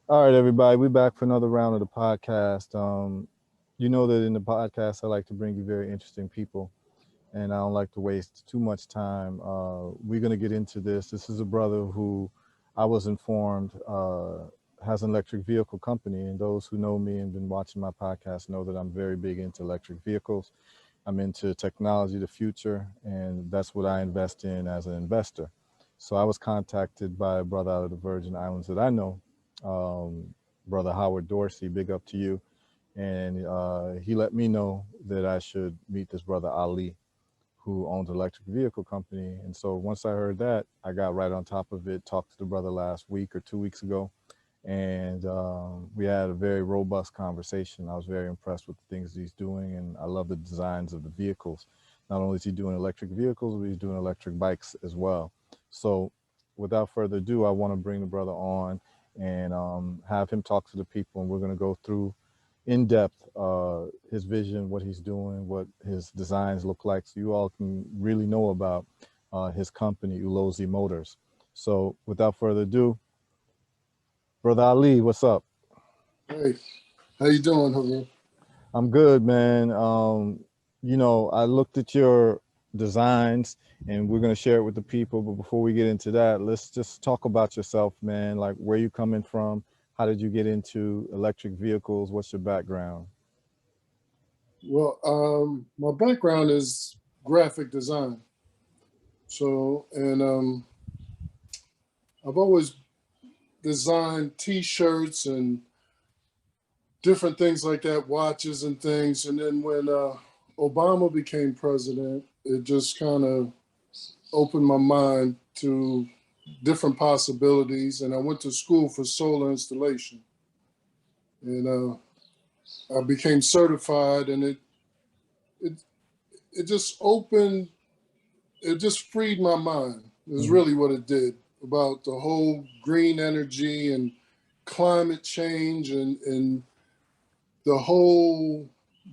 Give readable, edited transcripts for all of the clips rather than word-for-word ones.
All right, everybody, we're back for another round of the podcast. You know that in the podcast, I like to bring you very interesting people, and I don't like to waste too much time. We're going to get into this. This is a brother who I was informed has an electric vehicle company, and those who know me and been watching my podcast know that I'm very big into electric vehicles. I'm into technology, the future, and that's what I invest in as an investor. So I was contacted by a brother out of the Virgin Islands that I know, um, brother Howard Dorsey. Big up to you. And he let me know that I should meet this brother Ali, who owns an electric vehicle company. And so once I heard that, I got right on top of it. Talked to the brother last week or 2 weeks ago, and we had a very robust conversation. I was very impressed with the things he's doing, and I love the designs of the vehicles. Not only is he doing electric vehicles, but he's doing electric bikes as well. So, without further ado, I want to bring the brother on and have him talk to the people, and we're going to go through in depth his vision, what he's doing, what his designs look like, so you all can really know about his company, Ulozi Motors. So, without further ado, Brother Ali, what's up? Hey, how you doing, Haroon? I'm good, man. I looked at your designs and we're going to share it with the people. But before we get into that, let's just talk about yourself, man. Like, where you coming from? How did you get into electric vehicles? What's your background? Well, my background is graphic design. And I've always designed T-shirts and different things like that, watches and things. And then when Obama became president, it just kind of opened my mind to different possibilities. And I went to school for solar installation, and I became certified, and it it just opened it just freed my mind is Hmm. really what it did about the whole green energy and climate change and the whole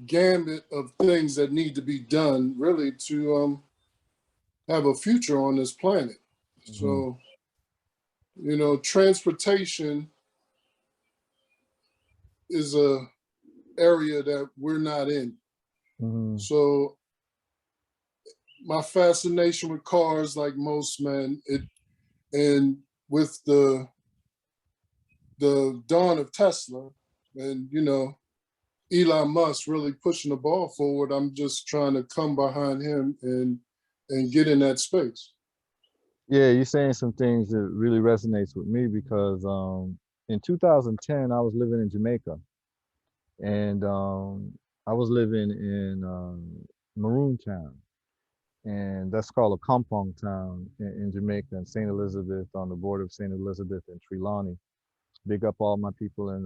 gambit of things that need to be done really to have a future on this planet. Hmm. So, transportation is a area that we're not in. Hmm. So my fascination with cars, like most men, and with the dawn of Tesla and Elon Musk really pushing the ball forward, I'm just trying to come behind him and get in that space. Yeah, you're saying some things that really resonates with me because in 2010 I was living in Jamaica, and I was living in Maroon Town, and that's called a compound town in Jamaica, in St. Elizabeth, on the border of St. Elizabeth and Trelawney. Big up all my people in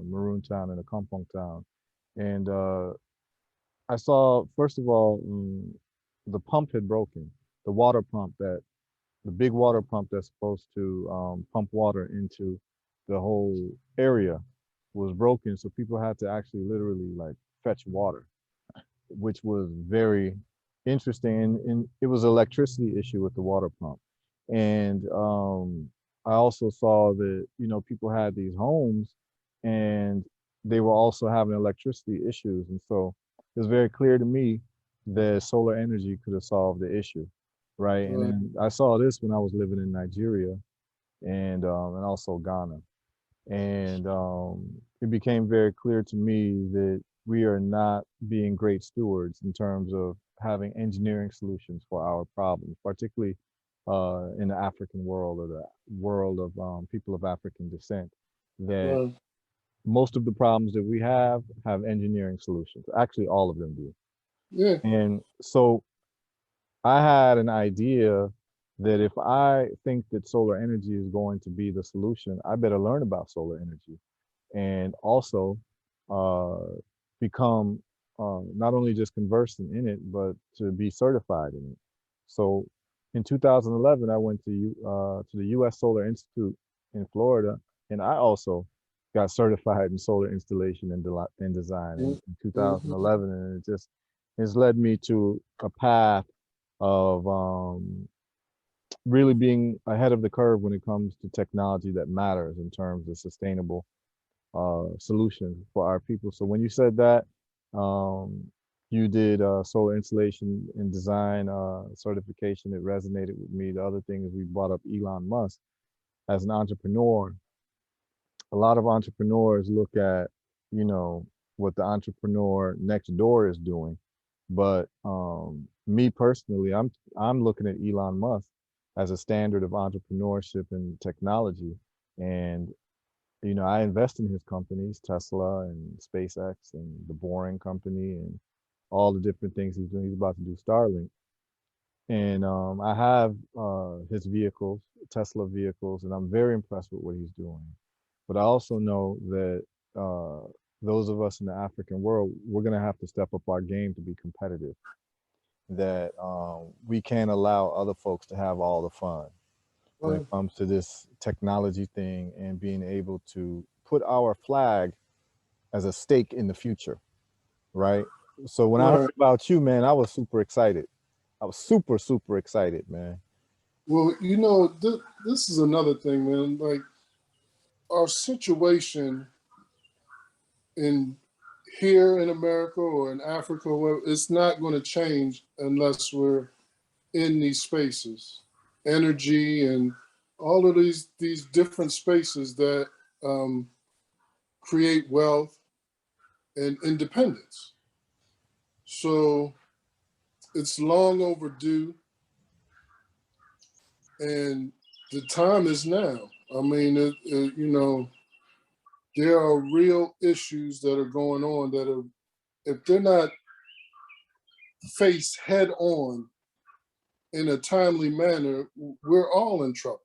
Maroon Town and the compound town. And I saw, first of all, the pump had broken, the water pump, that the big water pump that's supposed to pump water into the whole area was broken. So people had to actually literally like fetch water, which was very interesting. And it was an electricity issue with the water pump. And I also saw that, people had these homes and they were also having electricity issues. And so it was very clear to me that solar energy could have solved the issue. Right. And Right. then I saw this when I was living in Nigeria and also Ghana. And it became very clear to me that we are not being great stewards in terms of having engineering solutions for our problems, particularly in the African world or the world of people of African descent. That Right. most of the problems that we have engineering solutions. Actually, all of them do. Yeah. And so I had an idea that if I think that solar energy is going to be the solution, I better learn about solar energy and also uh, become not only just conversant in it, but to be certified in it. So in 2011, I went to the U.S. Solar Institute in Florida, and I also got certified in solar installation and design in Mm-hmm. 2011, and it just has led me to a path of really being ahead of the curve when it comes to technology that matters in terms of sustainable. solutions for our people. So when you said that, um, you did solar installation and design certification, it resonated with me. The other thing is we brought up Elon Musk as an entrepreneur. A lot of entrepreneurs look at, you know, what the entrepreneur next door is doing. But me personally, I'm looking at Elon Musk as a standard of entrepreneurship and technology. And you know, I invest in his companies, Tesla and SpaceX and the Boring Company and all the different things he's doing. He's about to do Starlink. And I have his vehicles, Tesla vehicles, and I'm very impressed with what he's doing. But I also know that uh, those of us in the African world, we're going to have to step up our game to be competitive. That we can't allow other folks to have all the fun when it Right. comes to this technology thing and being able to put our flag as a stake in the future, right? So when I heard Right. about you, man, I was super excited. I was super, super excited, man. Well, this is another thing, man. Like our situation in here in America or in Africa, well, it's not going to change unless we're in these spaces, energy and all of these different spaces that um, create wealth and independence. So it's long overdue, and the time is now. I mean, there are real issues that are going on that are, if they're not faced head on in a timely manner, we're all in trouble.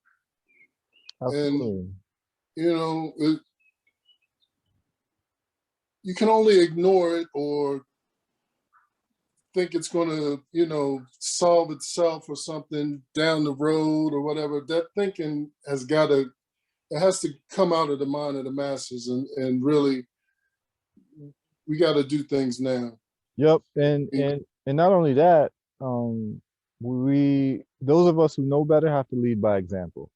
And Absolutely. you know, you can only ignore it or think it's going to, solve itself or something down the road or whatever. That thinking it has to come out of the mind of the masses, and really, we got to do things now. Yep. And not only that, um, we those of us who know better have to lead by example.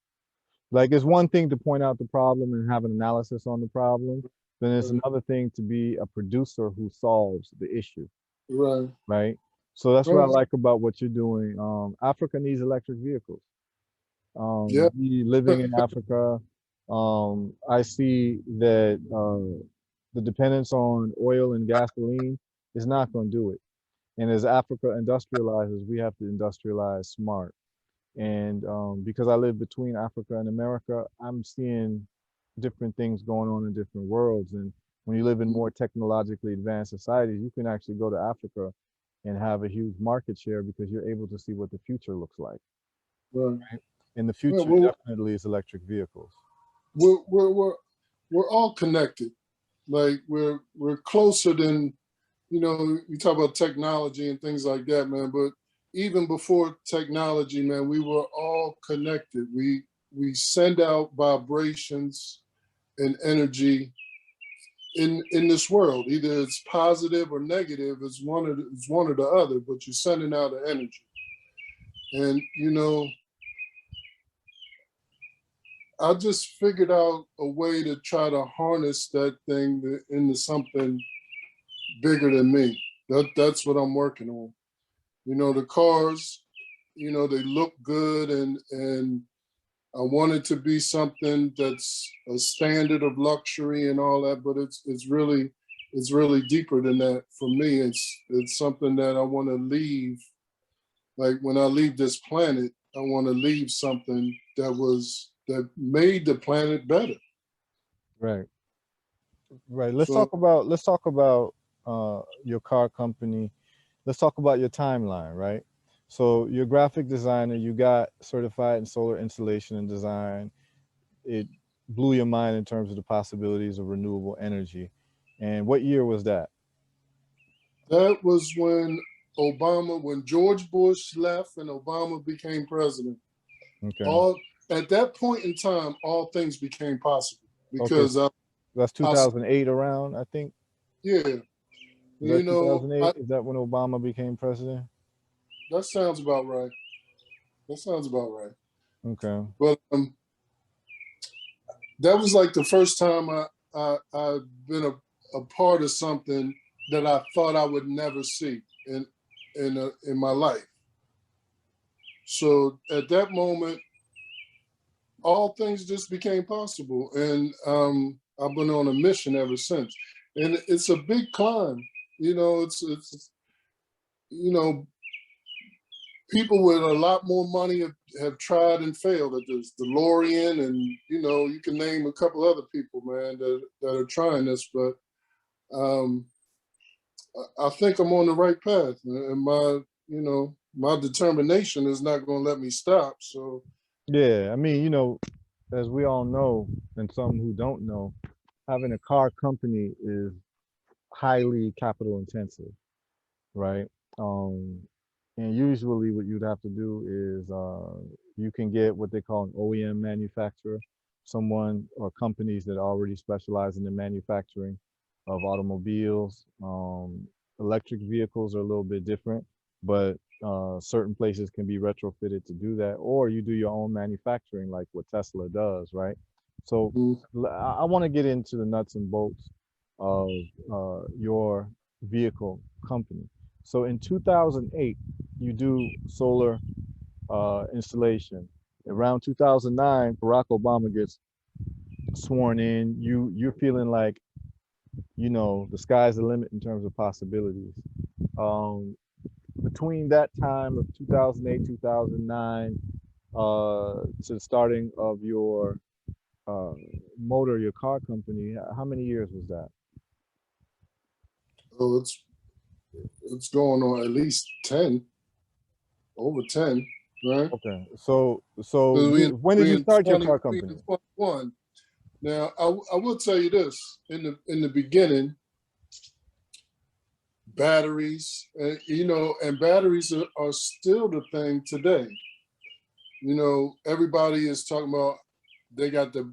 Like it's one thing to point out the problem and have an analysis on the problem, then it's Right, another thing to be a producer who solves the issue, right, right? So that's what I right. like about what you're doing. Africa needs electric vehicles. Yeah, Me living in Africa, I see that the dependence on oil and gasoline is not going to do it. And as Africa industrializes, we have to industrialize smart. And because I live between Africa and America, I'm seeing different things going on in different worlds. And when you live in more technologically advanced societies, you can actually go to Africa and have a huge market share because you're able to see what the future looks like. right. And the Yeah, future well, definitely is electric vehicles. we're we're we're we're all connected. Like we're closer than, you talk about technology and things like that, man. But even before technology, man, we were all connected. We send out vibrations and energy in this world. Either it's positive or negative. It's one or the other. But you're sending out an energy, and I just figured out a way to try to harness that thing into something bigger than me. That's what I'm working on. The cars, they look good, and I want it to be something that's a standard of luxury and all that, but it's really deeper than that for me. It's something that I want to leave. Like when I leave this planet, I want to leave something that made the planet better. Right. Right. So Let's talk about your car company. Let's talk about your timeline, right? So you're a graphic designer, you got certified in solar installation and design. It blew your mind in terms of the possibilities of renewable energy. And what year was that? that was when George Bush left and Obama became president. Okay. All At that point in time, all things became possible Okay. because That's I, 2008 around, I think. yeah, Is that I, 2008? Is that when Obama became president? that sounds about right. That sounds about right. Okay. But that was like the first time I've been a part of something that I thought I would never see in my life. So at that moment, all things just became possible, and I've been on a mission ever since. And it's a big climb. You know, it's you know, people with a lot more money have tried and failed at this. DeLorean, and you can name a couple other people, man, that are trying this. But um, I think I'm on the right path, and my determination is not going to let me stop. So Yeah, I mean, as we all know, and some who don't know, having a car company is highly capital intensive, right? Um, and usually what you'd have to do is you can get what they call an OEM manufacturer, someone or companies that already specialize in the manufacturing of automobiles. Electric vehicles are a little bit different, but certain places can be retrofitted to do that, or you do your own manufacturing like what Tesla does, right? So mm, I want to get into the nuts and bolts of your vehicle company. So in 2008, you do solar installation. Around 2009, Barack Obama gets sworn in. You're feeling like the sky's the limit in terms of possibilities. Um, Between that time of 2008, 2009, to the starting of your uh, your car company, how many years was that? oh, it's going on at least 10, over 10, right? Okay, so Because when did we you in start your 20 car we in company? 21. Now I will tell you this: in the beginning, batteries, and batteries are still the thing today. Everybody is talking about they got the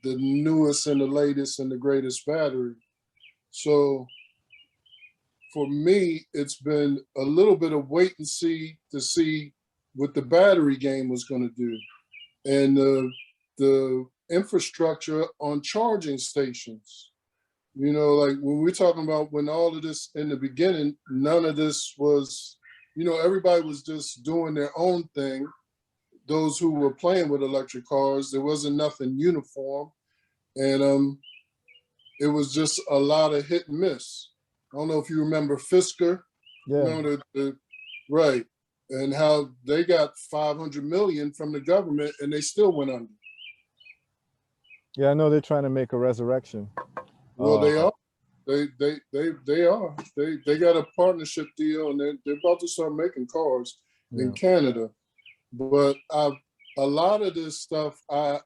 newest and the latest and the greatest battery. So for me, it's been a little bit of wait and see to see what the battery game was going to do, and the infrastructure on charging stations. Like when we're talking about when all of this in the beginning, none of this was, everybody was just doing their own thing. Those who were playing with electric cars, there wasn't nothing uniform, and it was just a lot of hit and miss. I don't know if you remember Fisker. Yeah, Remember the right, and how they got 500 million from the government, and they still went under. yeah, I know they're trying to make a resurrection. Well, Uh, they are. They are. They got a partnership deal, and they're about to start making cars in yeah, Canada. But a lot of this stuff, I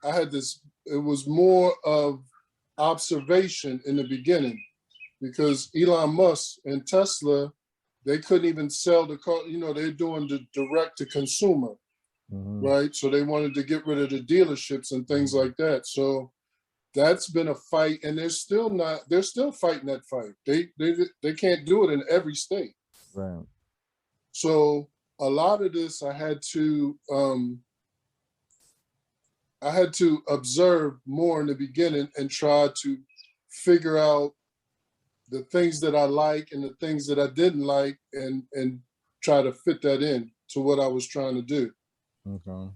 had this. It was more of observation in the beginning, because Elon Musk and Tesla, they couldn't even sell the car. They're doing the direct to consumer, hmm, right? So they wanted to get rid of the dealerships and things like that. So that's been a fight, and they're still fighting that fight. They can't do it in every state. right. So a lot of this I had to observe more in the beginning and try to figure out the things that I like and the things that I didn't like, and try to fit that in to what I was trying to do. Okay.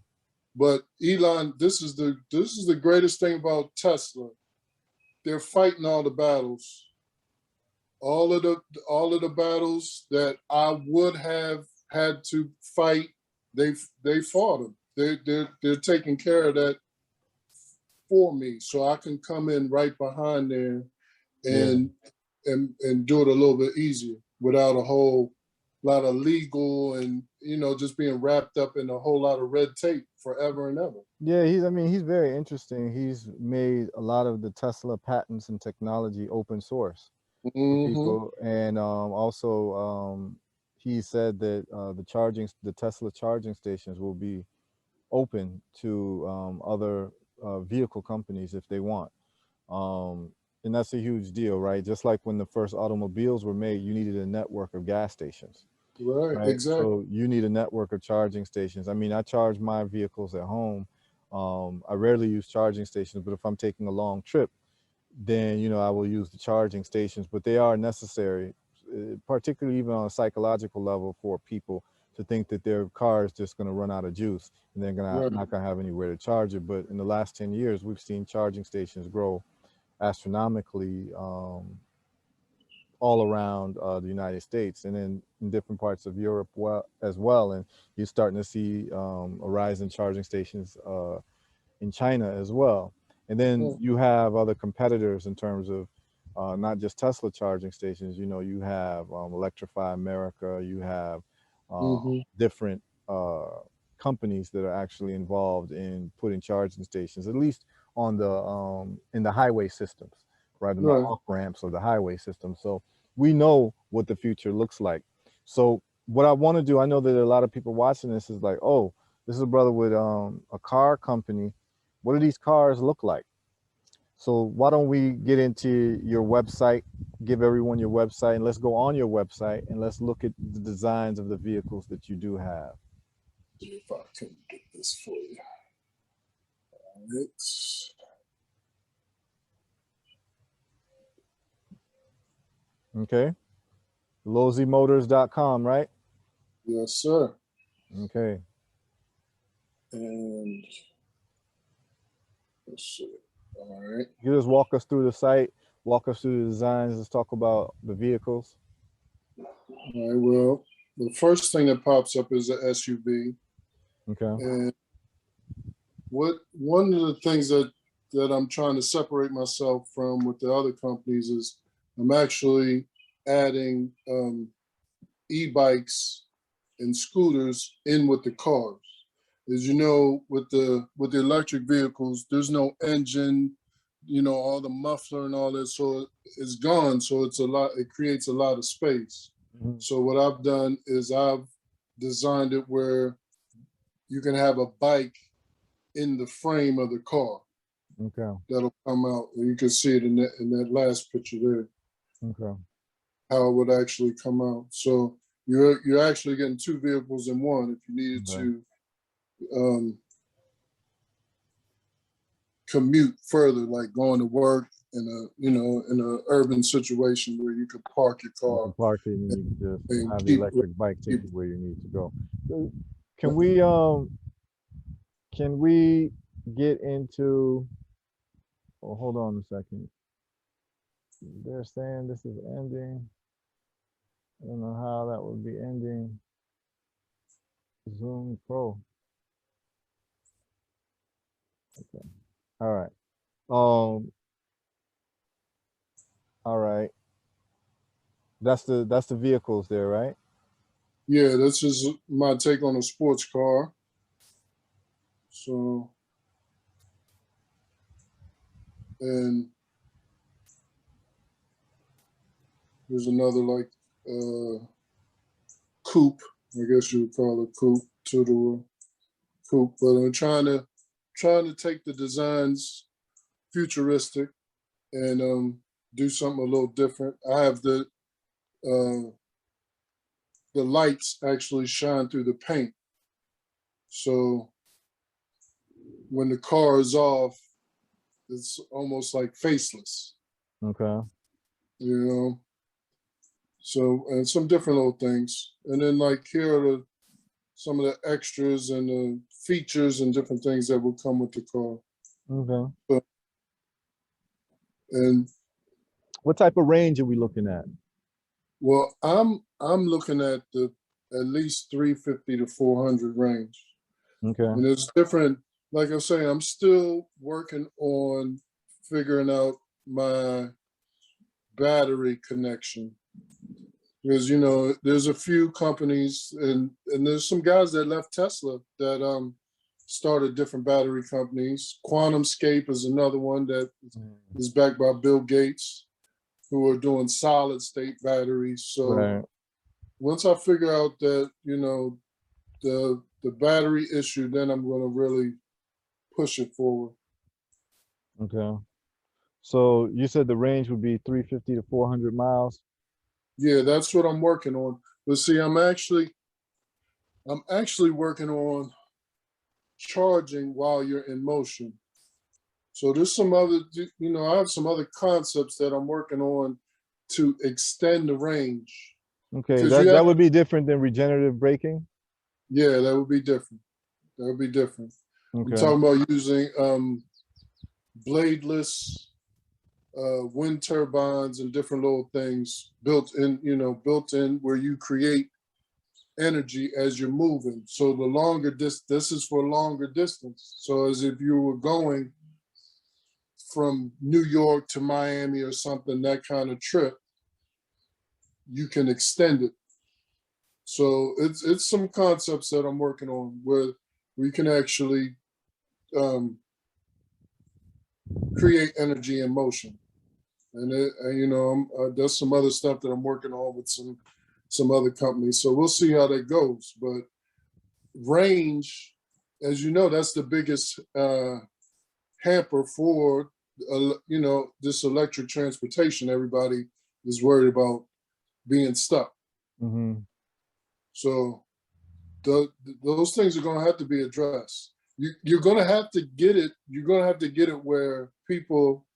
But Elon, this is the greatest thing about Tesla. They're fighting all the battles. All of the battles that I would have had to fight, they fought them. They're taking care of that for me, so I can come in right behind there Yeah. and and do it a little bit easier without a whole lot of legal and just being wrapped up in a whole lot of red tape forever and ever. Yeah, I mean, he's very interesting. He's made a lot of the Tesla patents and technology open source for Mm-hmm. people. And also, he said that the Tesla charging stations will be open to other vehicle companies if they want. Um, and that's a huge deal, right? Just like when the first automobiles were made, you needed a network of gas stations, Right, right? exactly. So you need a network of charging stations. I mean, I charge my vehicles at home. I rarely use charging stations, but if I'm taking a long trip, then I will use the charging stations. But they are necessary, particularly even on a psychological level, for people to think that their car is just going to run out of juice and they're gonna Right. not going to have anywhere to charge it. But in the last 10 years, we've seen charging stations grow astronomically, all around the United States, and then in different parts of Europe as well. And you're starting to see a rise in charging stations in China as well. And then you have other competitors in terms of not just Tesla charging stations. You have Electrify America. You have Mm-hmm. different companies that are actually involved in putting charging stations, at least on the in the highway systems, right, in the Right. off ramps of the highway system. So we know what the future looks like. So what I want to do, I know that a lot of people watching this is like, oh, this is a brother with a car company. What do these cars look like? So why don't we get into your website, give everyone your website, and let's go on your website and let's look at the designs of the vehicles that you do have. See if I can get this for you. It's Okay. LoziMotors.com, right? yes, sir. Okay. And let's see. All right. You just walk us through the site, walk us through the designs, let's talk about the vehicles. All right. Well, the first thing that pops up is the SUV. Okay. And one of the things that I'm trying to separate myself from with the other companies is I'm actually adding e-bikes and scooters in with the cars. As you know, with the electric vehicles, there's no engine, all the muffler and all that, so it's gone. So it creates a lot of space. Mm-hmm. So what I've done is I've designed it where you can have a bike in the frame of the car. Okay. That'll come out. You can see it in that last picture there. Okay. How it would actually come out. So you're actually getting two vehicles in one if you needed to commute further, like going to work in a urban situation where you could park your car. You can park it and you can just have the electric bike take you where you need to go. So can we get into? Oh, hold on a second. They're saying this is ending. I don't know how that would be ending. Zoom Pro. Okay. All right. All right. That's the vehicles there, right? Yeah, this is my take on a sports car. So, and there's another like coupe, I guess you would call it coupe, two-door coupe. But I'm trying to take the designs futuristic and do something a little different. I have the lights actually shine through the paint. So when the car is off, it's almost like faceless. Okay. So, and some different little things. And then like here are some of the extras and the features and different things that will come with the car. Okay. And what type of range are we looking at? Well, I'm looking at at least 350 to 400 range. Okay. And it's different. Like I say, I'm still working on figuring out my battery connection. Because there's a few companies and there's some guys that left Tesla that started different battery companies. QuantumScape is another one that is backed by Bill Gates, who are doing solid state batteries. So once I figure out that, the battery issue, then I'm going to really push it forward. Okay. So you said the range would be 350 to 400 miles? Yeah, that's what I'm working on. But see, I'm actually working on charging while you're in motion. So there's some other, I have some other concepts that I'm working on to extend the range. Okay, Because you that have, would be different than regenerative braking. yeah, that would be different. That would be different. I'm Okay. talking about using bladeless wind turbines and different little things built in where you create energy as you're moving. So the longer this is for longer distance. So as if you were going from New York to Miami or something, that kind of trip, you can extend it. So it's some concepts that I'm working on where we can actually create energy in motion. And there's some other stuff that I'm working on with some other companies. So we'll see how that goes. But range, as you know, that's the biggest hamper for this electric transportation. Everybody is worried about being stuck. Mm-hmm. So those things are going to have to be addressed. You're going to have to get it. You're going to have to get it where people.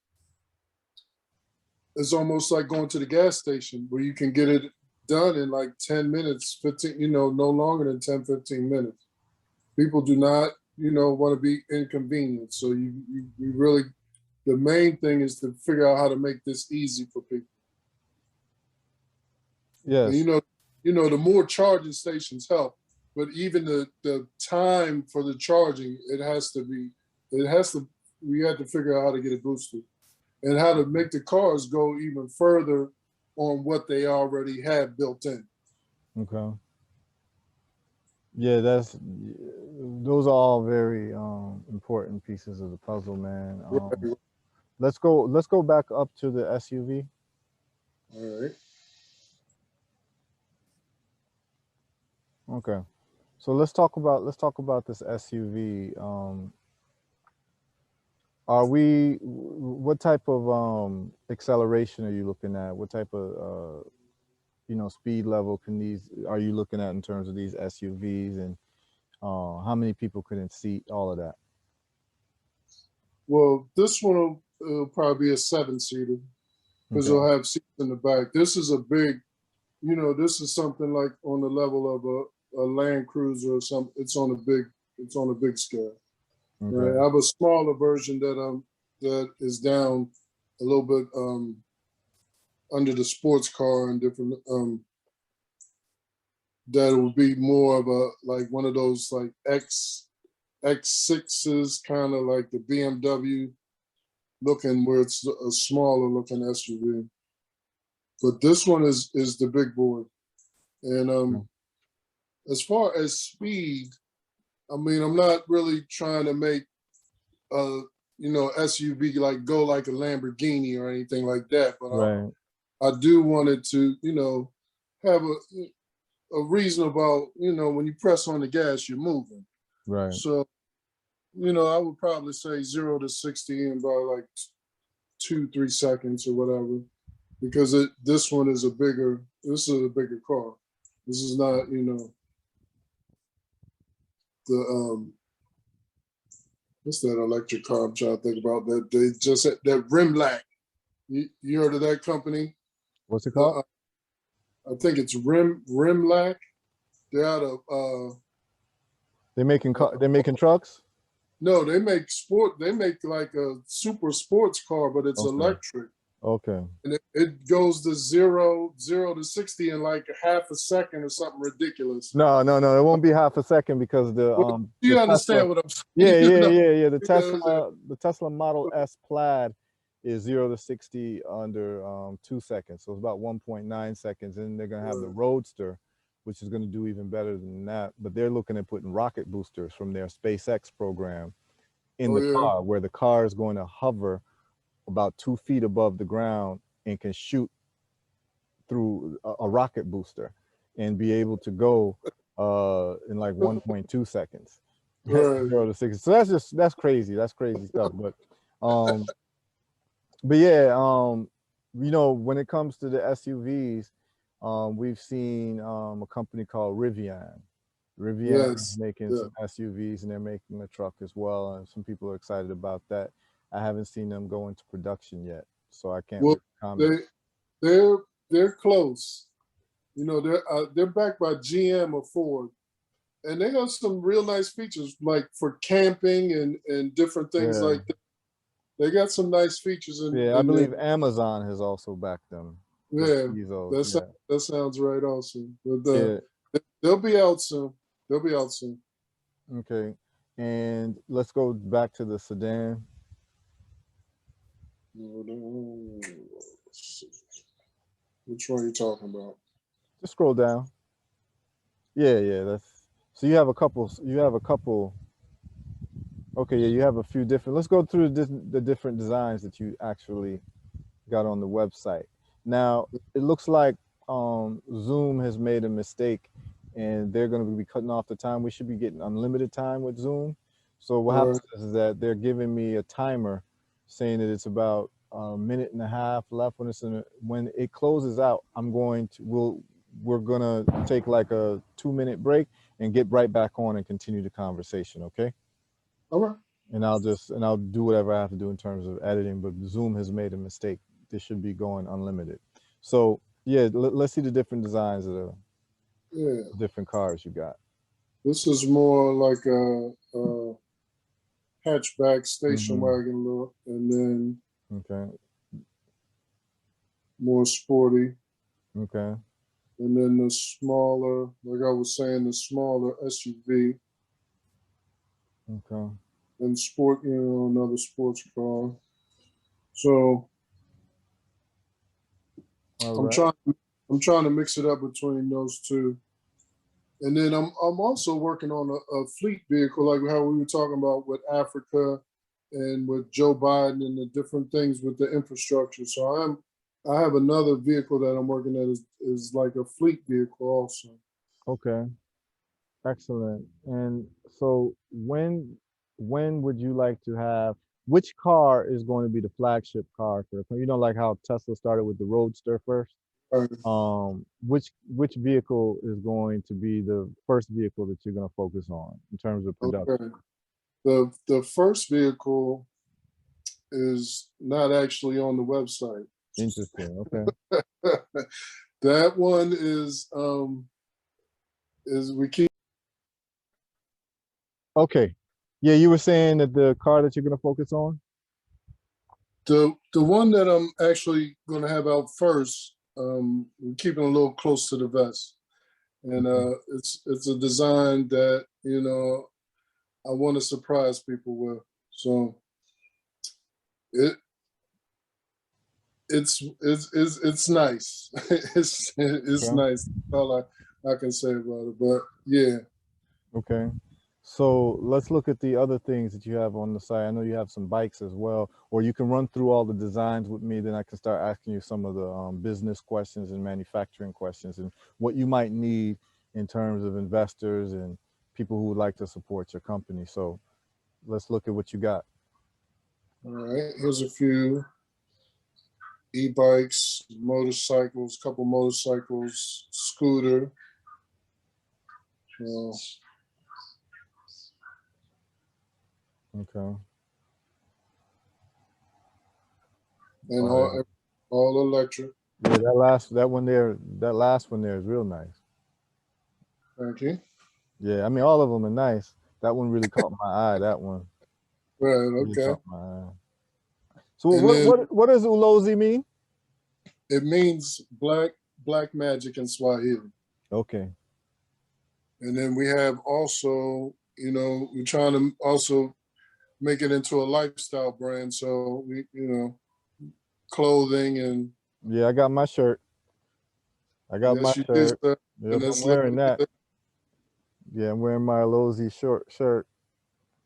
It's almost like going to the gas station where you can get it done in like 10 minutes, 15, no longer than 10, 15 minutes. People do not, want to be inconvenienced. So you really, the main thing is to figure out how to make this easy for people. Yes. And the more charging stations help, but even the time for the charging, we have to figure out how to get it boosted. And how to make the cars go even further on what they already have built in. Okay. Yeah, those are all very important pieces of the puzzle, man. Right. Let's go back up to the SUV. All right. Okay. So let's talk about this SUV. What type of acceleration are you looking at? What type of speed level are you looking at in terms of these SUVs, and how many people could in seat, all of that? Well, this one will probably be a 7-seater because Okay. it'll have seats in the back. This is a big, this is something like on the level of a Land Cruiser or something. It's on a big scale. Okay. Right? I have a smaller version that is down a little bit under the sports car and different that will be more of a like one of those like X6s, kind of like the BMW looking, where it's a smaller looking SUV. But this one is the big boy. And as far as speed, I mean, I'm not really trying to make a SUV like go like a Lamborghini or anything like that. But Right. I do want it to have a reasonable, when you press on the gas, you're moving. Right. So I would probably say 0 to 60 in about like 2-3 seconds or whatever, because this is a bigger car. This is not, the what's that electric car I'm trying to think about that they just had, that Rimlac. You heard of that company? What's it called? I think it's Rimlac. They're out of They're making trucks. no, they make like a super sports car, but it's Okay. electric. Okay. And it goes to 0 to 60 in like half a second or something ridiculous. No, it won't be half a second, because Well, the you Tesla. understand what I'm saying? Yeah. The Because, Tesla Model S Plaid is 0 to 60 under 2 seconds. So it's about 1.9 seconds. And they're gonna have the Roadster, which is gonna do even better than that. But they're looking at putting rocket boosters from their SpaceX program in the car, where the car is going to hover about 2 feet above the ground and can shoot through a rocket booster and be able to go in like 1.2 seconds. right. 0 to 60. So that's crazy. That's crazy stuff. Um, but yeah, when it comes to the SUVs, we've seen a company called Rivian. Rivian is Yes. making Yeah. some SUVs, and they're making a truck as well, and some people are excited about that. I haven't seen them go into production yet, so I can't Well, really comment. they they're close. You know, they're backed by GM or Ford, and they got some real nice features like for camping and different things Yeah, like that. They got some nice features yeah. I in there. believe Amazon has also backed them. The Yeah, Bezos. Yeah, that sounds right also. But yeah. they'll be out soon. They'll be out soon. Okay, and let's go back to the sedan. Which one are you talking about? Just scroll down. Yeah, yeah. That's so you have a couple. You have a couple. Okay, yeah. You have a few different. Let's go through the different designs that you actually got on the website. Now it looks like Zoom has made a mistake, and they're going to be cutting off the time. We should be getting unlimited time with Zoom. So what All right. happens is that they're giving me a timer, saying that it's about a minute and a half left. When it closes out, we're gonna take like a 2 minute break and get right back on and continue the conversation. Okay. All right. And I'll do whatever I have to do in terms of editing. But Zoom has made a mistake. This should be going unlimited. So yeah, let's see the different designs of the Yeah. different cars you got. This is more like a hatchback station Hmm. wagon look, and then Okay. more sporty, Okay. and then the smaller, like I was saying, the smaller SUV Okay. and sport, another sports car. So All I'm right. trying, I'm trying to mix it up between those two, and then I'm also working on a fleet vehicle, like how we were talking about with Africa and with Joe Biden and the different things with the infrastructure. So I have another vehicle that I'm working at is like a fleet vehicle also. Okay. Excellent. And so when would you like to have which car is going to be the flagship car for like how Tesla started with the Roadster first? Which vehicle is going to be the first vehicle that you're going to focus on in terms of production? Okay. The first vehicle is not actually on the website. Interesting. Okay. That one is we keep Okay. Yeah, you were saying that the car that you're going to focus on? the one that I'm actually going to have out first. We're keeping a little close to the vest, and Okay. it's a design that I want to surprise people with. So it it's nice. It's Okay. nice. That's all I can say about it. But yeah, Okay. So let's look at the other things that you have on the site. I know you have some bikes as well, or you can run through all the designs with me. Then I can start asking you some of the business questions and manufacturing questions and what you might need in terms of investors and people who would like to support your company. So let's look at what you got. all right. Here's a few e-bikes, motorcycles, couple motorcycles, scooter. Uh, Okay. and All right. all electric. Yeah, that last one there is real nice. Thank you. Yeah, I mean all of them are nice. That one really caught my eye. That one Right. really Okay. caught my eye. So And then what does Ulozi mean? it means black magic in Swahili. Okay. And then we have also, we're trying to also make it into a lifestyle brand. So clothing and Yeah, I got my shirt. I got my yes, you did, shirt. sir. Yep, And I'm it's wearing that. limited, Yeah, I'm wearing my Ulozi short shirt.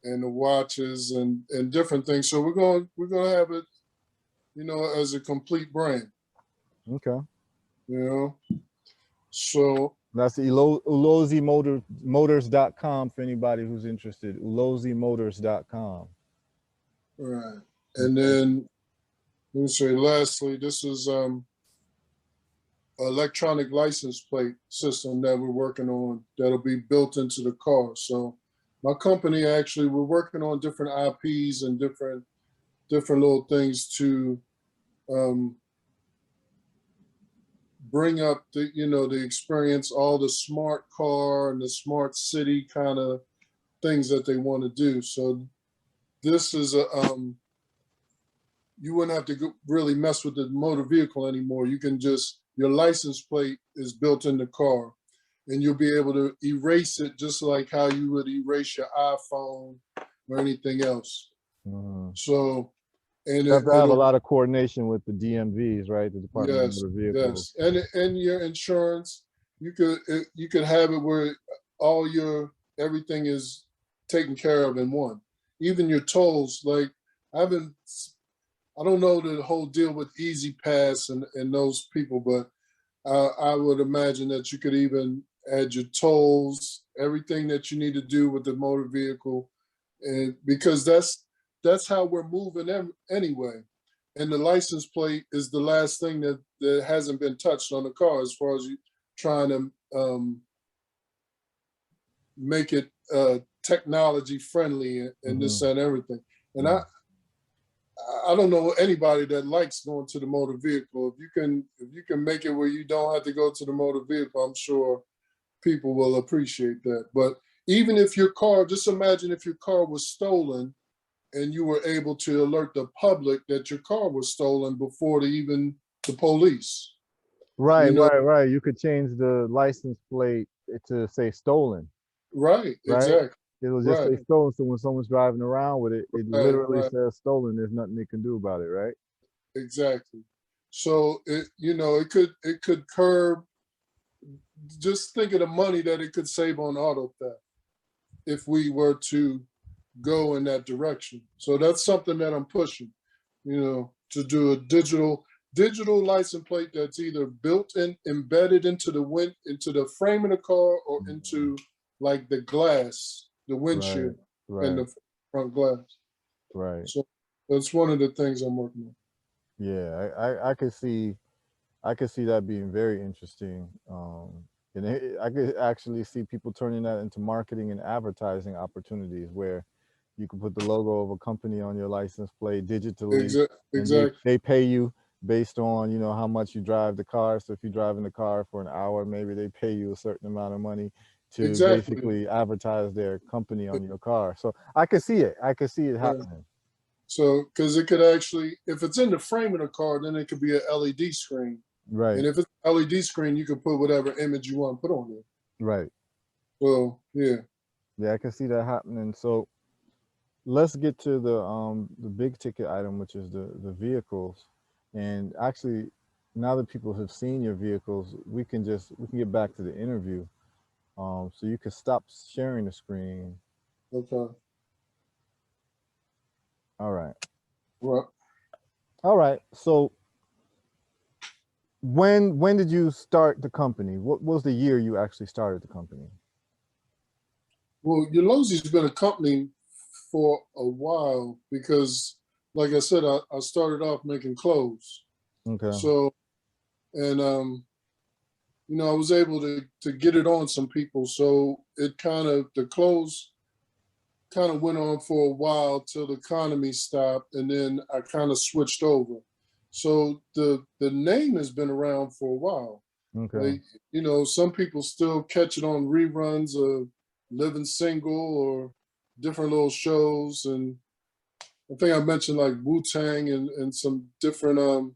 and the watches and different things. So we're gonna have it, as a complete brand. Okay. You know, so That's the Ulozi Motors.com for anybody who's interested. UloziMotors.com. right. And Okay. then let me say, lastly, this is electronic license plate system that we're working on that'll be built into the car. So my company actually we're working on different IPs and different different little things to bring up the, the experience, all the smart car and the smart city kind of things that they want to do. So this is you wouldn't have to really mess with the motor vehicle anymore. You can just, your license plate is built in the car, and you'll be able to erase it just like how you would erase your iPhone or anything else. Mm-hmm. So, and You have to have a it'll, lot of coordination with the DMVs, right? The Department of yes, Motor Vehicles. yes, and your insurance, you could have it where all your everything is taken care of in one. Even your tolls, like I've been, I don't know the whole deal with Easy Pass and those people, but I would imagine that you could even add your tolls, everything that you need to do with the motor vehicle, and because that's how we're moving anyway. And the license plate is the last thing that hasn't been touched on the car as far as you trying to make it technology friendly and this and everything. And I don't know anybody that likes going to the motor vehicle. If you can make it where you don't have to go to the motor vehicle, I'm sure people will appreciate that. But even if your car, just imagine if your car was stolen and you were able to alert the public that your car was stolen before even the police. Right, right. You could change the license plate to say stolen. Right, Right? exactly. It'll just Right, say stolen. So when someone's driving around with it, it literally right, says stolen. There's nothing they can do about it, right? exactly. So it could curb. Just think of the money that it could save on auto theft if we were to go in that direction. So that's something that I'm pushing, to do a digital license plate that's either built in, embedded into into the frame of the car or into like the glass, the Right, windshield and right, the front glass. right. So that's one of the things I'm working on. Yeah, I could see that being very interesting. And I could actually see people turning that into marketing and advertising opportunities where you can put the logo of a company on your license plate digitally, and Exactly. they pay you based on how much you drive the car. So if you drive in the car for an hour, maybe they pay you a certain amount of money to Exactly. basically advertise their company on your car. So I could see it. I could see it Yeah. happening. So, because it could actually, if it's in the frame of the car, then it could be an LED screen. Right, And if it's an LED screen, you can put whatever image you want to put on there. right. So, yeah. Yeah, I can see that happening. So let's get to the big ticket item, which is the vehicles. And actually, now that people have seen your vehicles, we can get back to the interview. So you can stop sharing the screen. Okay. All right. Right. All right. So when did you start the company? What was the year you actually started the company? Well, Ulozi's been a company for a while because, like I said, I started off making clothes. Okay. So, and I was able to get it on some people. So it the clothes kind of went on for a while till the economy stopped, and then I kind of switched over. So the name has been around for a while. Okay. Like, some people still catch it on reruns of Living Single or different little shows. And I think I mentioned like Wu-Tang and some different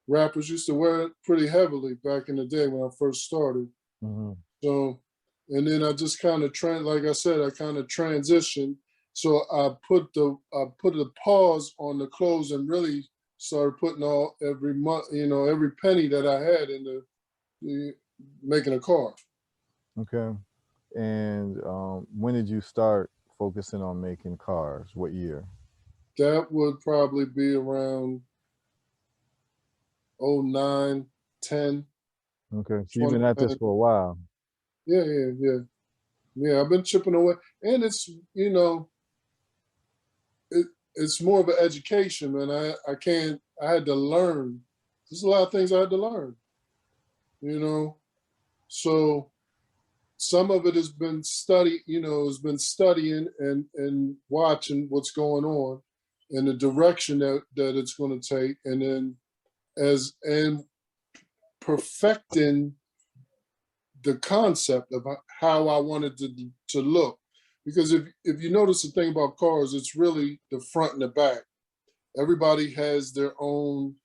rappers used to wear it pretty heavily back in the day when I first started. Hmm. So, and then I just kind of like I said, I kind of transitioned. So I put a pause on the clothes and really started putting all every month, every penny that I had into making a car. Okay. And when did you start focusing on making cars? What year? That would probably be around 09, 10, Okay. So you've been at this 20. for a while. Yeah, yeah, yeah. Yeah, I've been chipping away. And it's, it, it's more of an education, man. I had to learn. There's a lot of things I had to learn, you know. So some of it has been studying and watching what's going on. and the direction that it's going to take, and then and perfecting the concept of how I wanted to look. Because if you notice the thing about cars, it's really the front and the back. Everybody has their own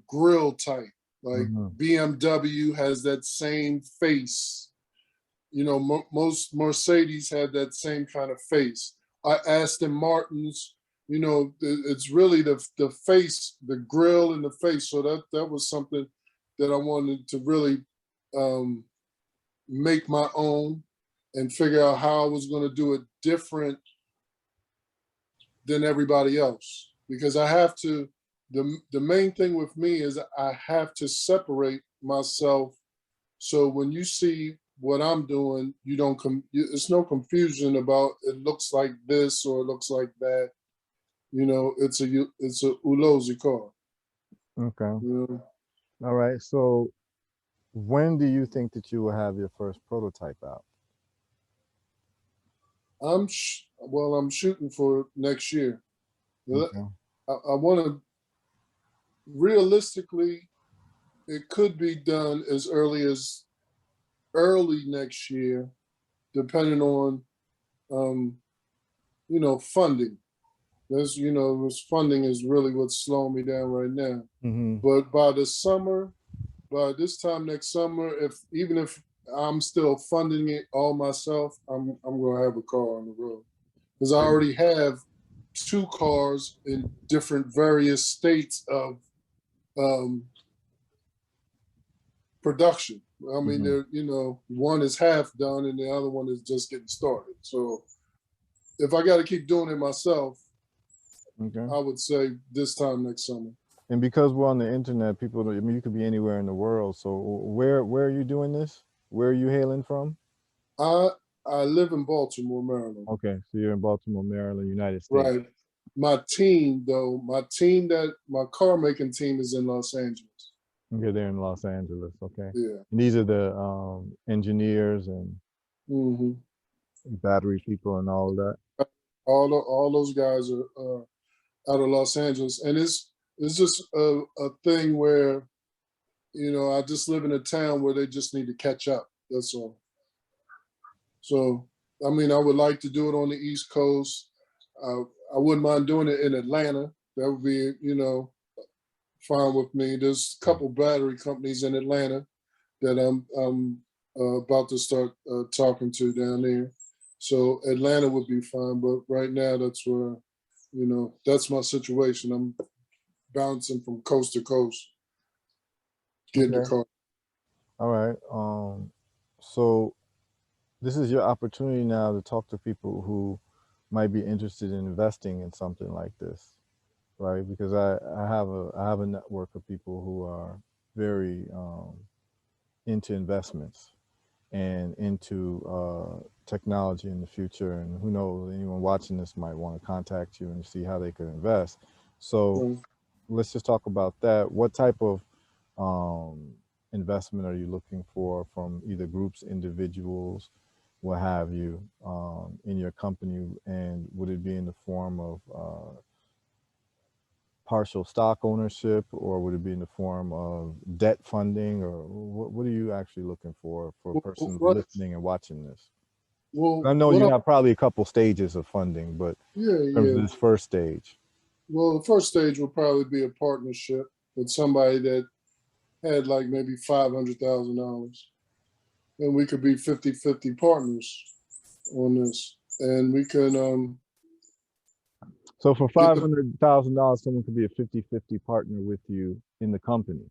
grill type. Like BMW has that same face. You know, most Mercedes had that same kind of face. Aston Martins, you know, it's really the face, the grill and the face. So that was something that I wanted to really make my own and figure out how I was going to do it different than everybody else. Because I have to, the main thing with me is I have to separate myself. So when you see what I'm doing, you don't it's no confusion about it looks like this or it looks like that. You know, it's a Ulozi car. Okay. You know? All right. So when do you think that you will have your first prototype out? I'm shooting for next year. Okay. I want to, realistically, it could be done as early next year, depending on you know, funding. That's, you know, this funding is really what's slowing me down right now. But by this time next summer, even if I'm still funding it all myself, I'm gonna have a car on the road. Because I already have 2 cars in different various states of production. I mean, they're, you know, one is half done and the other one is just getting started. So if I got to keep doing it myself, I would say this time next summer. And because we're on the internet, people, I mean, you could be anywhere in the world. So where are you doing this? Where are you hailing from? I live in Baltimore, Maryland. Okay, so you're in Baltimore, Maryland, United States. Right. My team, though, my car making team is in Los Angeles. Okay, they're in Los Angeles. Okay. Yeah. And these are the engineers and battery people and all of that. All those guys are out of Los Angeles, and it's just a thing where, you know, I just live in a town where they just need to catch up. That's all. So, I mean, I would like to do it on the East Coast. I wouldn't mind doing it in Atlanta. That would be, you know, fine with me. There's a couple battery companies in Atlanta that I'm about to start talking to down there. So Atlanta would be fine, but right now that's where, you know, that's my situation. I'm bouncing from coast to coast, getting the car. All right. So this is your opportunity now to talk to people who might be interested in investing in something like this, right? Because I have a network of people who are very into investments and into technology in the future. And who knows, anyone watching this might want to contact you and see how they could invest. So let's just talk about that. What type of investment are you looking for from either groups, individuals, what have you, in your company? And would it be in the form of partial stock ownership, or would it be in the form of debt funding, or what are you actually looking for a person listening and watching this? Well, I know you have probably a couple stages of funding, but in terms of this first stage. Well, the first stage will probably be a partnership with somebody that had like maybe $500,000. And we could be 50-50 partners on this. And we can so for $500,000, someone could be a 50-50 partner with you in the company.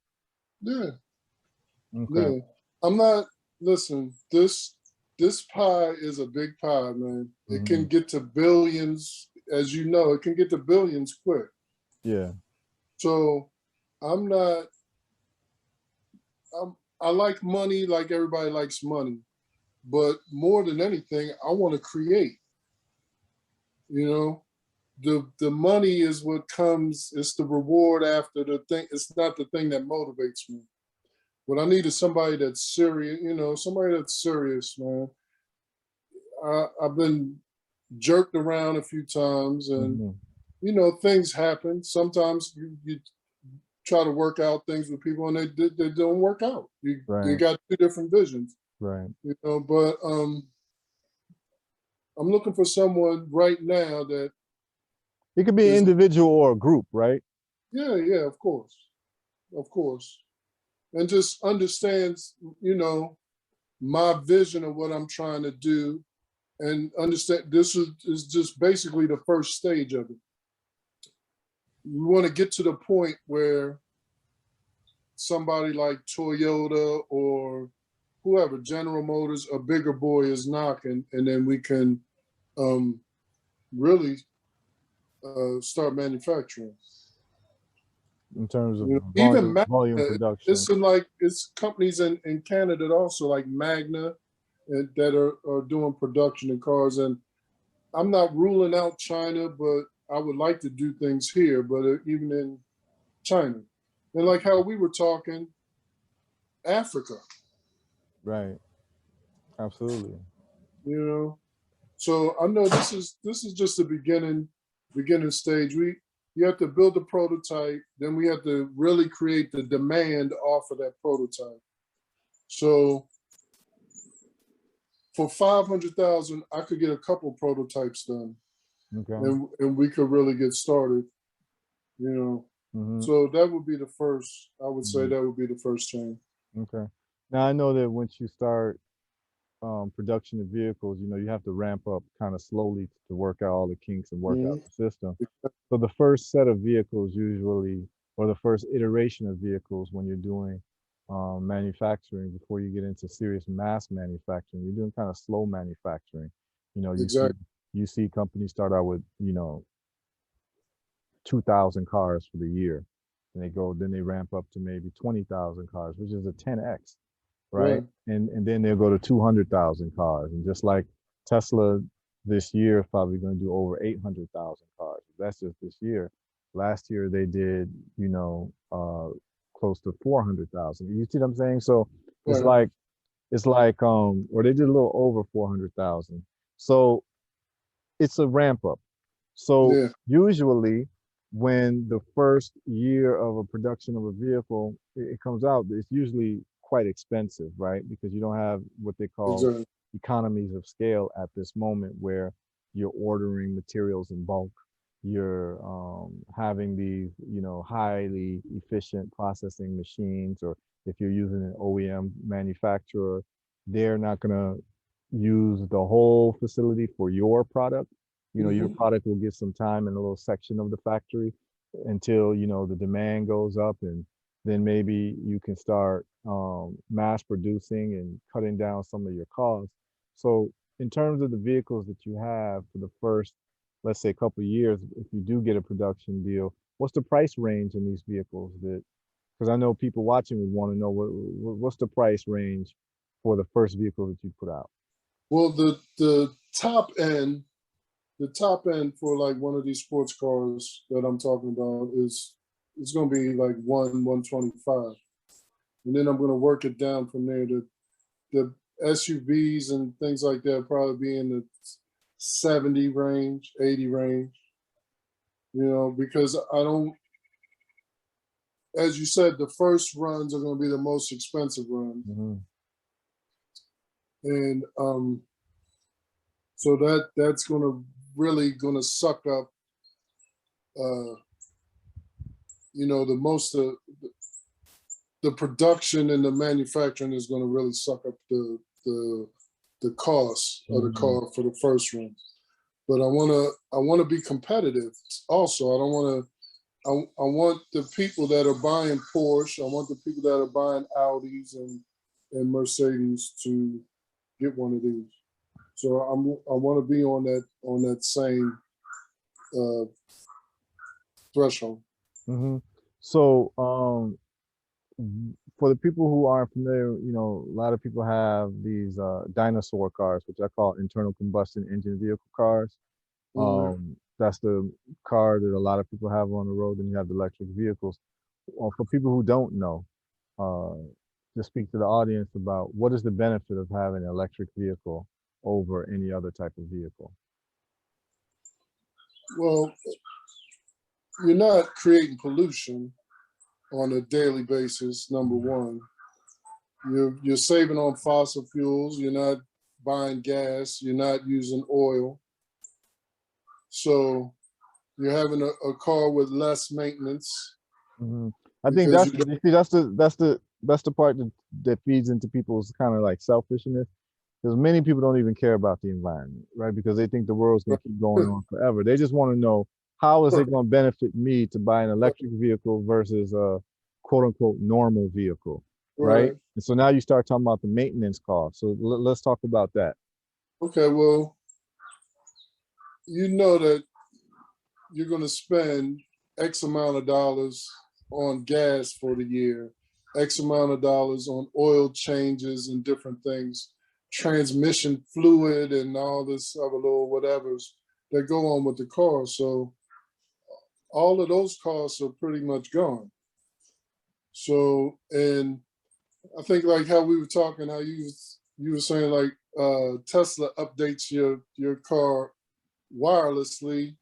Yeah. Okay. Yeah. I'm not, listen, this pie is a big pie, man. It can get to billions, as you know, it can get to billions quick. Yeah. So I like money like everybody likes money. But more than anything, I want to create. You know, the money is what comes, it's the reward after the thing. It's not the thing that motivates me. What I need is somebody that's serious, you know, somebody that's serious, man. I've been jerked around a few times, and things happen. Sometimes you try to work out things with people and they don't work out. You Right. got two different visions, Right. but I'm looking for someone right now that It could be an is, individual or a group, right? yeah, of course, and just understands, my vision of what I'm trying to do, and understand this is just basically the first stage of it. We want to get to the point where somebody like Toyota or whoever, General Motors, a bigger boy is knocking, and then we can really start manufacturing. In terms of Even volume Magna, production. it's companies in Canada also like Magna that are doing production in cars. And I'm not ruling out China, but I would like to do things here, but even in China. And like how we were talking, Africa, Right. Absolutely. you know. So I know this is just the beginning stage. You have to build a prototype, then we have to really create the demand off of that prototype. So for 500,000, I could get a couple prototypes done, Okay. and we could really get started. Hmm. So that would be the first. I would say Hmm. that would be the first change. Okay. Now I know that once you start production of vehicles, you have to ramp up kind of slowly to work out all the kinks and work out Mhm. the system. So the first set of vehicles usually, or the first iteration of vehicles when you're doing manufacturing before you get into serious mass manufacturing, you're doing kind of slow manufacturing. You know, you see Exactly. you see companies start out with 2,000 cars for the year, and then they ramp up to maybe 20,000 cars, which is a 10x, right? Right. And then they'll go to 200,000 cars, and just like Tesla this year is probably going to do over 800,000 cars. That's just this year. Last year they did, close to 400,000. You see what I'm saying? So it's Right. like or they did a little over 400,000. So it's a ramp up. So Yeah. usually when the first year of a production of a vehicle it comes out, it's usually quite expensive, right? Because you don't have what they call Exactly. economies of scale at this moment where you're ordering materials in bulk. You're having these, highly efficient processing machines, or if you're using an OEM manufacturer, they're not going to use the whole facility for your product. Your Hmm. product will get some time in a little section of the factory until, the demand goes up, and then maybe you can start mass producing and cutting down some of your costs. So in terms of the vehicles that you have for the first, let's say, couple of years, if you do get a production deal, what's the price range in these vehicles? Because I know people watching would want to know what's the price range for the first vehicle that you put out. Well, the top end for like one of these sports cars that I'm talking about is it's going to be like 125, and then I'm going to work it down from there. The SUVs and things like that probably be in the 70 range, 80 range. Because I don't, as you said, the first runs are going to be the most expensive runs, Hmm. and so that's going to really going to suck up, uh, the most of the production and the manufacturing is going to really suck up the cost of the Hmm. car for the first run. But I want to be competitive. Also, I don't want to. I want the people that are buying Porsche. I want the people that are buying Audis and Mercedes to get one of these. So I want to be on that same uh, threshold. Hmm. So, for the people who aren't familiar, a lot of people have these dinosaur cars, which I call internal combustion engine vehicle cars. Mhm. That's the car that a lot of people have on the road. And you have the electric vehicles. For people who don't know, uh, just speak to the audience about what is the benefit of having an electric vehicle over any other type of vehicle. Well, you're not creating pollution on a daily basis. Number one, you're saving on fossil fuels. You're not buying gas. You're not using oil. So you're having a car with less maintenance Hmm. I think because that's you don't. you see that's the part that feeds into people's kind of like selfishness. Because many people don't even care about the environment, right? Because they think the world's going to keep going on forever. They just want to know how is it going to benefit me to buy an electric vehicle versus a quote unquote normal vehicle, right? Right. And so now you start talking about the maintenance cost. So let's talk about that. Okay. Well, you know that you're going to spend X amount of dollars on gas for the year, X amount of dollars on oil changes and different things, transmission fluid and all this other little whatevers that go on with the car. So all of those costs are pretty much gone. So, and I think like how we were talking, how you were saying like Tesla updates your car wirelessly,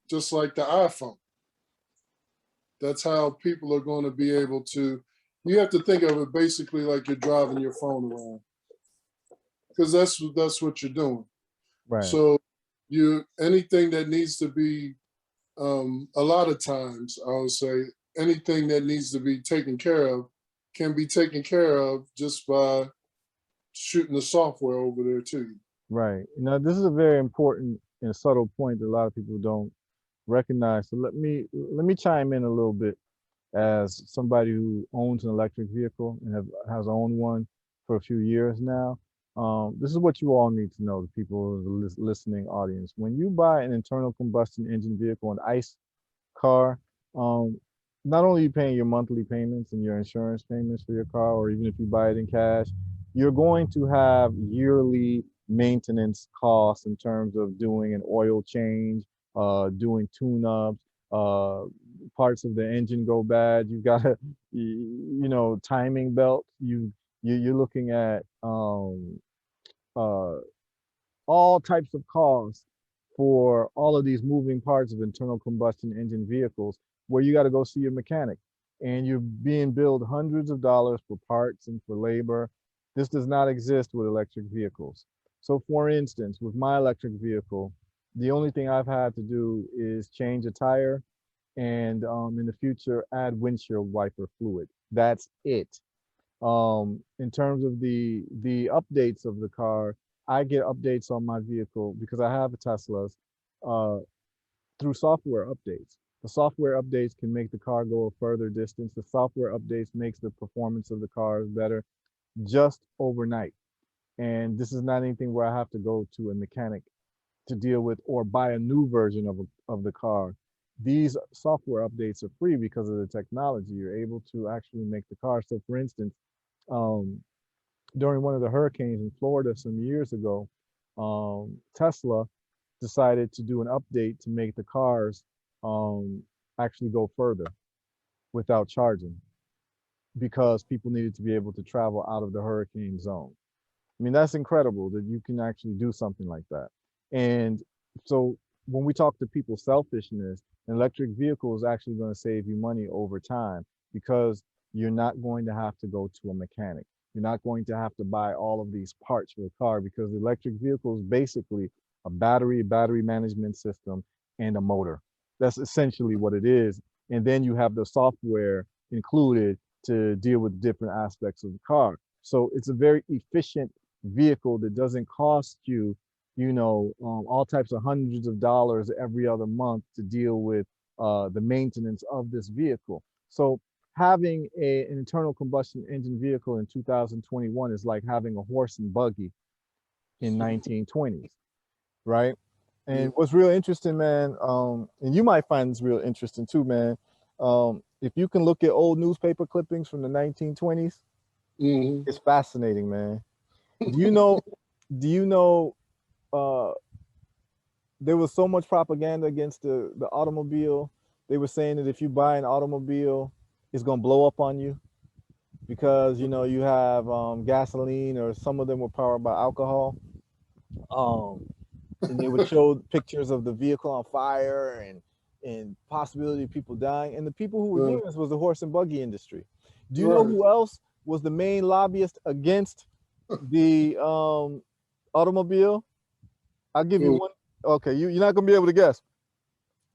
just like the iPhone. That's how people are going to be able to. You have to think of it basically like you're driving your phone around, because that's what you're doing. Right. So you anything that needs to be a lot of times I would say anything that needs to be taken care of can be taken care of just by shooting the software over there to you. Right. Now, this is a very important and subtle point that a lot of people don't recognize. So let me chime in a little bit as somebody who owns an electric vehicle and has owned one for a few years now. This is what you all need to know, the people, the listening audience. When you buy an internal combustion engine vehicle, an ICE car, um, not only are you paying your monthly payments and your insurance payments for your car, or even if you buy it in cash, you're going to have yearly maintenance costs in terms of doing an oil change, doing tune-ups, uh, parts of the engine go bad. You've got a, timing belt. You're looking at uh, all types of costs for all of these moving parts of internal combustion engine vehicles where you got to go see your mechanic and you're being billed hundreds of dollars for parts and for labor. This does not exist with electric vehicles. So, for instance, with my electric vehicle, the only thing I've had to do is change a tire and in the future add windshield wiper fluid. That's it. In terms of the updates of the car, I get updates on my vehicle because I have a Tesla uh, through software updates. The software updates can make the car go a further distance. The software updates makes the performance of the cars better just overnight. And this is not anything where I have to go to a mechanic to deal with or buy a new version of the car. These software updates are free because of the technology. You're able to actually make the car. So, for instance, um, during one of the hurricanes in Florida some years ago, Tesla decided to do an update to make the cars um, actually go further without charging because people needed to be able to travel out of the hurricane zone. I mean, that's incredible that you can actually do something like that. And so when we talk to people selfishness, an electric vehicle is actually going to save you money over time because you're not going to have to go to a mechanic. You're not going to have to buy all of these parts for the car because the electric vehicle is basically a battery management system, and a motor. That's essentially what it is. And then you have the software included to deal with different aspects of the car. So it's a very efficient vehicle that doesn't cost you, all types of hundreds of dollars every other month to deal with the maintenance of this vehicle. So having an internal combustion engine vehicle in 2021 is like having a horse and buggy in 1920s, right? Yeah. And what's real interesting, man, and you might find this real interesting too, man. If you can look at old newspaper clippings from the 1920s, Hmm. it's fascinating, man. Do you know? Do you know? Uh, there was so much propaganda against the automobile. They were saying that if you buy an automobile, it's gonna blow up on you because you have gasoline, or some of them were powered by alcohol. Um, and they would show pictures of the vehicle on fire, and possibility of people dying. And the people who were Right. doing this was the horse and buggy industry. Do you know Right. who else was the main lobbyist against the automobile? I'll give you Cool. one. Okay, you're not gonna be able to guess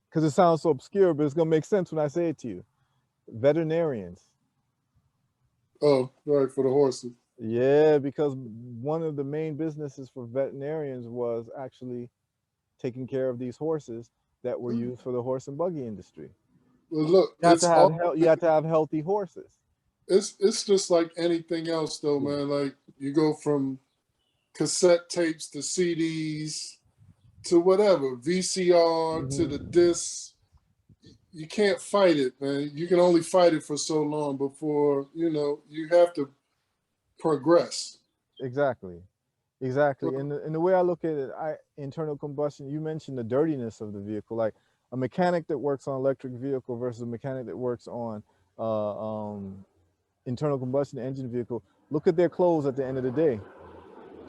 because it sounds so obscure, but it's gonna make sense when I say it to you. Veterinarians. Oh, right, for the horses. Yeah, because one of the main businesses for veterinarians was actually taking care of these horses that were used for the horse and buggy industry. Well, look, You have to have you have to have healthy horses. it's just like anything else, though, Yeah. man. Like you go from cassette tapes to CDs to whatever, VCR to Hmm. the discs. You can't fight it, man. You can only fight it for so long before you have to progress. Exactly. Exactly. And the way I look at it, internal combustion, you mentioned the dirtiness of the vehicle. Like a mechanic that works on electric vehicle versus a mechanic that works on internal combustion engine vehicle. Look at their clothes at the end of the day.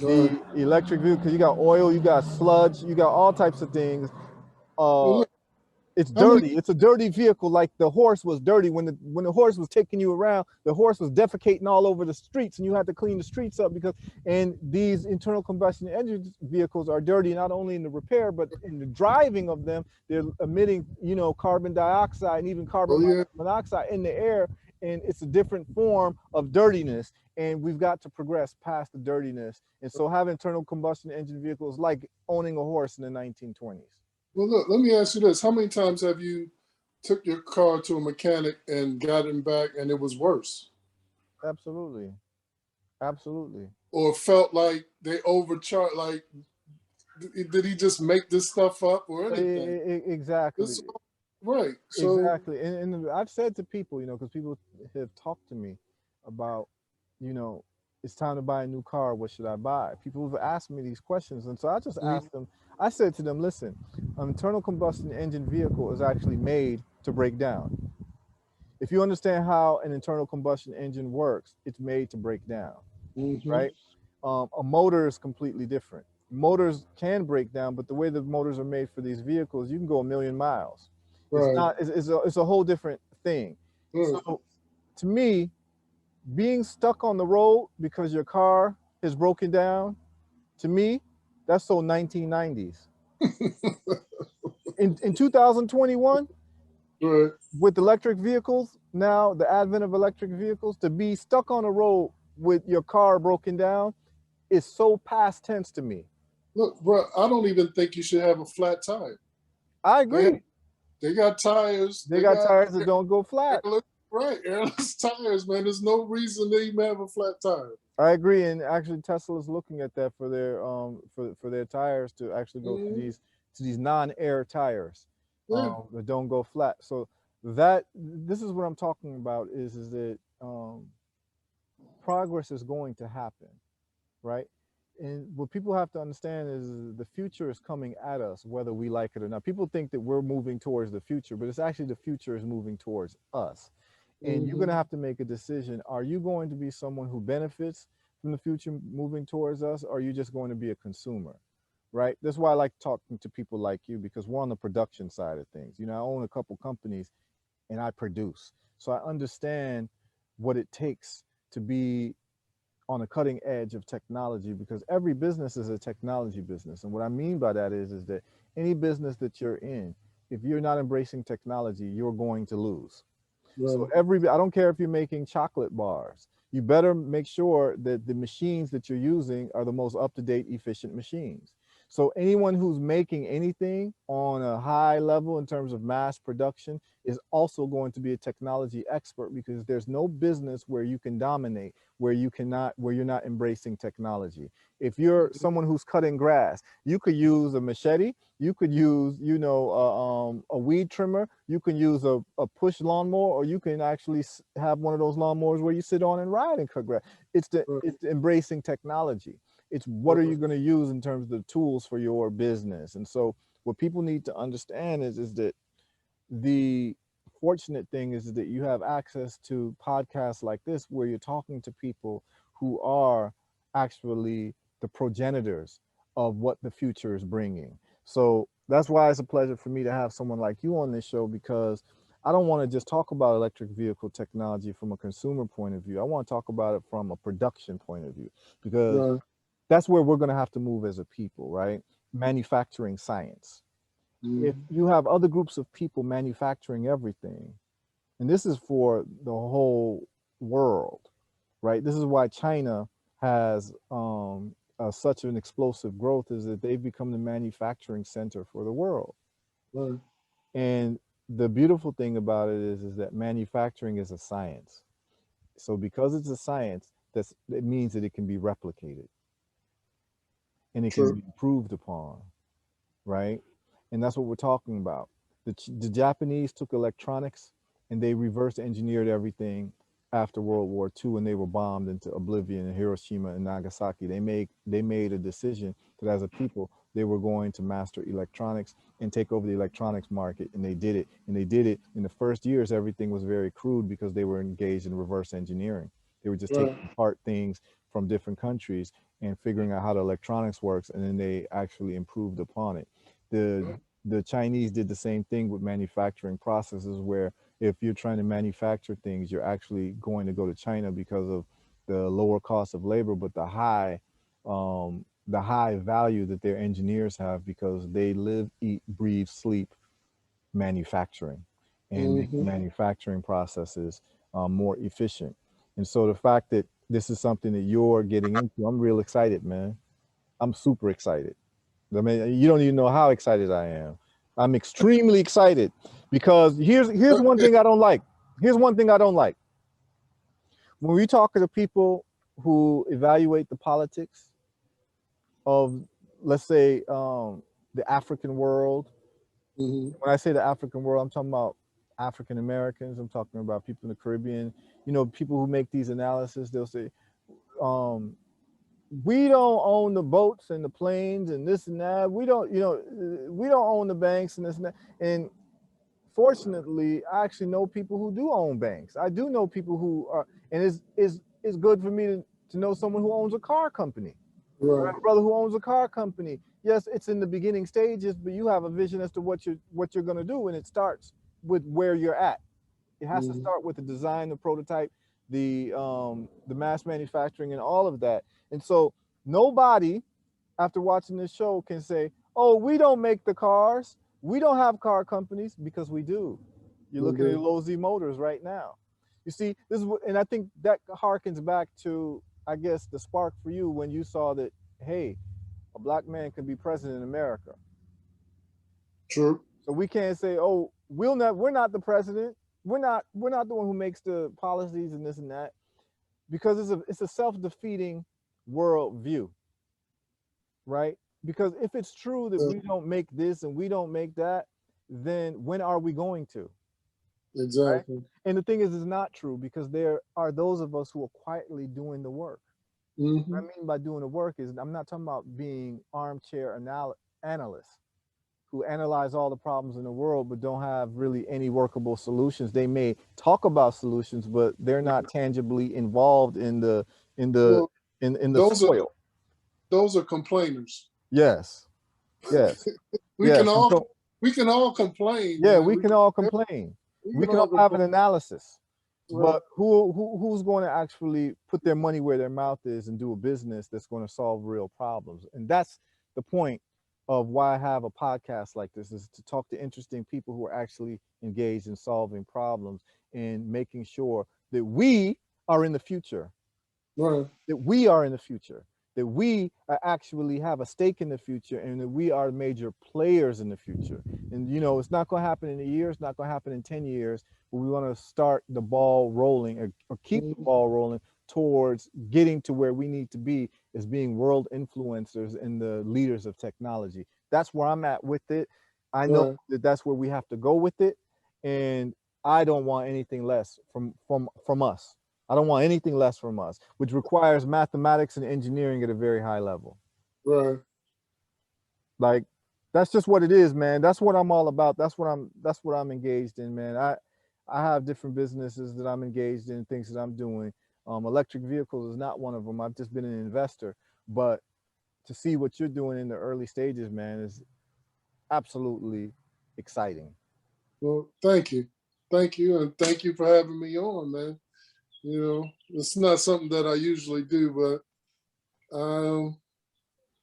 Right. The electric vehicle, you got oil, you got sludge, you got all types of things. Well, Uh, look, it's how many? dirty. It's a dirty vehicle. Like the horse was dirty when the horse was taking you around. The horse was defecating all over the streets, and you had to clean the streets up because. And these internal combustion engine vehicles are dirty not only in the repair but in the driving of them. They're emitting, carbon dioxide and even Oh carbon yeah. monoxide in the air, and it's a different form of dirtiness. And we've got to progress past the dirtiness. And so, have internal combustion engine vehicles like owning a horse in the 1920s. Well, look. Let me ask you this: how many times have you took your car to a mechanic and got it back, and it was worse, Absolutely. Absolutely. or felt like they overcharged? Like, did he just make this stuff up or anything? Exactly. It's right. So, Exactly. And I've said to people, because people have talked to me about, you know, it's time to buy a new car. What should I buy? People have asked me these questions. And so I just mm, asked them, I said to them, listen, an internal combustion engine vehicle is actually made to break down. If you understand how an internal combustion engine works, it's made to break down, mhm, right? A motor is completely different. Motors can break down, but the way the motors are made for these vehicles, you can go a million miles. It's right, not. It's a whole different thing. right. So, to me, being stuck on the road because your car is broken down, to me, that's so 1990s. In 2021, Right. with electric vehicles, now the advent of electric vehicles, to be stuck on a road with your car broken down is so past tense to me. Look, bro, I don't even think you should have a flat tire. I They agree. they got tires. They They got got tires that don't go flat. airless, right, airless tires, man. There's no reason to even have a flat tire. I agree, and actually Tesla is looking at that for their tires to actually go to Mhm. these non-air tires Yeah. that don't go flat. So that this is what I'm talking about is that progress is going to happen, right? And what people have to understand is the future is coming at us, whether we like it or not. People think that we're moving towards the future, but it's actually the future is moving towards us. And you're going Hmm. to have to make a decision. Are you going to be someone who benefits from the future moving towards us, or are you just going to be a consumer? Right? That's why I like talking to people like you because we're on the production side of things. I own a couple companies and I produce. So I understand what it takes to be on the cutting edge of technology because every business is a technology business. And what I mean by that is that any business that you're in, if you're not embracing technology, you're going to lose. So Right. I don't care if you're making chocolate bars, you better make sure that the machines that you're using are the most up-to-date, efficient machines. So anyone who's making anything on a high level in terms of mass production is also going to be a technology expert because there's no business where you can dominate where you're not embracing technology. If you're someone who's cutting grass, you could use a machete, you could use, a weed trimmer. You can use a push lawnmower, or you can actually have one of those lawnmowers where you sit on and ride and cut grass. Right. It's embracing technology. It's what are you Right. going to use in terms of the tools for your business. And so, what people need to understand is that the fortunate thing is that you have access to podcasts like this where you're talking to people who are actually the progenitors of what the future is bringing. So That's why it's a pleasure for me to have someone like you on this show, because I don't want to just talk about electric vehicle technology from a consumer point of view. I want to talk about it from a production point of view, because Right. that's where we're going to have to move as a people, right? Manufacturing science. If Mm-hmm. you have other groups of people manufacturing everything, and this is for the whole world, right? This is why China has such an explosive growth, is that they've become the manufacturing center for the world. Right. And the beautiful thing about it is that manufacturing is a science. So because it's a science, it means that it can be replicated and it can True. be improved upon, right? And that's what we're talking about. The Japanese took electronics and they reverse engineered everything after World War II, and they were bombed into oblivion in Hiroshima and Nagasaki. They made a decision that as a people they were going to master electronics and take over the electronics market, and they did it. And they did it in the first years. Everything was very crude because they were engaged in reverse engineering. They were just taking Right. apart things from different countries and figuring out how the electronics works, and then they actually improved upon it. The Right. the Chinese did the same thing with manufacturing processes, where if you're trying to manufacture things, you're actually going to go to China because of the lower cost of labor, but the high value that their engineers have, because they live, eat, breathe, sleep manufacturing, and make the Mm-hmm. manufacturing processes more efficient. And so the fact that this is something that you're getting into, I'm real excited, man. I'm super excited. I mean, you don't even know how excited I am. I'm extremely excited, because here's one thing I don't like. Here's one thing I don't like. When we talk to people who evaluate the politics of, let's say, the African world. Mm-hmm. When I say the African world, I'm talking about African Americans. I'm talking about people in the Caribbean. People who make these analyses, they'll say, um, we don't own the boats and the planes and this and that. We don't own the banks and this and that. And fortunately, I actually know people who do own banks. I do know people who are, and it's good for me to know someone who owns a car company. I Right. have a brother who owns a car company. Yes, it's in the beginning stages, but you have a vision as to what you're going to do, and it starts with where you're at. It has to Mm-hmm. start with the design, the prototype, the mass manufacturing, and all of that. And so nobody, after watching this show, can say, "Oh, we don't make the cars. We don't have car companies," because we do. You're We looking at do. Ulozi Motors right now. You see, this is what, and I think that harkens back to, I guess, the spark for you when you saw that, hey, a black man can be president in America. True. So we can't say, "Oh, we're not the president. We're not the one who makes the policies and this and that," because it's a self-defeating world view, right? Because if it's true that Yeah. we don't make this and we don't make that, then when are we going to? Right? Exactly. And the thing is, it's not true, because there are those of us who are quietly doing the work. What Mm-hmm. I mean by doing the work is, I'm not talking about being armchair analysts who analyze all the problems in the world but don't have really any workable solutions. They may talk about solutions, but they're not tangibly involved in the Well, in the those are soil. those are complainers. Yes, yes, We can yes. And all so, we can all complain, yeah, man. we can all complain. We We can can all all have complain. an analysis. Right. But who's going to actually put their money where their mouth is and do a business that's going to solve real problems? And that's the point of why I have a podcast like this, is to talk to interesting people who are actually engaged in solving problems and making sure that we are in the future, Right. that we are in the future, that we actually have a stake in the future, and that we are major players in the future. And it's not going to happen in a year, it's not going to happen in 10 years, but we want to start the ball rolling, or keep the Mhm. ball rolling towards getting to where we need to be, as being world influencers and the leaders of technology. That's where I'm at with it. I know Right. that that's where we have to go with it, and I don't want anything less from us. I don't want anything less from us, which requires mathematics and engineering at a very high level. Right. Like, that's just what it is, man. That's what I'm all about. That's what I'm engaged in, man. I have different businesses that I'm engaged in, things that I'm doing. Electric vehicles is not one of them. I've just been an investor, but to see what you're doing in the early stages, man, is absolutely exciting. Well, thank you, and thank you for having me on, man. You know, it's not something that I usually do, but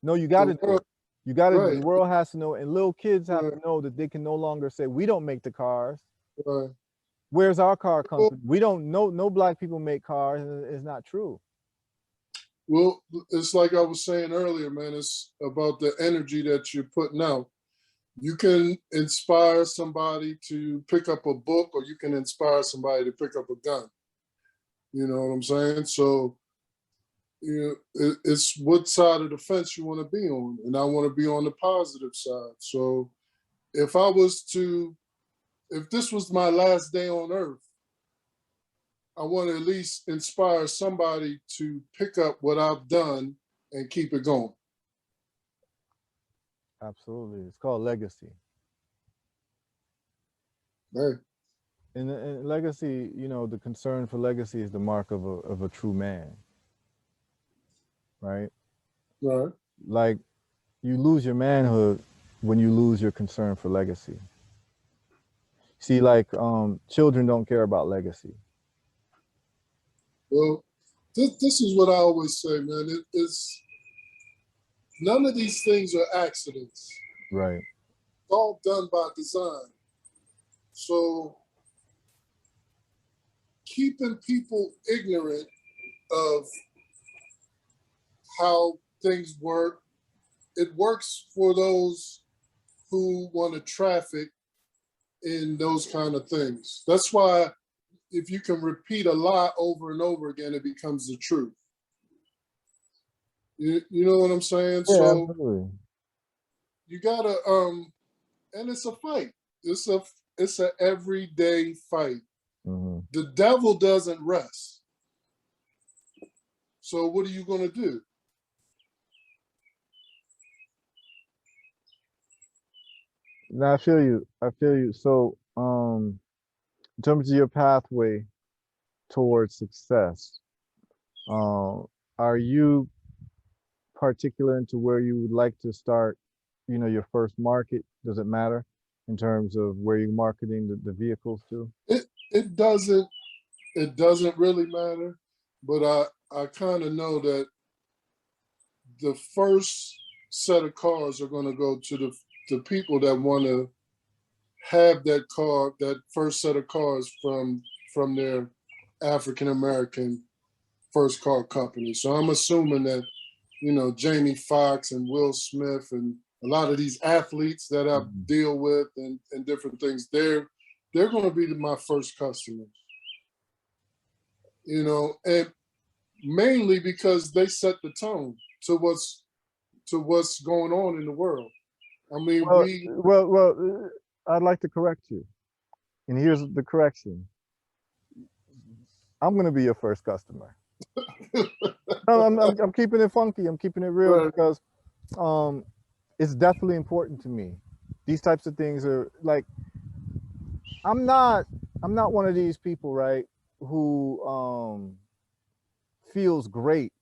No, you got the to do world, it. You got to. The right, world has to know, and little kids have to right, know that they can no longer say we don't make the cars. right. Where's our car Well, company? We don't know. No black people make cars. And it's not true. well, it's like I was saying earlier, man. It's about the energy that you're putting out. You can inspire somebody to pick up a book, or you can inspire somebody to pick up a gun. You know what I'm saying? So, it's what side of the fence you want to be on, and I want to be on the positive side. So, if I was to, if this was my last day on earth, I want to at least inspire somebody to pick up what I've done and keep it going. Absolutely. It's called legacy. Right, And legacy, the concern for legacy is the mark of a true man, right? right. Like you lose your manhood when you lose your concern for legacy. See, like children don't care about legacy. Well, this is what I always say, man. It's none of these things are accidents. Right. It's all done by design. So keeping people ignorant of how things work, it works for those who want to traffic in those kind of things. That's why if you can repeat a lie over and over again, it becomes the truth. You know what I'm saying? Yeah, So absolutely. you gotta and it's a fight. It's a everyday fight. Hmm. The devil doesn't rest. So what are you gonna do? Now I feel you. I feel you. So, in terms of your pathway towards success, um, are you particular into where you would like to start, your first market? Does it matter in terms of where you're marketing the vehicles to? It doesn't really matter, but I kind of know that the first set of cars are going to go to the people that want to have that car, that first set of cars from their African American first car company. So I'm assuming that Jamie Foxx and Will Smith and a lot of these athletes that I Mhm. deal with and different things, they're going to be my first customers. And mainly because they set the tone to what's going on in the world. I mean, Well, I'd like to correct you, and here's the correction. I'm going to be your first customer. No, I'm keeping it funky. I'm keeping it real right, because um, it's definitely important to me. These types of things are like I'm not I'm not one of these people, right, who feels great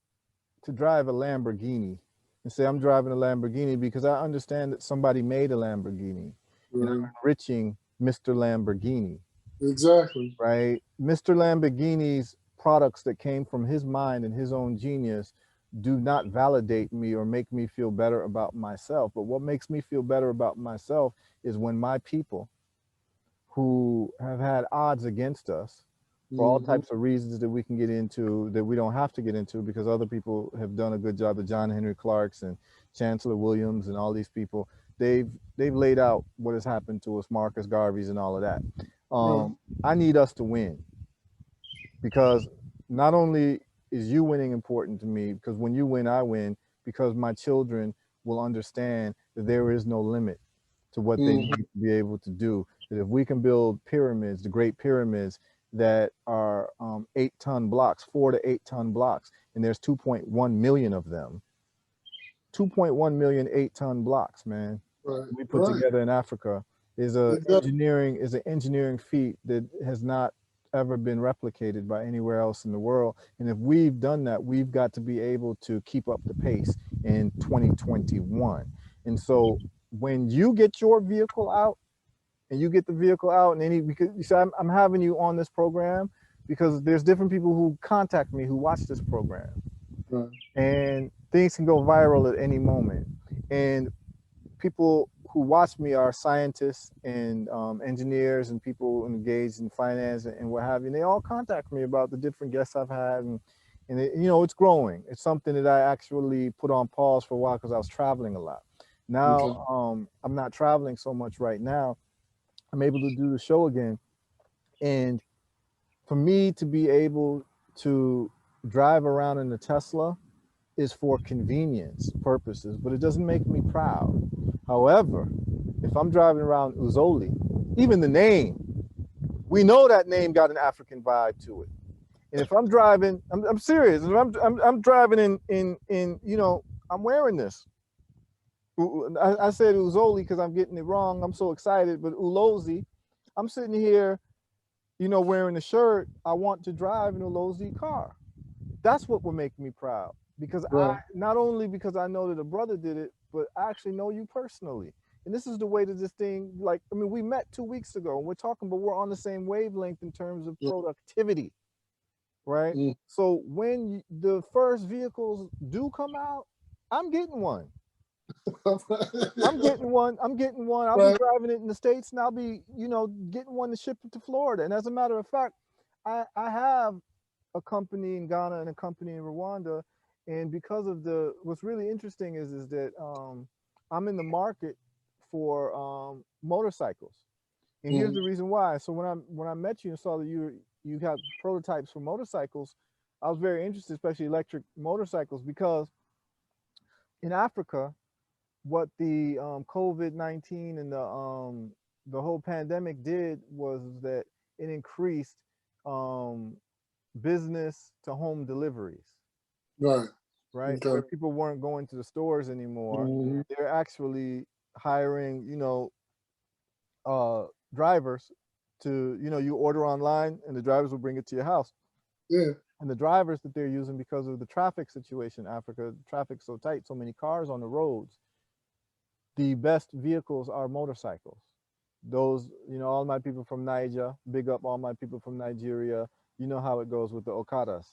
to drive a Lamborghini and say I'm driving a Lamborghini because I understand that somebody made a Lamborghini and I'm right, enriching Mr. Lamborghini, exactly. right? Mr. Lamborghini's products that came from his mind and his own genius do not validate me or make me feel better about myself. But what makes me feel better about myself is when my people who have had odds against us for all Hmm. types of reasons that we can get into that we don't have to get into because other people have done a good job. The John Henry Clarks and Chancellor Williams and all these people, they've laid out what has happened to us, Marcus Garvey's and all of that. Right. I need us to win because not only is you winning important to me, because when you win, I win, because my children will understand that there is no limit to what they Hmm. need to be able to do. That if we can build pyramids, the great pyramids that are 8-ton blocks, 4 to 8 ton blocks, and there's 2.1 million of them, 2.1 million 8-ton blocks, man. Right. We put Right. together in Africa Exactly. is an engineering feat that has not ever been replicated by anywhere else in the world. And if we've done that, we've got to be able to keep up the pace in 2021. And so when you get your vehicle out and you get the vehicle out, and any, because you said I'm having you on this program because there's different people who contact me who watch this program, Right. and things can go viral at any moment. And people who watch me are scientists and engineers and people engaged in finance and what have you. And they all contact me about the different guests I've had, and it, you know, it's growing. It's something that I actually put on pause for a while because I was traveling a lot. Now Okay. I'm not traveling so much right now. I'm able to do the show again, and for me to be able to drive around in the Tesla is for convenience purposes, but it doesn't make me proud. However, if I'm driving around Uzoli, even the name, we know that name got an African vibe to it. And if I'm driving, I'm serious. If I'm driving in, you know, I'm wearing this. I said Uzoli because I'm getting it wrong. I'm so excited, but Ulozi, I'm sitting here, you know, wearing the shirt. I want to drive an Ulozi car. That's what will make me proud, because I, Right. not only because I know that a brother did it, but I actually know you personally. And this is the way that this thing, like, I mean, we met 2 weeks ago and we're talking, but we're on the same wavelength in terms of Yeah. productivity, right? Mm. So when the first vehicles do come out, I'm getting one. I'm getting one. I'm getting one. I'll be Right. driving it in the States, and I'll be, you know, getting one to ship it to Florida. And as a matter of fact, I have a company in Ghana and a company in Rwanda. And because of the, what's really interesting is that I'm in the market for motorcycles. And here's Mm. the reason why. So when I met you and saw that you got prototypes for motorcycles, I was very interested, especially electric motorcycles, because in Africa, what the COVID-19 and the whole pandemic did was that it increased um, business to home deliveries, Right. right? Okay. Where people weren't going to the stores anymore. Hmm. They're actually hiring, you know, uh, drivers to, you know, you order online and the drivers will bring it to your house. Yeah. And the drivers that they're using, because of the traffic situation in Africa, traffic's so tight, so many cars on the roads, the best vehicles are motorcycles. Those, you know, all my people from Niger, big up all my people from Nigeria. You know how it goes with the Okadas.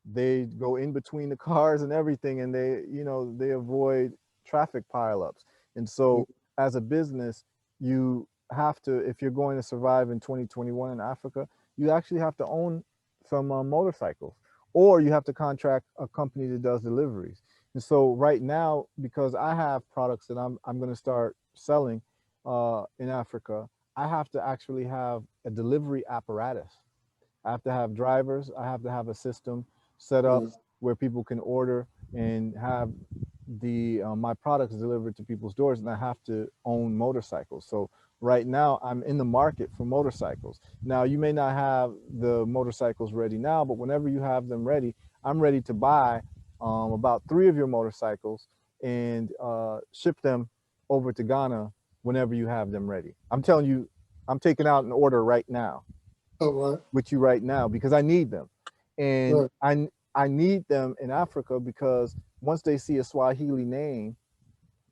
They go in between the cars and everything, and they, you know, they avoid traffic pileups. And Mm. so as a business, you have to, if you're going to survive in 2021 in Africa, you actually have to own some motorcycles, or you have to contract a company that does deliveries. And so right now, because I have products that I'm going to start selling in Africa, I have to actually have a delivery apparatus. I have to have drivers. I have to have a system set up Right. where people can order and have the my products delivered to people's doors, and I have to own motorcycles. So right now I'm in the market for motorcycles. Now you may not have the motorcycles ready now, but whenever you have them ready, I'm ready to buy about 3 of your motorcycles and ship them over to Ghana whenever you have them ready. I'm telling you, I'm taking out an order right now All right. with you right now because I need them. And Right. I need them in Africa because once they see a Swahili name,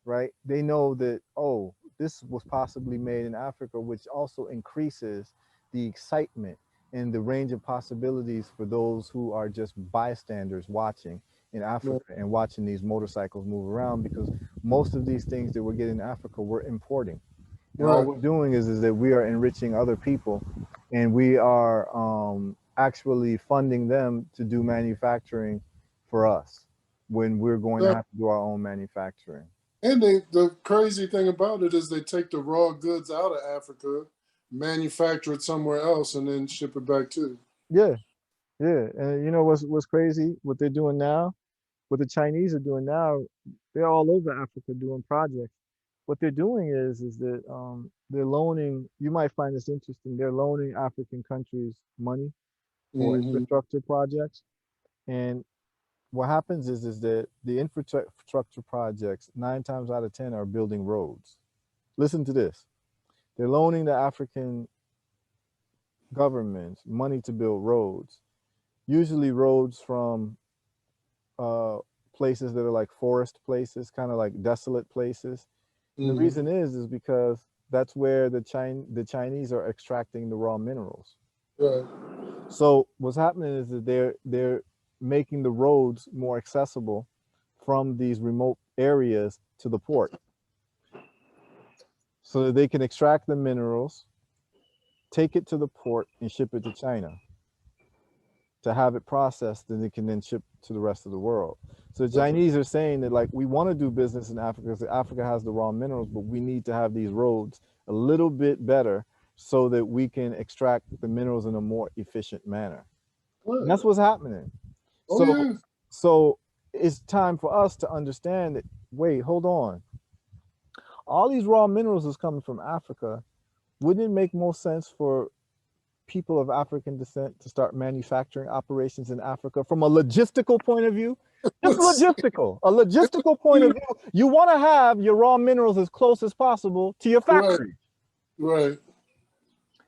right, they know that, oh, this was possibly made in Africa, which also increases the excitement and the range of possibilities for those who are just bystanders watching in Right. Africa and watching these motorcycles move around, because most of these things that we're getting in Africa we're importing. And all Right. we're doing is that we are enriching other people, and we are actually funding them to do manufacturing for us when we're going to That, have to do our own manufacturing. and the crazy thing about it is they take the raw goods out of Africa, manufacture it somewhere else, and then ship it back to you. Yeah, yeah. And you know what's crazy? What they're doing now, what the Chinese are doing now, they're all over Africa doing projects. What they're doing is that they're loaning. You might find this interesting. They're loaning African countries money for Hmm. infrastructure projects. And what happens is that the infrastructure projects 9 times out of 10 are building roads. Listen to this: they're loaning the African governments money to build roads, usually roads from uh, places that are like forest places, kind of like desolate places, And the reason is because that's where the Chinese are extracting the raw minerals. Right. So what's happening is that they're making the roads more accessible from these remote areas to the port, so that they can extract the minerals, take it to the port, and ship it to China to have it processed, and it can then ship to the rest of the world. So the Chinese are saying that, like, we want to do business in Africa because Africa has the raw minerals, but we need to have these roads a little bit better so that we can extract the minerals in a more efficient manner. And that's what's happening. Oh, So, yeah. so it's time for us to understand that, wait, hold on. All these raw minerals is coming from Africa. Wouldn't it make more sense for people of African descent to start manufacturing operations in Africa from a logistical point of view? Just a logistical point of view. You want to have your raw minerals as close as possible to your factory. Right.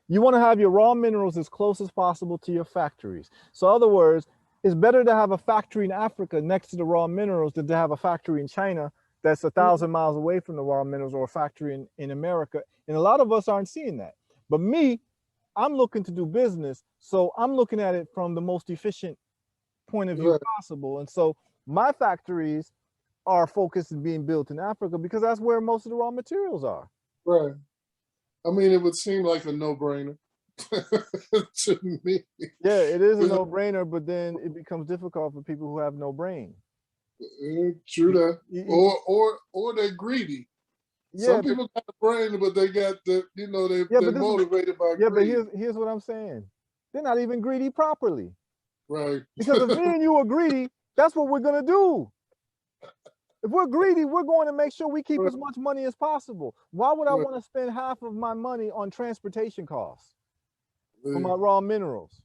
You want to have your raw minerals as close as possible to your factories. So in other words, it's better to have a factory in Africa next to the raw minerals than to have a factory in China that's 1,000 miles away from the raw minerals, or a factory in America. And a lot of us aren't seeing that. But me, I'm looking to do business, so I'm looking at it from the most efficient point of view possible. And so my factories are focused on being built in Africa because that's where most of the raw materials are. Right. I mean, it would seem like a no-brainer to me. Yeah, it is a no-brainer, but then it becomes difficult for people who have no brain. True that. Or they're greedy. Yeah, some people got a brain, but they got they're motivated by greed. But here's what I'm saying. They're not even greedy properly. Right. Because if me and you are greedy, that's what we're gonna do. If we're greedy, we're going to make sure we keep as much money as possible. Why would I want to spend half of my money on transportation costs for my raw minerals?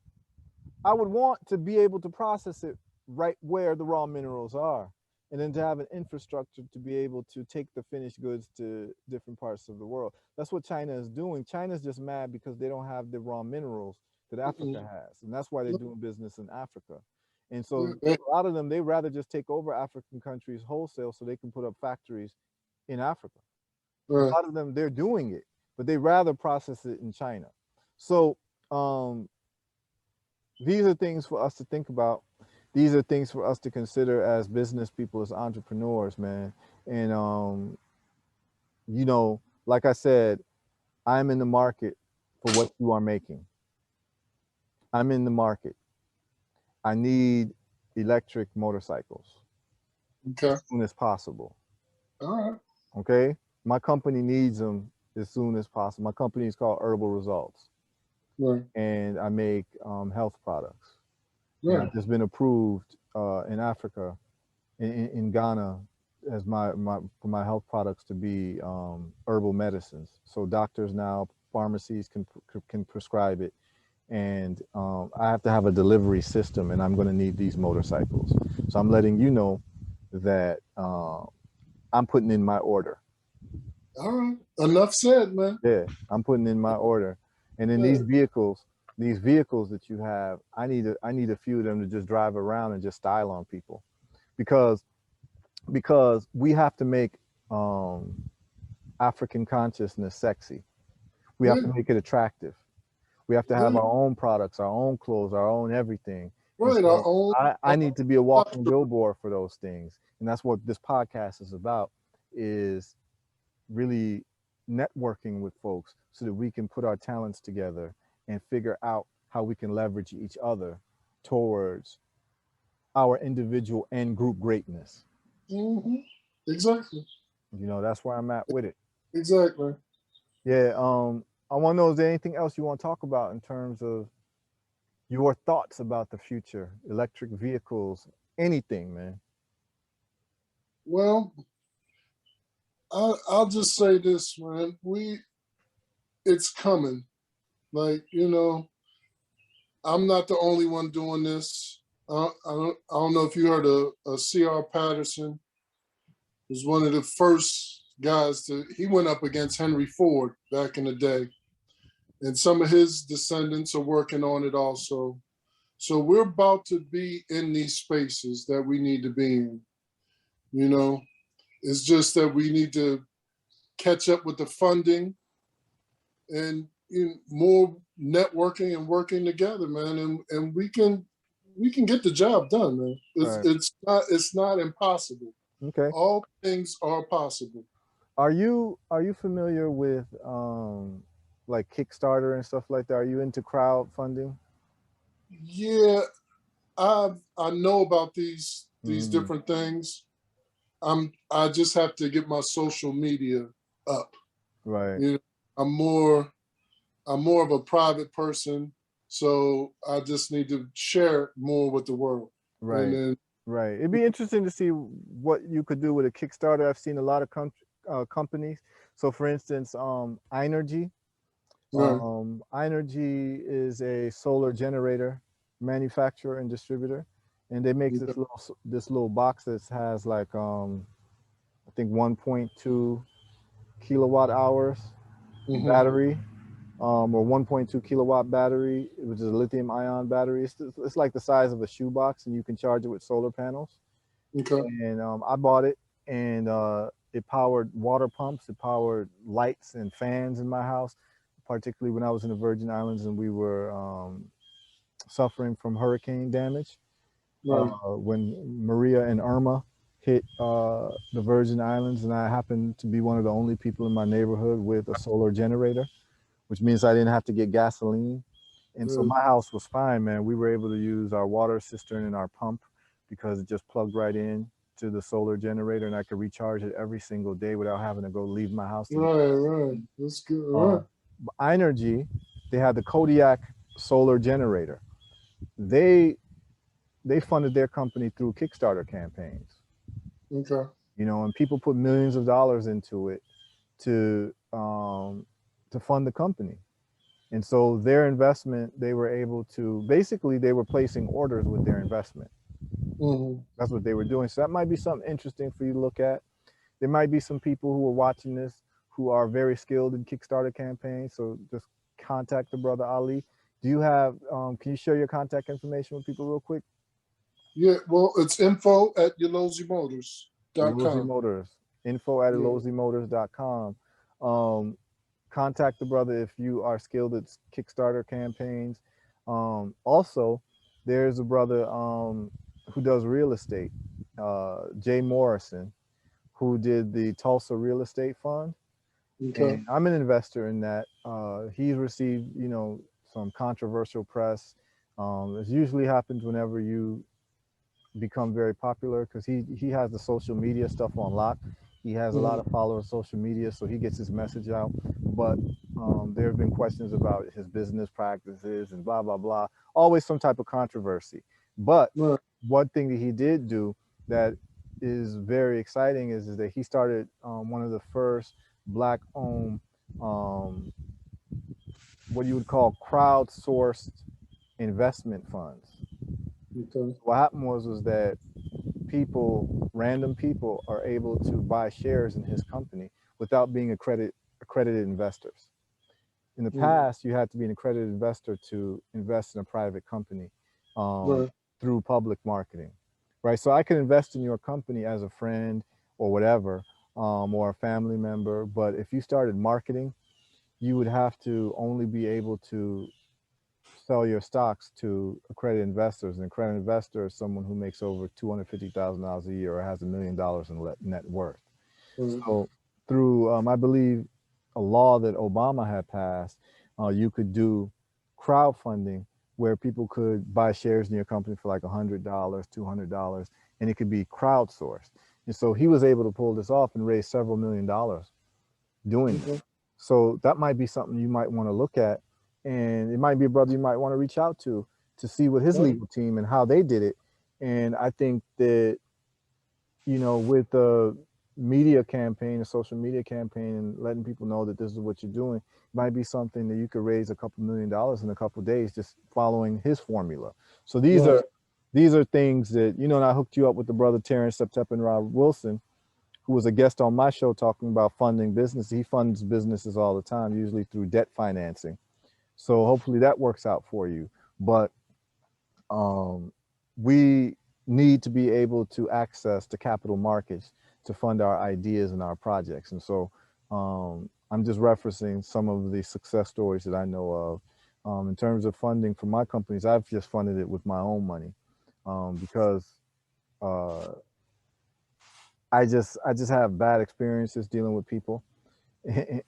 I would want to be able to process it right where the raw minerals are, and then to have an infrastructure to be able to take the finished goods to different parts of the world. That's what China is doing. China's just mad because they don't have the raw minerals that Africa has, and that's why they're doing business in Africa. And so a lot of them, they rather just take over African countries wholesale so they can put up factories in Africa. A lot of them, they're doing it, but they rather process it in China. So these are things for us to think about. These are things for us to consider as business people, as entrepreneurs, man. And like I said, I'm in the market for what you are making. I'm in the market. I need electric motorcycles as soon as possible. All right. Okay. My company needs them as soon as possible. My company is called Herbal Results. Right. And I make health products. Right. And I've just been approved in Africa, in Ghana, as for my health products to be herbal medicines. So doctors now, pharmacies can prescribe it. And I have to have a delivery system, and I'm going to need these motorcycles. So I'm letting you know that I'm putting in my order. All right. Enough said, man. Yeah, I'm putting in my order. And then these vehicles that you have, I need a few of them to just drive around and just style on people, because we have to make African consciousness sexy. We have to make it attractive. We have to have our own products, our own clothes, our own everything. Right. So I need to be a walking billboard for those things. And that's what this podcast is about, is really networking with folks so that we can put our talents together and figure out how we can leverage each other towards our individual and group greatness. Exactly. That's where I'm at with it. Exactly. Yeah. I want to know, is there anything else you want to talk about in terms of your thoughts about the future, electric vehicles, anything, man? Well, I'll just say this, man. It's coming. Like, I'm not the only one doing this. I don't know if you heard of C.R. Patterson. He was one of the first guys he went up against Henry Ford back in the day. And some of his descendants are working on it also. So we're about to be in these spaces that we need to be in. It's just that we need to catch up with the funding, and more networking and working together, man. And we can get the job done, man. Right. It's not impossible. Okay. All things are possible. Are you familiar with like Kickstarter and stuff like that? Are you into crowdfunding? Yeah, I know about these Mm, different things. I just have to get my social media up. right. You know, I'm more I'm more of a private person, so I just need to share it more with the world. And Right. then Right. It'd be interesting to see what you could do with a Kickstarter. I've seen a lot of companies. So, for instance, Einergy. right, Einergy is a solar generator manufacturer and distributor, and they make okay, this little box that has like I think 1.2 kilowatt hours hmm battery, or 1.2 kilowatt battery, which is a lithium ion battery. It's like the size of a shoebox, and you can charge it with solar panels. okay, And I bought it, and it powered water pumps, it powered lights and fans in my house, particularly when I was in the Virgin Islands and we were suffering from hurricane damage. right, When Maria and Irma hit the Virgin Islands, and I happened to be one of the only people in my neighborhood with a solar generator, which means I didn't have to get gasoline. And so uh, my house was fine, man. We were able to use our water cistern and our pump because it just plugged right in to the solar generator, and I could recharge it every single day without having to go leave my house to get right, right. gasoline. That's good. Right, Um, Energy, they had the Kodiak solar generator. They they funded their company through Kickstarter campaigns, okay, and people put millions of dollars into it to fund the company. And so their investment, they were able to basically they were placing orders with their investment. hmm That's what they were doing. So that might be something interesting for you to look at. There might be some people who are watching this who are very skilled in Kickstarter campaigns. So just contact the brother Ali. Do you have? Can you share your contact information with people real quick? yeah. Well, it's Ulozi info@ulozimotors.com. Motors. Info at Yeah, ulozimotors.com. Um, Contact the brother if you are skilled at Kickstarter campaigns. Also, there's a brother who does real estate, Jay Morrison, who did the Tulsa Real Estate Fund, okay, and I'm an investor in that. He's received, some controversial press. It usually happens whenever you become very popular because he has the social media stuff on lock. He has a lot hmm of followers on social media, so he gets his message out. But there have been questions about his business practices and blah blah blah. Always some type of controversy. But right, one thing that he did do that is very exciting is that he started one of the first black-owned, um, what you would call crowd-sourced investment funds. okay, What happened was that random people are able to buy shares in his company without being accredited investors. In the mm, past, you had to be an accredited investor to invest in a private company um, right, through public marketing, right? So I could invest in your company as a friend or whatever, or a family member. But if you started marketing, you would have to only be able to sell your stocks to accredited investors. An accredited investor is someone who makes over $250,000 a year or has $1 million in net worth. right, So through, I believe, a law that Obama had passed, you could do crowdfunding where people could buy shares in your company for like $100, $200, and it could be crowdsourced. And so he was able to pull this off and raise several $1 million doing this. okay, So that might be something you might want to look at, and it might be a brother you might want to reach out to see what his right, legal team and how they did it. And I think that with the media campaign, the social media campaign, and letting people know that this is what you're doing, might be something that you could raise a couple $1 million in a couple of days just following his formula. So right, these are things that and I hooked you up with the brother Terrence Septep and Rob Wilson, who was a guest on my show talking about funding business. He funds businesses all the time, usually through debt financing. So hopefully that works out for you. But we need to be able to access the capital markets to fund our ideas and our projects. And so I'm just referencing some of the success stories that I know of. In terms of funding for my companies, I've just funded it with my own money, because uh, I just have bad experiences dealing with people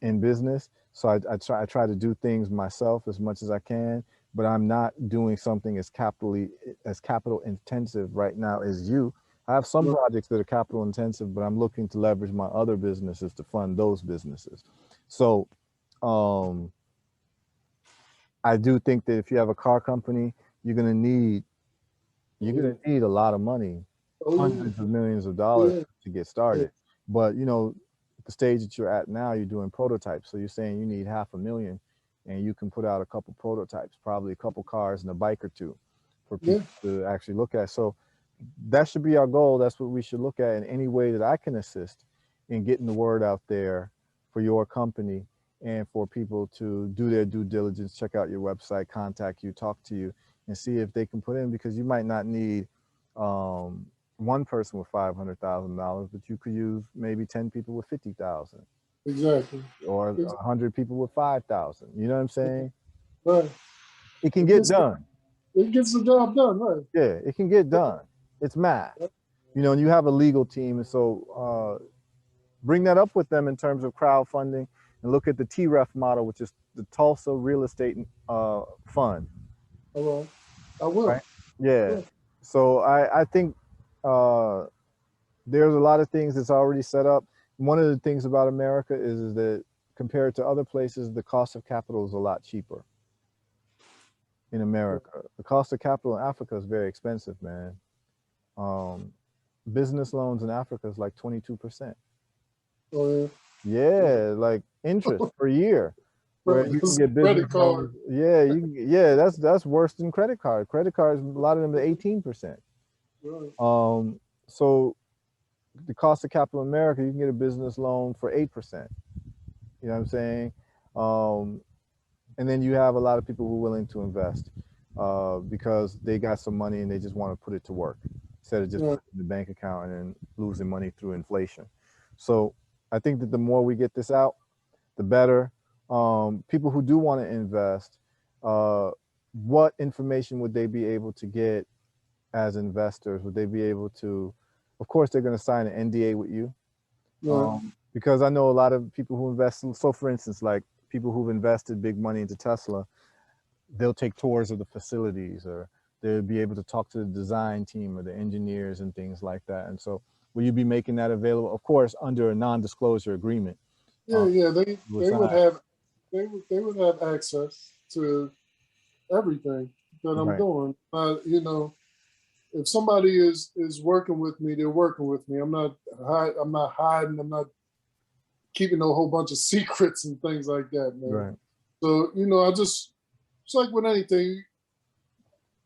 in business. So I try to do things myself as much as I can, but I'm not doing something as capital intensive right now as you. I have some Right. projects that are capital intensive, but I'm looking to leverage my other businesses to fund those businesses. So um, I do think that if you have a car company, you're gonna need you're Oh, gonna need a lot of money, yeah. hundreds of millions of dollars Yeah. to get Yeah. started. But at the stage that you're at now, you're doing prototypes. So you're saying you need 500,000, and you can put out a couple prototypes, probably a couple cars and a bike or two, for Yeah. people to actually look at. So that should be our goal. That's what we should look at in any way that I can assist in getting the word out there for your company, and for people to do their due diligence, check out your website, contact you, talk to you, and see if they can put in, because you might not need um, one person with $500,000, but you could use maybe 10 people with 50,000, Exactly. or It's, 100 people with 5,000. You know what I'm saying? right. It can It get gets done. it gets the job done. Right. Yeah, it can get done. It's math. And you have a legal team, and so bring that up with them in terms of crowdfunding, and look at the TREF model, which is the Tulsa Real Estate Fund, All right. I right? will. Yeah. Yeah. So I think uh, there's a lot of things that's already set up. One of the things about America is that compared to other places, the cost of capital is a lot cheaper in America. The cost of capital in Africa is very expensive, man. Um, Business loans in Africa is like 22%. Oh yeah. Yeah, like interest per year, where Right. you can It's get business credit card. loans. Yeah, yeah, that's worse than credit card. Credit cards, a lot of them are 18%. Right. Um, so the cost of capital in America, you can get a business loan for 8%. You know what I'm saying? Um, and then you have a lot of people who are willing to invest because they got some money and they just want to put it to work instead of just Right. putting it in the bank account and then losing money through inflation. So I think that the more we get this out, the better. People who do want to invest, uh, what information would they be able to get as investors? Would they be able to? Of course, they're going to sign an NDA with you, Right. because I know a lot of people who invest. So, for instance, like people who've invested big money into Tesla, they'll take tours of the facilities, or they'll be able to talk to the design team or the engineers and things like that. And so, will you be making that available? Of course, under a non-disclosure agreement. Yeah. Yeah. You They would sign. have they would have access to everything that I'm Right. doing. If somebody is working with me, they're working with me. I'm not hiding. I'm not keeping a whole bunch of secrets and things like that, man. Right. So it's like with anything,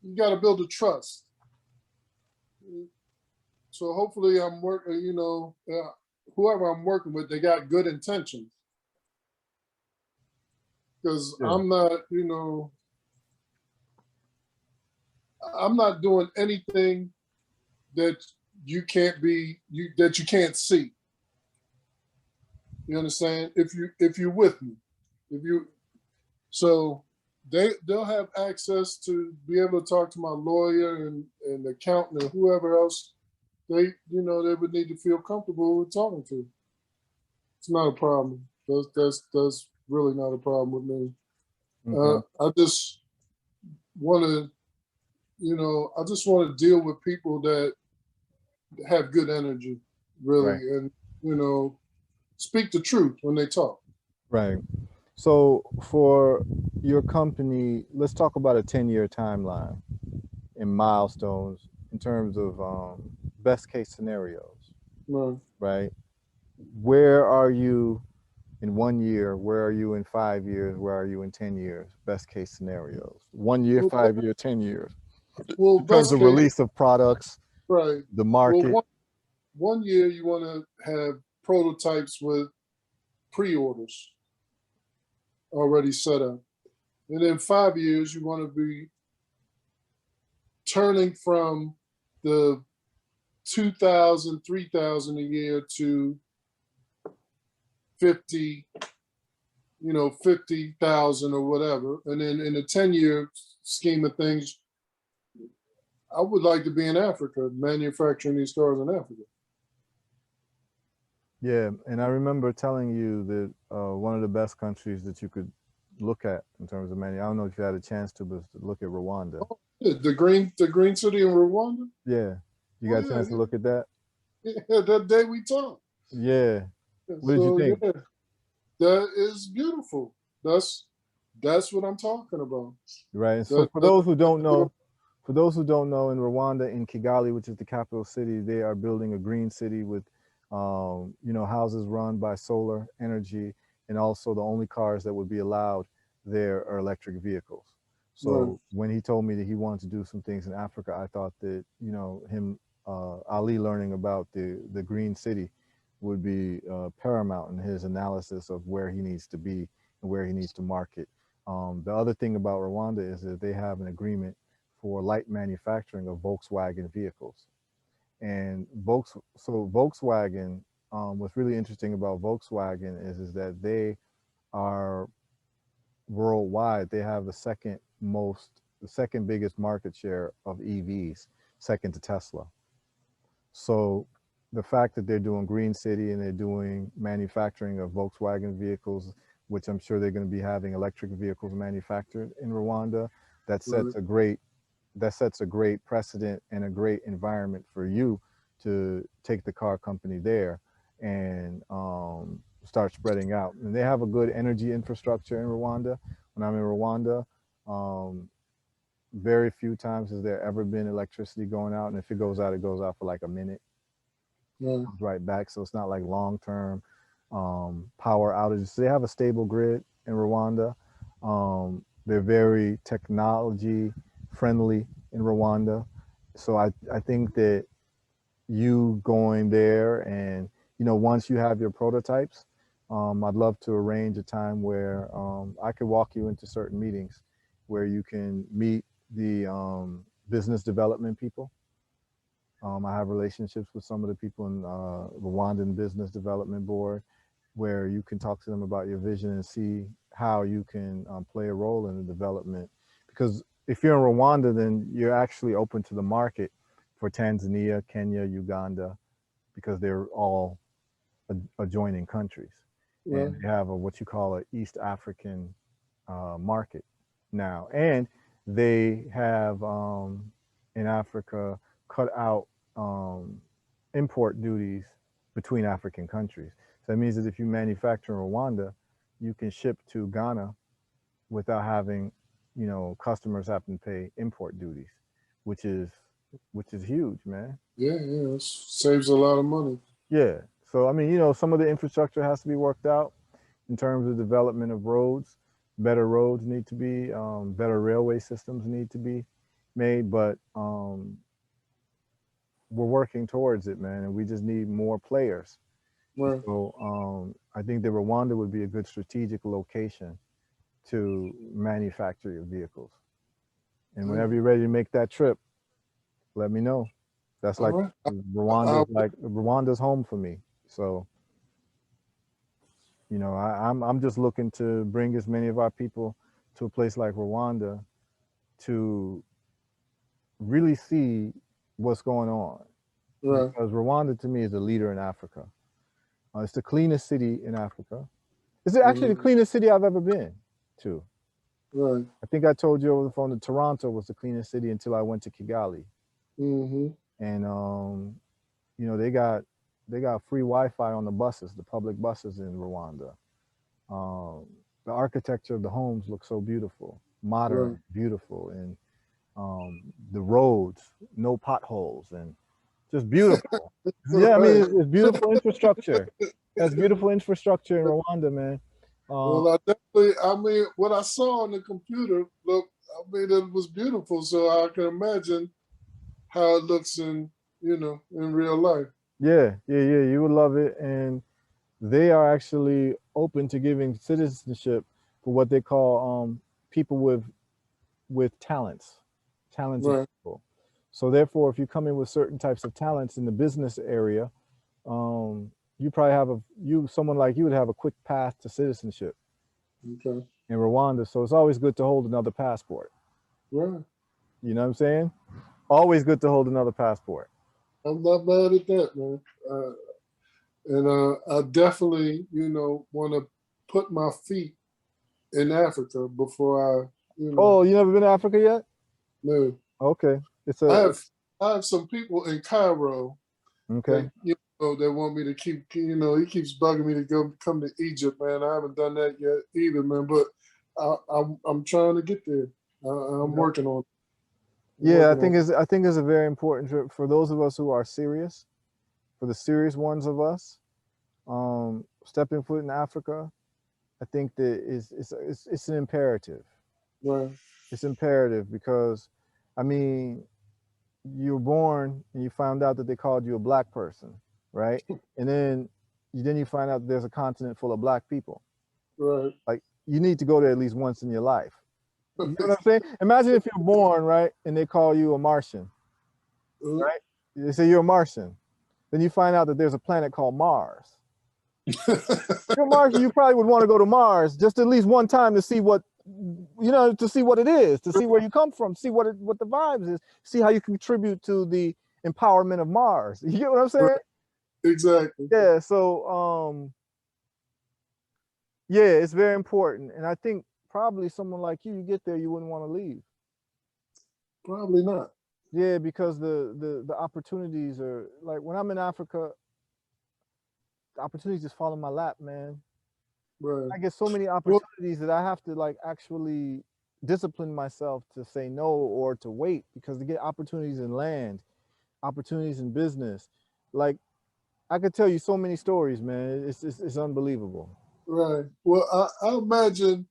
you got to build a trust. So hopefully, I'm working. Whoever I'm working with, they got good intentions. Because Yeah. I'm not doing anything that you can't see. You understand? If you're with me, if you so they'll have access to be able to talk to my lawyer and accountant and whoever else they would need to feel comfortable with talking to. It's not a problem. That's really not a problem with me. Okay. I just want to I just want to deal with people that have good energy, really, Right. and you know speak the truth when they talk. Right. So for your company, let's talk about a 10-year timeline and milestones in terms of best case scenarios, Right. right? Where are you in 1 year? Where are you in 5 years? Where are you in 10 years? Best case scenarios. 1 year, Well, 5 year, 10 years. well, In terms best of case, release of products, right. the Well, market. one year you want to have prototypes with pre-orders already set up, and in 5 years you want to be turning from the 2,000, 3,000 a year to 50, 50,000 or whatever. And then in a 10-year scheme of things, I would like to be in Africa, manufacturing these cars in Africa. Yeah, and I remember telling you that one of the best countries that you could look at in terms of I don't know if you had a chance to, but look at Rwanda. Oh, yeah, the green city in Rwanda. Yeah, you Oh got a yeah, chance to look at that? yeah. That day we talked. Yeah. What did you So think? yeah, that is beautiful. That's what I'm talking about. Right. And so That, for that, those who don't that- know, in Rwanda, in Kigali, which is the capital city, they are building a green city with, houses run by solar energy, and also the only cars that would be allowed there are electric vehicles. right, So when he told me that he wanted to do some things in Africa, I thought that Ali learning about the green city would be paramount in his analysis of where he needs to be and where he needs to market. The other thing about Rwanda is that they have an agreement for light manufacturing of Volkswagen vehicles. And Volkswagen, what's really interesting about Volkswagen is that they are worldwide. They have the second biggest market share of EVs, second to Tesla. So the fact that they're doing Green City and they're doing manufacturing of Volkswagen vehicles, which I'm sure they're going to be having electric vehicles manufactured in Rwanda, that right, sets a great precedent and a great environment for you to take the car company there and start spreading out. And they have a good energy infrastructure in Rwanda. When I'm in Rwanda, very few times has there ever been electricity going out, and if it goes out for like a minute, right, comes right back. So it's not like long-term power outages. So they have a stable grid in Rwanda. They're very technology friendly in Rwanda. So I think that you going there and, once you have your prototypes, I'd love to arrange a time where I could walk you into certain meetings where you can meet the business development people. I have relationships with some of the people in Rwandan Business Development Board, where you can talk to them about your vision and see how you can play a role in the development. Because if you're in Rwanda, then you're actually open to the market for Tanzania, Kenya, Uganda, because they're all adjoining countries, right, and they have what you call an East African market now, and they have in Africa cut out import duties between African countries. So that means that if you manufacture in Rwanda, you can ship to Ghana without having, customers having to pay import duties, which is huge, man. yeah, yeah. It saves a lot of money. Yeah. So I mean, some of the infrastructure has to be worked out in terms of development of roads. Better roads need to be, better railway systems need to be made, but we're working towards it, man, and we just need more players. Right, So I think that Rwanda would be a good strategic location to manufacture your vehicles. And yeah. whenever you're ready to make that trip, let me know. That's All like right. I, Rwanda's home for me. So I'm just looking to bring as many of our people to a place like Rwanda to really see what's going on, right, because Rwanda to me is a leader in Africa. It's the cleanest city in Africa. It's actually the mhm, cleanest city I've ever been to. right, I think I told you over the phone that Toronto was the cleanest city until I went to Kigali, mm-hmm, and they got free Wi-Fi on the buses, the public buses in Rwanda. Um, the architecture of the homes looks so beautiful, right. modern, beautiful, and the roads, no potholes, and just beautiful. Yeah, I mean, Right. it's beautiful infrastructure. That's beautiful infrastructure in Rwanda, man. Uh, Well, I mean, what I saw on the computer, look, I mean, it was beautiful. So I can imagine how it looks in real life. yeah, yeah, yeah. You would love it, and they are actually open to giving citizenship for what they call people with talents, talented Right, people. So therefore, if you come in with certain types of talents in the business area, um, you probably have someone like you would have a quick path to citizenship Okay. in Rwanda. So it's always good to hold another passport. Right. You know what I'm saying? Always good to hold another passport. I'm not mad at that, man. And I definitely, want to put my feet in Africa before Oh, you never been to Africa yet? no. Okay. It's I a have I have some people in Cairo okay. that they want me to keep. He keeps bugging me to come to Egypt, man. I haven't done that yet either, man. But I'm trying to get there. I'm Okay. working on. I'm Yeah, working on. I think it's a very important trip for those of us who are serious, for the serious ones of us. Stepping foot in Africa, I think that it's an imperative. Right. It's imperative because, I mean, you were born and you found out that they called you a black person, right? And then you find out that there's a continent full of black people. Right. Like you need to go there at least once in your life. You know what I'm saying? Imagine if you're born, right, and they call you a Martian, right? They say you're a Martian. Then you find out that there's a planet called Mars. You're a Martian, you probably would want to go to Mars just at least one time to see to see what it is, to see where you come from, see what the vibes is, see how you contribute to the empowerment of Mars. You get what I'm saying? Exactly. Yeah. So yeah, it's very important, and I think probably someone like you get there, you wouldn't want to leave. Probably not. Yeah, because the opportunities are like when I'm in Africa, the opportunities just fall in my lap, man. Right. I get so many Well, opportunities that I have to like actually discipline myself to say no or to wait because to get opportunities in land, opportunities in business, like I could tell you so many stories, man. It's unbelievable. right. Well, I imagine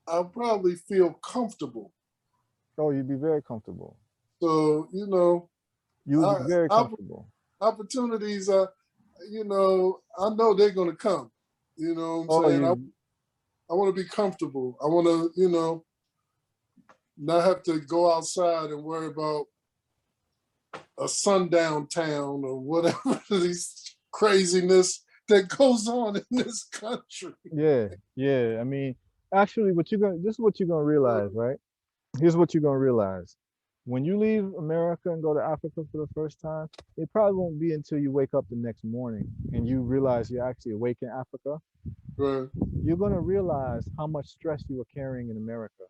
I'll probably feel comfortable. Oh, you'd be very comfortable. So You would be very I, comfortable. opportunities are, I know they're going to come. You know what I'm Oh, saying? you I want to be comfortable. I want to, not have to go outside and worry about a sundown town or whatever these craziness that goes on in this country. yeah, yeah. I mean, actually this is what you're gonna realize, right? Here's what you're gonna realize. When you leave America and go to Africa for the first time, it probably won't be until you wake up the next morning and you realize you're actually awake in Africa. Right. You're going to realize how much stress you were carrying in America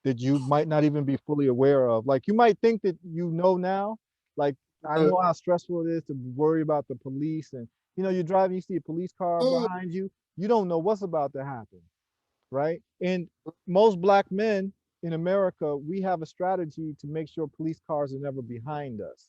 that you might not even be fully aware of. Like you might think that you know now, like I Right. know how stressful it is to worry about the police and you're driving, you see a police car behind you, you don't know what's about to happen, right? And most black men in America, we have a strategy to make sure police cars are never behind us,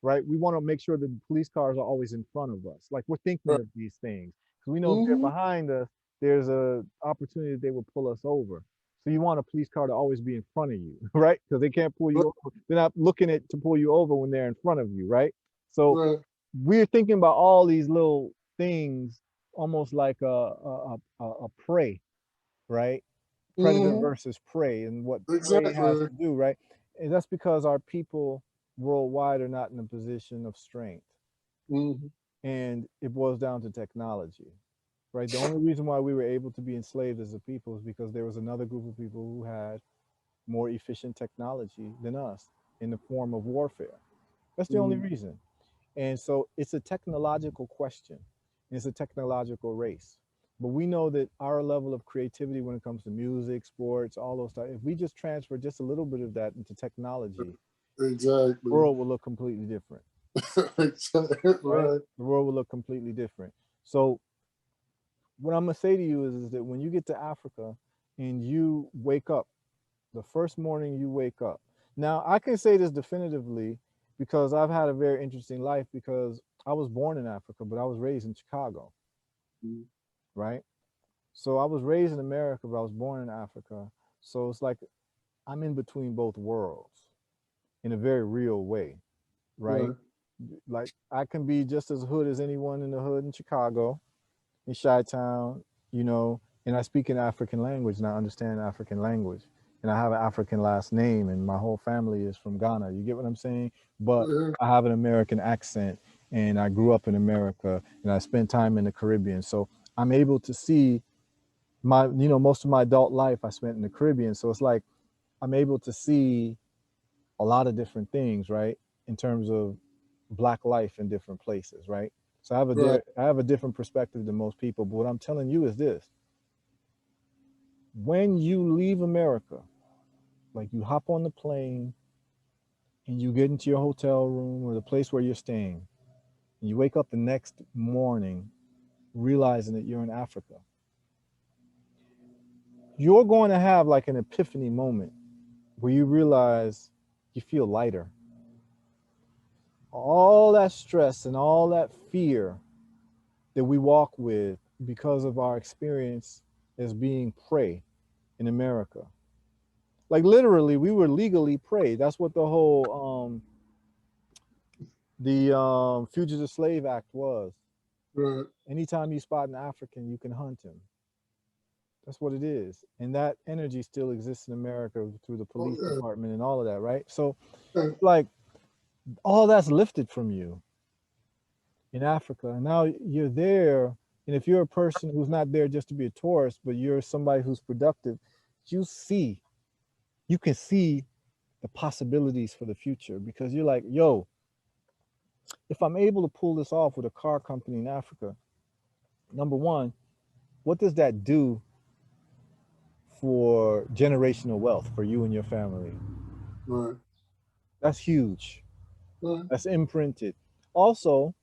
right? We want to make sure that the police cars are always in front of us. Like we're thinking Right. of these things because we know if they're Mm-hmm. behind us, there's a opportunity that they will pull us over. So you want a police car to always be in front of you, right? Because they can't pull you over. They're not looking to pull you over when they're in front of you, right? So Right. we're thinking about all these little things, almost like a prey, right? Predator Mm-hmm. versus prey, and what prey has Exactly. to do, right? And that's because our people worldwide are not in a position of strength, Mm-hmm. and it boils down to technology, right? The only reason why we were able to be enslaved as a people is because there was another group of people who had more efficient technology than us in the form of warfare. That's the only Mm-hmm. reason. And so it's a technological question. It's a technological race. But we know that our level of creativity when it comes to music, sports, all those stuff, if we just transfer just a little bit of that into technology, the Exactly. world will look completely different, Exactly. right? Right. The world will look completely different. So what I'm gonna say to you is that when you get to Africa and you wake up, the first morning you wake up. Now I can say this definitively because I've had a very interesting life because I was born in Africa, but I was raised in Chicago, Mm-hmm. right? So I was raised in America, but I was born in Africa. So it's like I'm in between both worlds in a very real way, right? Right. Like I can be just as hood as anyone in the hood in Chicago, in Chi-Town, and I speak an African language and I understand African language. And I have an African last name and my whole family is from Ghana. You get what I'm saying? But Yeah. I have an American accent and I grew up in America, and I spent time in the Caribbean. So I'm able to see most of my adult life I spent in the Caribbean. So it's like I'm able to see a lot of different things, right? In terms of Black life in different places, right? So Right. I have a different perspective than most people. But what I'm telling you is this: when you leave America, like you hop on the plane and you get into your hotel room or the place where you're staying, and you wake up the next morning realizing that you're in Africa, you're going to have like an epiphany moment where you realize you feel lighter. All that stress and all that fear that we walk with because of our experience as being prey in America. Like literally, we were legally prey. That's what the Fugitive Slave Act was. Right. Anytime you spot an African, you can hunt him. That's what it is. And that energy still exists in America through the Oh police yeah. department and all of that, right? So Yeah. like all that's lifted from you in Africa. And now you're there. And if you're a person who's not there just to be a tourist, but you're somebody who's productive, you see, you can see the possibilities for the future because you're like, yo, if I'm able to pull this off with a car company in Africa, number one, what does that do for generational wealth for you and your family? Right. That's huge. Right. That's imprinted. Also,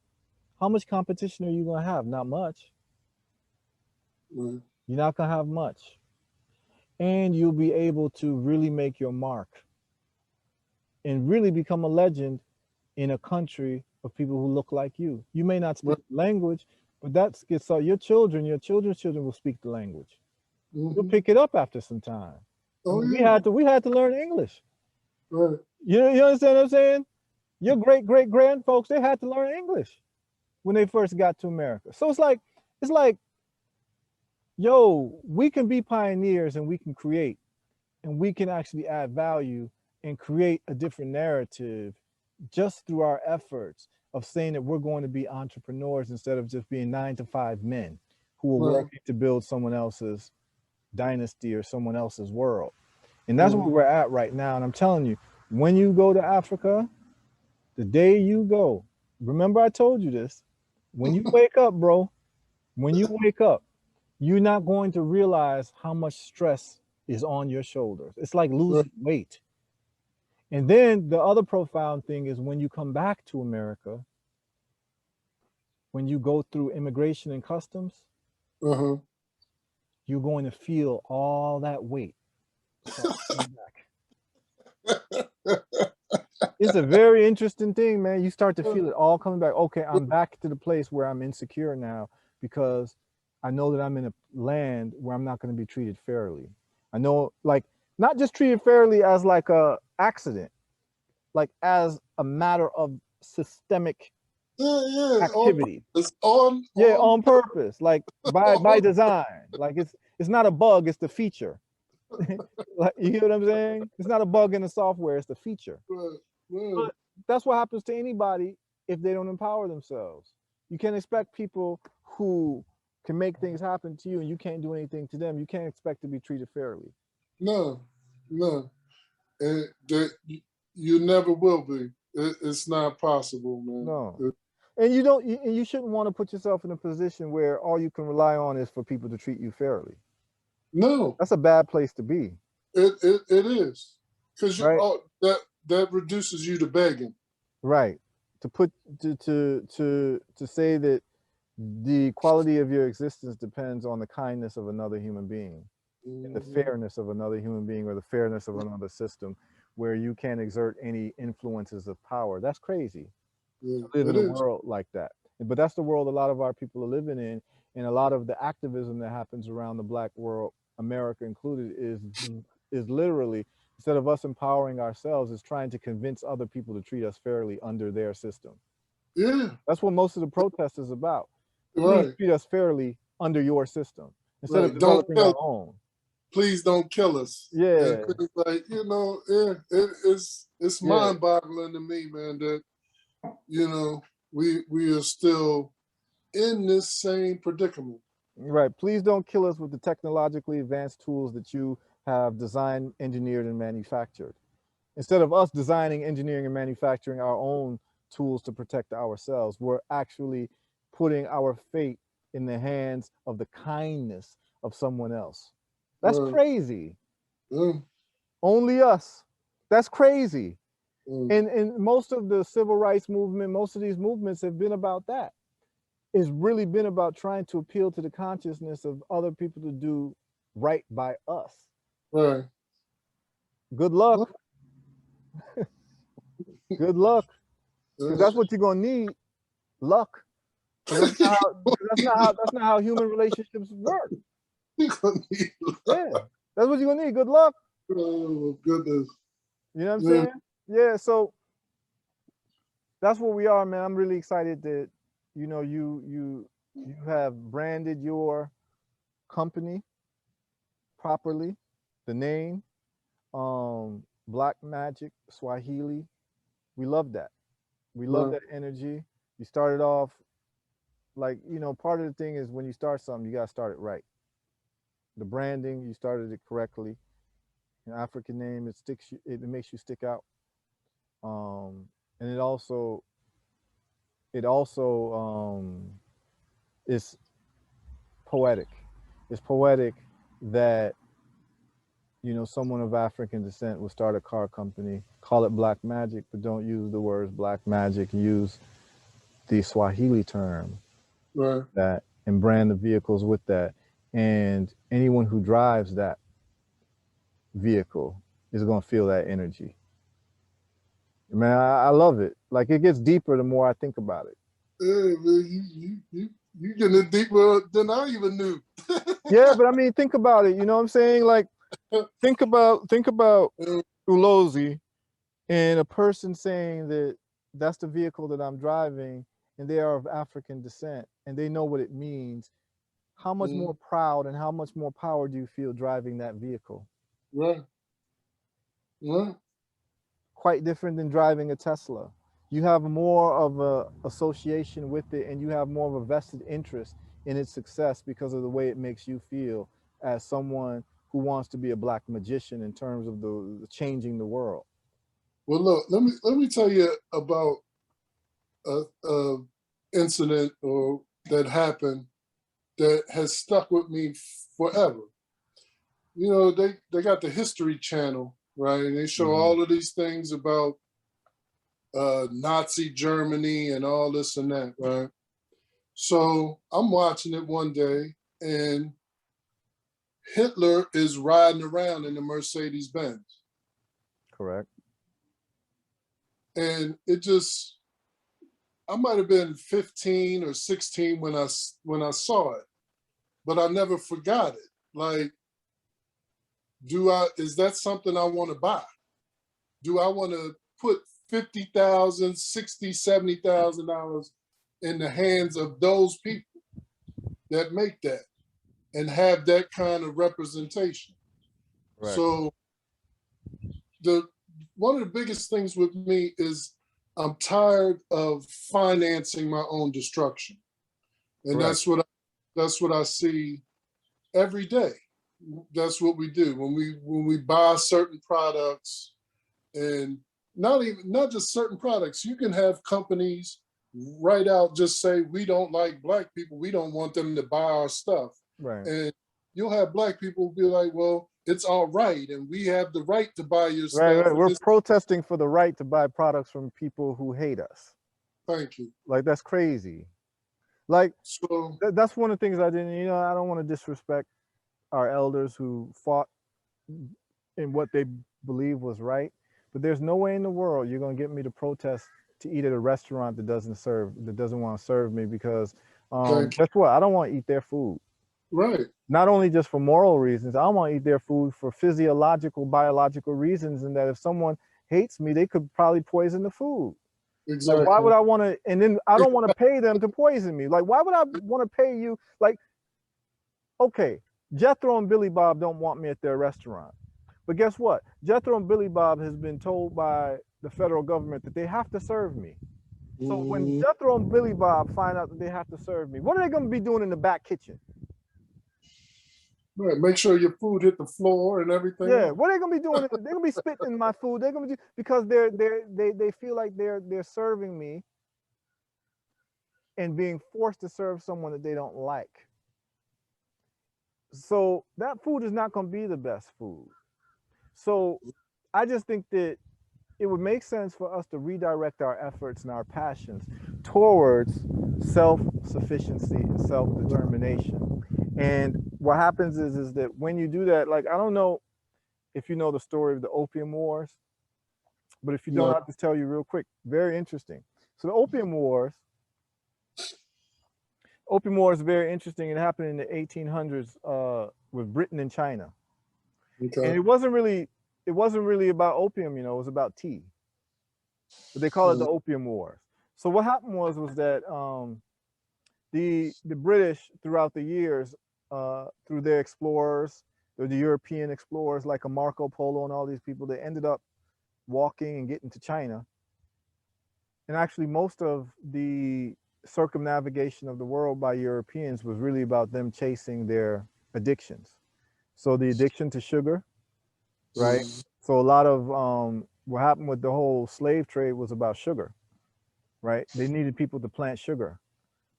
how much competition are you going to have? Not much. Right. You're not going to have much. And you'll be able to really make your mark and really become a legend in a country of people who look like you. You may not speak Right. the language, but that's gets your children's children will speak the language. You'll Mm-hmm. pick it up after some time. I Oh mean, yeah. we had to learn English. Right. You understand what I'm saying? Your great grand folks, they had to learn English when they first got to America. So it's like, yo, we can be pioneers and we can create and we can actually add value and create a different narrative just through our efforts of saying that we're going to be entrepreneurs instead of just being 9 to 5 men who are Right. working to build someone else's dynasty or someone else's world. And that's where Right. we're at right now. And I'm telling you, when you go to Africa, the day you go, remember I told you this, when you wake up, bro, when you wake up, you're not going to realize how much stress is on your shoulders. It's like Right. losing weight. And then the other profound thing is when you come back to America, when you go through immigration and customs, Uh-huh. you're going to feel all that weight start coming back. It's a very interesting thing, man. You start to feel it all coming back. Okay, I'm back to the place where I'm insecure now because I know that I'm in a land where I'm not going to be treated fairly. I know, like, not just treated fairly as like a accident, like as a matter of systemic Yeah, yeah. activity. Yeah, On on purpose, like by design. Like it's not a bug, it's the feature. Like you hear what I'm saying? It's not a bug in the software, it's the feature. right. Right. But that's what happens to anybody if they don't empower themselves. You can't expect people who can make things happen to you and you can't do anything to them. You can't expect to be treated fairly. No, no. And that you never will be. It's not possible, man. No. And you don't and you shouldn't want to put yourself in a position where all you can rely on is for people to treat you fairly. No, That's a bad place to be, it is. Because right? that reduces you to begging. Right. To put to say that the quality of your existence depends on the kindness of another human being and the Mm-hmm. fairness of another human being or the fairness of another system where you can't exert any influences of power. That's crazy Yeah, to live in it a is. world like that. But that's the world a lot of our people are living in. And a lot of the activism that happens around the black world, America included, is literally instead of us empowering ourselves, is trying to convince other people to treat us fairly under their system. Yeah, That's what most of the protest is about. Please right, treat us fairly under your system instead of right. Don't developing kill. our own. Please don't kill us. And Yeah, things like yeah, it's yeah, mind-boggling to me, man. That you know. we are still in this same predicament. Right. Please don't kill us with the technologically advanced tools that you have designed, engineered, and manufactured. Instead of us designing, engineering, and manufacturing our own tools to protect ourselves, we're actually putting our fate in the hands of the kindness of someone else. That's crazy. Mm, Only us. That's crazy. mm, And most of the civil rights movement, most of these movements have been about that. It's really been about trying to appeal to the consciousness of other people to do right by us. right. Good luck. Good luck. Because that's Uh, what you're gonna need. Luck. Because that's not how human relationships work. Yeah. That's what you're gonna need. Good luck. Oh goodness. You know what I'm Yeah. saying? Yeah, so that's where we are, man. I'm really excited that you have branded your company properly, the name, Black Magic Swahili. We love that. We love Right. that energy. You started off like, part of the thing is when you start something, you gotta start it right. The branding, you started it correctly. An African name, it makes you stick out. And it also is poetic. It's poetic that someone of African descent will start a car company, call it Black Magic, but don't use the words Black Magic. Use the Swahili term Right. that and brand the vehicles with that. And anyone who drives that vehicle is going to feel that energy. Man, I love it. Like, it gets deeper the more I think about it. Hey, man, you getting it deeper than I even knew. Yeah, but I mean, think about it. You know what I'm saying? Like, think about Ulozi and a person saying that that's the vehicle that I'm driving, and they are of African descent, and they know what it means. How much more proud and how much more power do you feel driving that vehicle? Right. Right. Quite different than driving a Tesla. You have more of a association with it, and you have more of a vested interest in its success because of the way it makes you feel as someone who wants to be a black magician in terms of the changing the world. Well, look, let me tell you about a incident or that happened that has stuck with me forever. You know, they got the History Channel, right? And they show all of these things about Nazi Germany and all this and that, right? So I'm watching it one day, and Hitler is riding around in the Mercedes Benz, Correct. and I might have been 15 or 16 when I saw it, but I never forgot it. Like, is that something I want to buy? Do I want to put $50,000, $60,000, $70,000 in the hands of those people that make that and have that kind of representation? Right. So one of the biggest things with me is I'm tired of financing my own destruction, and that's what I see every day. That's what we do when we buy certain products, and not just certain products. You can have companies right out just say, we don't like black people, we don't want them to buy our stuff, Right. and you'll have black people be like, well, it's all right, and we have the right to buy your stuff. Right. We're protesting for the right to buy products from people who hate us. Thank you. Like, that's crazy. Like, so that's one of the things I didn't. I don't want to disrespect our elders who fought in what they believe was right, but there's no way in the world you're going to get me to protest to eat at a restaurant that doesn't want to serve me, because guess what? I don't want to eat their food. Right. Not only just for moral reasons, I want to eat their food for physiological, biological reasons, and that if someone hates me, they could probably poison the food. Exactly. Like, why would I want to? And then I don't want to pay them to poison me. Like, why would I want to pay you? Like, okay, Jethro and Billy Bob don't want me at their restaurant. But guess what? Jethro and Billy Bob has been told by the federal government that they have to serve me. So when Jethro and Billy Bob find out that they have to serve me, what are they going to be doing in the back kitchen? Right. Make sure your food hit the floor and everything Yeah, else. what are they gonna be doing? They're gonna be spitting in my food. They're gonna be because they feel like they're serving me and being forced to serve someone that they don't like. So that food is not gonna be the best food. So I just think that it would make sense for us to redirect our efforts and our passions towards self-sufficiency and self-determination. And what happens is that when you do that, like I don't know if you know the story of the Opium Wars, but if you don't, No. I'll just tell you real quick. Very interesting. So the Opium Wars is very interesting. It happened in the 1800s with Britain and China, and Okay. it wasn't really about opium. You know, it was about tea. But they call it the Opium Wars. So what happened was that the British throughout the years, through their explorers, the European explorers like a Marco Polo and all these people, they ended up walking and getting to China. And actually, most of the circumnavigation of the world by Europeans was really about them chasing their addictions. So the addiction to sugar, right? So a lot of what happened with the whole slave trade was about sugar, right? They needed people to plant sugar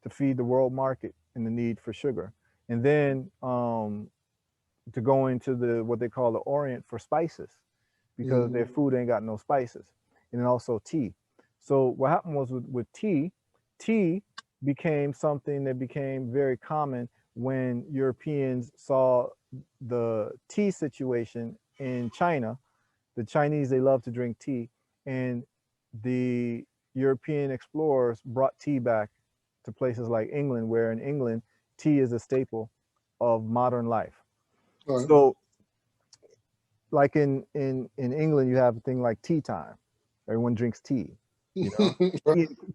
to feed the world market and the need for sugar, and then to go into the what they call the Orient for spices, because their food ain't got no spices, and then also tea. So what happened was with tea, tea became something that became very common when Europeans saw the tea situation in China. The Chinese, they love to drink tea, and the European explorers brought tea back to places like England, where in England, tea is a staple of modern life. Right. So like in England, you have a thing like tea time. Everyone drinks tea, you know,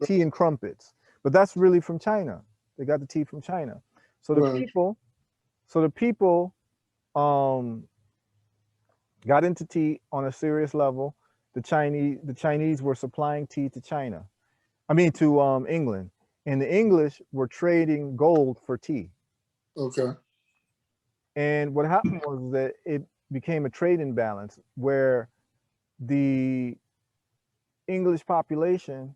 tea and crumpets. But that's really from China. They got the tea from China. So the Right. people, so the people um, got into tea on a serious level. The Chinese were supplying tea to China. I mean to England, and the English were trading gold for tea. Okay. And what happened was that it became a trade imbalance where the English population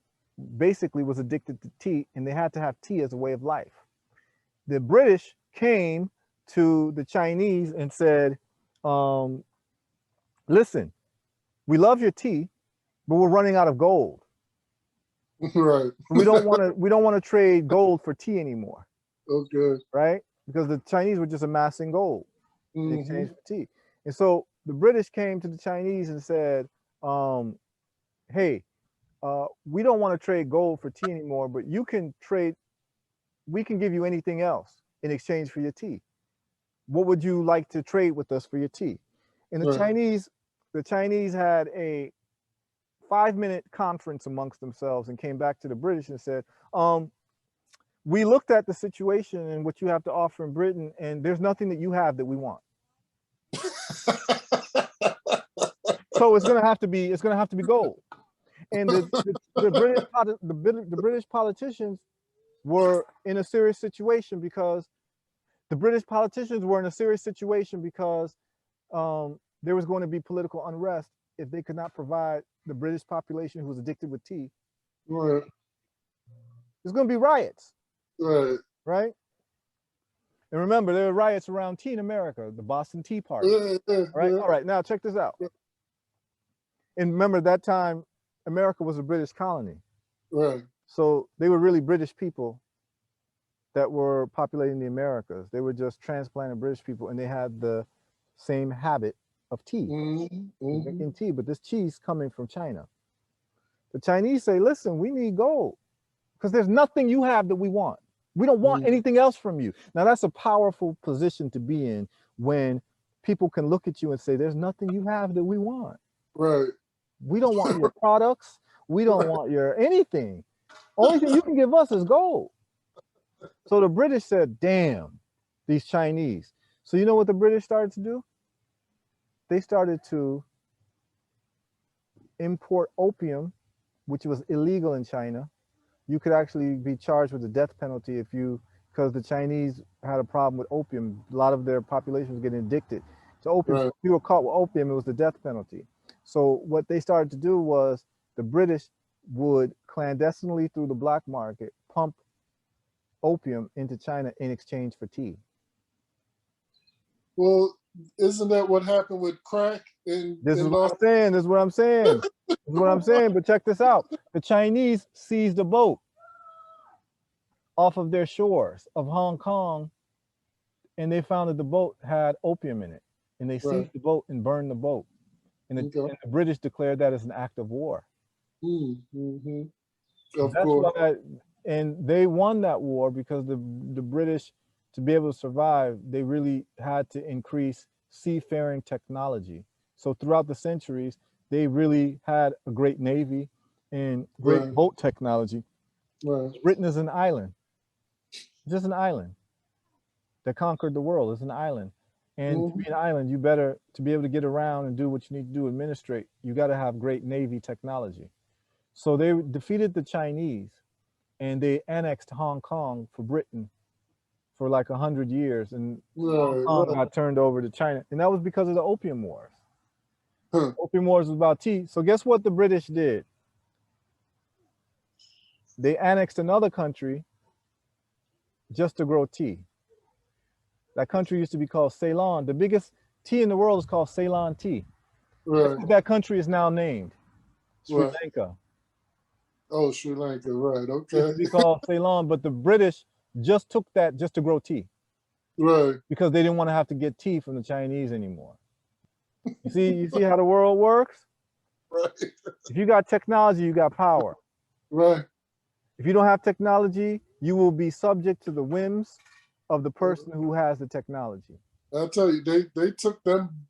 basically was addicted to tea, and they had to have tea as a way of life. The British came to the Chinese and said, um, listen, we love your tea, but we're running out of gold. Right. We don't want to trade gold for tea anymore, Okay. right? Because the Chinese were just amassing gold in exchange for tea. And so the British came to the Chinese and said, hey, we don't want to trade gold for tea anymore, but we can give you anything else in exchange for your tea. What would you like to trade with us for your tea? And Right. the Chinese had a 5-minute conference amongst themselves and came back to the British and said, we looked at the situation and what you have to offer in Britain, and there's nothing that you have that we want. So it's gonna have to be gold. And the British politicians were in a serious situation because there was going to be political unrest if they could not provide the British population who was addicted with tea. Right. There's going to be riots, Right. right? And remember, there were riots around tea in America, the Boston Tea Party. Right? All right, now check this out. And remember, that time, America was a British colony. Right. So they were really British people that were populating the Americas. They were just transplanted British people, and they had the same habit of tea, drinking tea. But this tea is coming from China. The Chinese say, listen, we need gold because there's nothing you have that we want. We don't want anything else from you. Now, that's a powerful position to be in when people can look at you and say, there's nothing you have that we want. Right. We don't want your products. We don't want your anything. Only thing you can give us is gold. So the British said, damn, these Chinese. So you know what the British started to do? They started to import opium, which was illegal in China, you could actually be charged with the death penalty if you, because the Chinese had a problem with opium. A lot of their population was getting addicted to opium. So Right. if you were caught with opium, it was the death penalty. So what they started to do was the British would clandestinely through the black market pump opium into China in exchange for tea. Well, isn't that what happened with crack in This is what Los? I'm saying. This is what I'm saying. This is what I'm saying. But check this out. The Chinese seized a boat off of their shores of Hong Kong, and they found that the boat had opium in it. And they Right. seized the boat and burned the boat. And Okay. and the British declared that as an act of war. Mm-hmm. Of That's course. why, and they won that war because the British, to be able to survive, they really had to increase seafaring technology. So throughout the centuries, they really had a great navy and great Right. boat technology. Right. Britain is an island, just an island that conquered the world. It's an island. And to Mm-hmm. be an island, you better, to be able to get around and do what you need to do, administrate, you got to have great navy technology. So they defeated the Chinese and they annexed Hong Kong for Britain for like 100 years, and Hong Right. Kong Right. got turned over to China, and that was because of the Opium Wars. Huh. Opium Wars was about tea. So guess what the British did? They annexed another country just to grow tea. That country used to be called Ceylon. The biggest tea in the world is called Ceylon tea. Guess Right. what that country is now named? Sri Right. Lanka. Oh, Sri Lanka. Right. It used Okay. to be called Ceylon, but the British just took that just to grow tea Right. because they didn't want to have to get tea from the Chinese anymore. You see how the world works? Right. If you got technology, you got power. Right. If you don't have technology, you will be subject to the whims of the person who has the technology. I'll tell you, they took them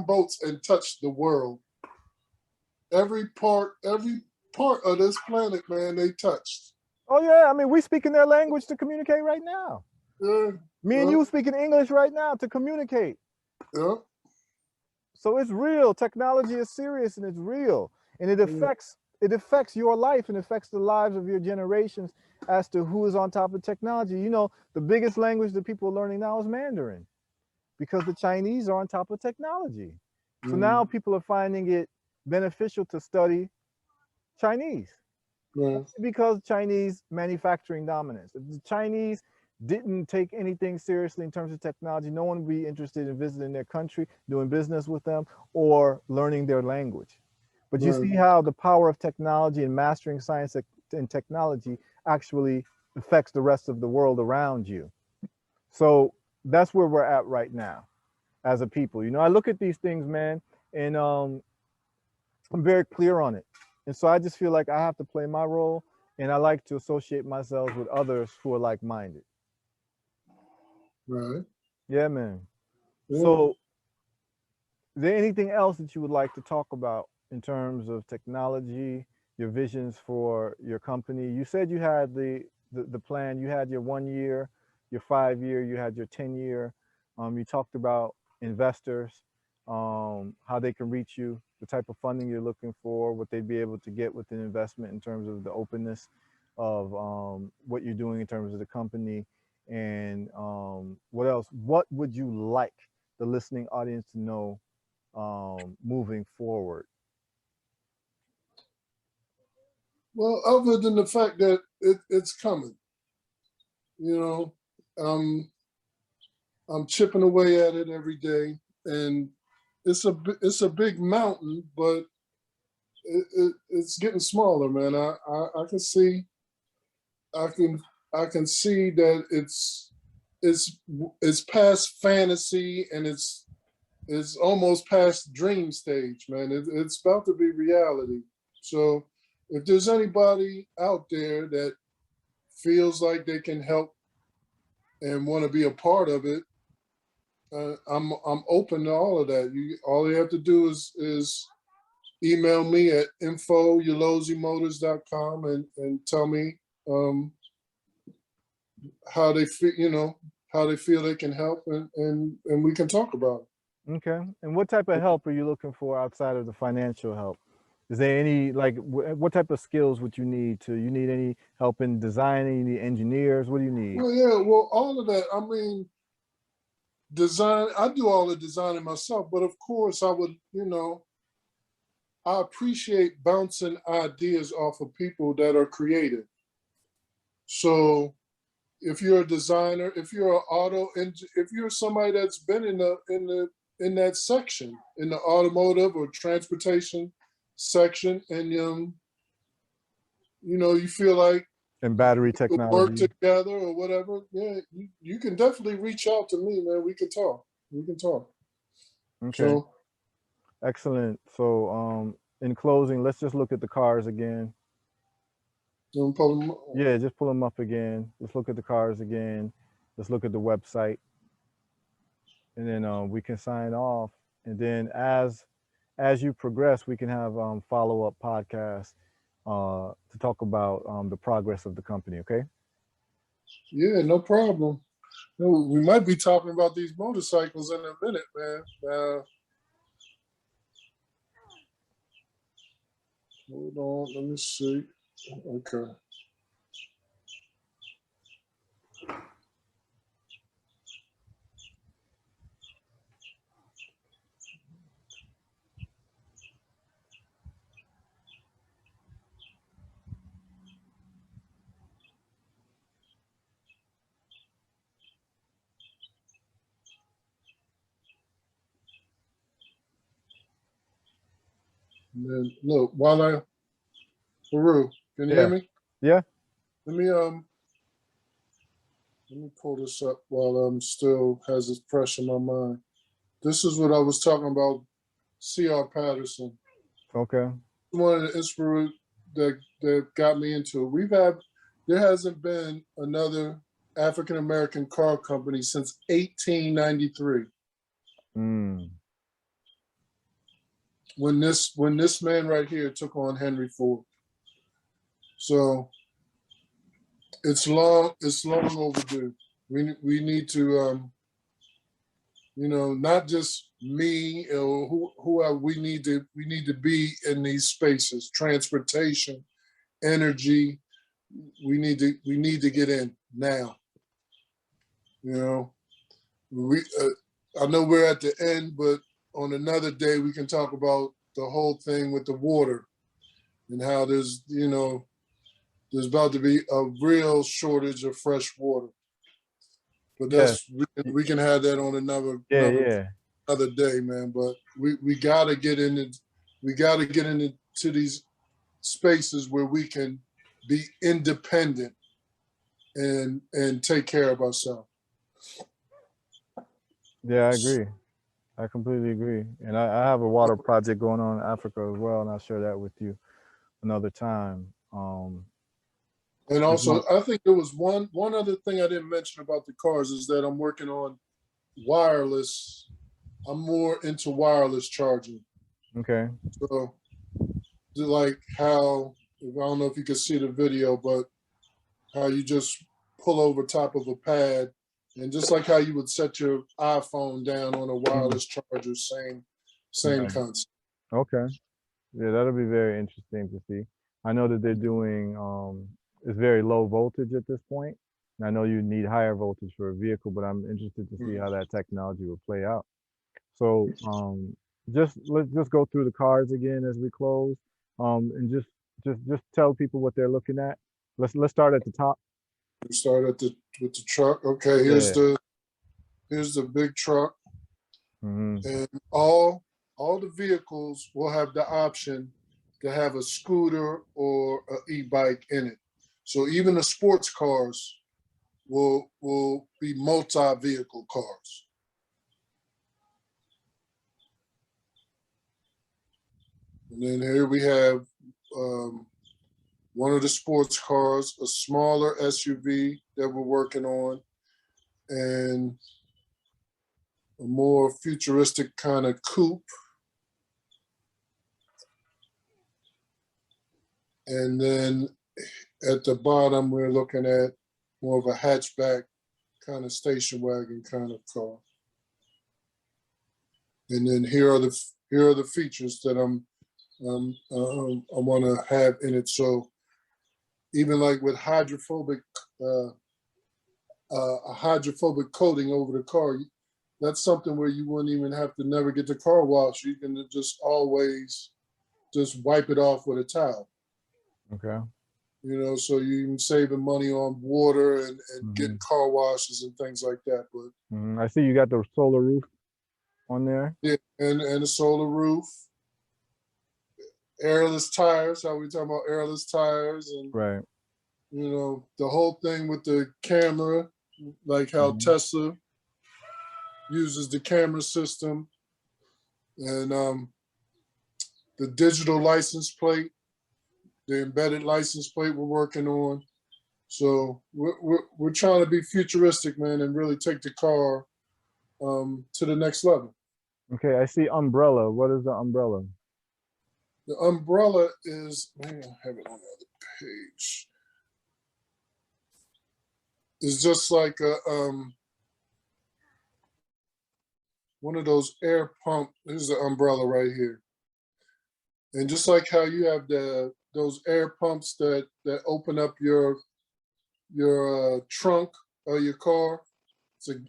boats and touched the world. Every part of this planet, man, they touched. Oh yeah, I mean, we speak in their language to communicate right now. Yeah. Me and you speaking English right now to communicate. Yeah. So it's real. Technology is serious and it's real, and it affects your life and affects the lives of your generations as to who is on top of technology. You know, the biggest language that people are learning now is Mandarin because the Chinese are on top of technology. So now people are finding it beneficial to study Chinese because Chinese manufacturing dominance. If the Chinese didn't take anything seriously in terms of technology, no one would be interested in visiting their country, doing business with them, or learning their language. But you see how the power of technology and mastering science and technology actually affects the rest of the world around you. So that's where we're at right now as a people. You know, I look at these things, man, and I'm very clear on it. And so I just feel like I have to play my role, and I like to associate myself with others who are like-minded. Right. Yeah, man. Yeah. So is there anything else that you would like to talk about in terms of technology, your visions for your company? You said you had the plan, you had your 1 year, your 5 year, you had your 10 year. You talked about investors, how they can reach you, the type of funding you're looking for, what they'd be able to get with an investment in terms of the openness of what you're doing in terms of the company. And what else? What would you like the listening audience to know moving forward? Well, other than the fact that it's coming, you know, I'm chipping away at it every day, and it's a big mountain, but it's getting smaller, man. I can see I can I can see that it's past fantasy, and it's almost past dream stage, man. It's about to be reality. So if there's anybody out there that feels like they can help and want to be a part of it, I'm open to all of that. All you have to do is email me at info@ulozimotors.com and tell me how they feel, how they feel they can help, and we can talk about it. Okay. And what type of help are you looking for outside of the financial help? Is there any like what type of skills would you need to? You need any help in designing? You need engineers? What do you need? Well, yeah, well, all of that. I mean, design. I do all the designing myself, but of course, I would, I appreciate bouncing ideas off of people that are creative. So if you're a designer, if you're an if you're somebody that's been in that section, in the automotive or transportation section, and you feel like And battery we could work technology. together or whatever, yeah, you can definitely reach out to me, man. We can talk. We can talk. Okay, So excellent. So, in closing, let's just look at the cars again. probably, Yeah, just pull them up again. Let's look at the cars again. Let's look at the website, and then we can sign off. And then as you progress, we can have follow up podcasts to talk about the progress of the company. Okay. yeah, no problem. No, we might be talking about these motorcycles in a minute, man. Hold on, let me see. Okay. And then look, Peru, can you hear Yeah. me? Yeah. Let me pull this up while I'm still has it fresh in my mind. This is what I was talking about. C.R. Patterson, Okay. one of the inspirators that got me into it. There hasn't been another African American car company since 1893 Mm. when this man right here took on Henry Ford. So it's long overdue. We need to not just me or who we need to be in these spaces, transportation, energy. We need to get in now. You know, we I know we're at the end, but on another day we can talk about the whole thing with the water and how there's about to be a real shortage of fresh water. But Yes. we can have that on Yeah. Yeah. another day, man. But we gotta get into these spaces where we can be independent and take care of ourselves. Yeah. I agree. I completely agree. And I have a water project going on in Africa as well, and I'll share that with you another time. And Just also, want, I think there was one other thing I didn't mention about the cars is that I'm working on wireless. I'm more into wireless charging. okay. So, like how I don't know if you can see the video, but how you just pull over top of a pad, and just like how you would set your iPhone down on a Mm. wireless charger, same Right. concept. Okay. Yeah, that'll be very interesting to see. I know that they're doing it's very low voltage at this point. And I know you need higher voltage for a vehicle, but I'm interested to see how that technology will play out. So let's just go through the cars again as we close. And just tell people what they're looking at. Let's start at the top. We start with the truck. Okay, Yeah. here's the big truck, Hmm. and all the vehicles will have the option to have a scooter or an e-bike in it. So even the sports cars will be multi-vehicle cars. And then here we have one of the sports cars, a smaller SUV that we're working on, and a more futuristic kind of coupe. And then at the bottom, we're looking at more of a hatchback kind of station wagon kind of car. And then here are the features that I'm I want to have in it. So even like with hydrophobic, a hydrophobic coating over the car, that's something where you wouldn't even have to never get the car washed. You can just always just wipe it off with a towel. Okay. So you can saving money on water and getting Mm-hmm. car washes and things like that. But Mm-hmm. I see you got the solar roof on there. yeah, and a solar roof, airless tires. How we talking about airless tires, and Right. the whole thing with the camera, like how Mm-hmm. Tesla uses the camera system, and the digital license plate, the embedded license plate we're working on. So we're trying to be futuristic, man, and really take the car to the next level. Okay, I see umbrella. What is the umbrella? The umbrella is, man, I have it on the other page. It's just like one of those air pump. Here's the umbrella right here, and just like how you have those air pumps that open up your trunk of your car.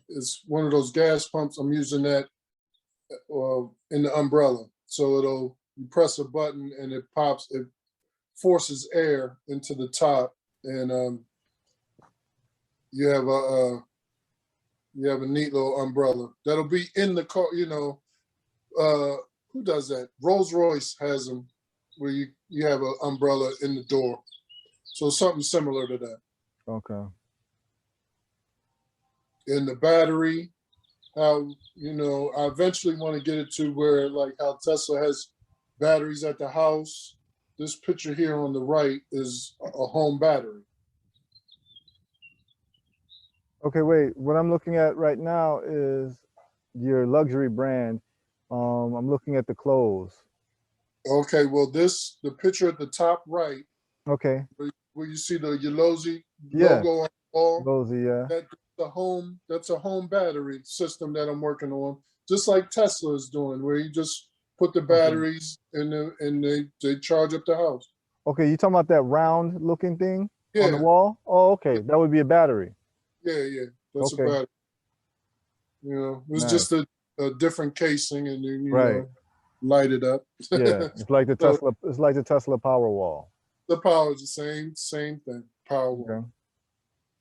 It's one of those gas pumps. I'm using that in the umbrella, so you press a button and it pops. It forces air into the top, and you have a neat little umbrella that'll be in the car. Who does that? Rolls-Royce has them where you have an umbrella in the door. So something similar to that. Okay. In the battery, how I eventually want to get it to where like how Tesla has batteries at the house. This picture here on the right is a home battery. Okay, wait. What I'm looking at right now is your luxury brand. I'm looking at the clothes. Okay, well the picture at the top right, Okay. where you see the Ulozi Yeah. logo on the wall, Ulozi, yeah. that's a home battery system that I'm working on, just like Tesla is doing, where you just put the batteries in and they charge up the house. Okay, you talking about that round looking thing on the Yeah, wall? Oh, okay. That would be a battery. yeah. That's a Okay. battery. It's Nice. just a different casing, and then Right. light it up. Yeah. It's like the So Tesla. It's like the Tesla Powerwall. the power is the same thing. Power wall. Okay.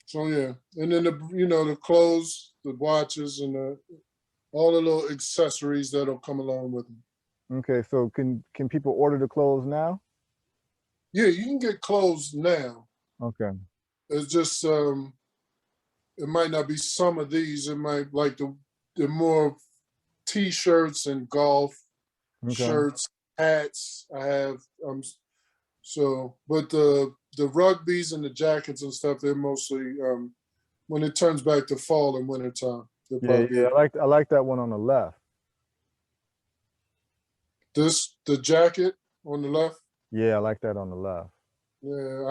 So yeah, and then the clothes, the watches, and all the little accessories that'll come along with them. Okay. So can people order the clothes now? Yeah, you can get clothes now. Okay. It's just it might not be some of these. It might like the more t-shirts and golf Okay. shirts, hats. I have but the rugbies and the jackets and stuff, they're mostly when it turns back to fall and winter time. Yeah. I like that one on the left. The jacket on the left. Yeah, I like that on the left. Yeah,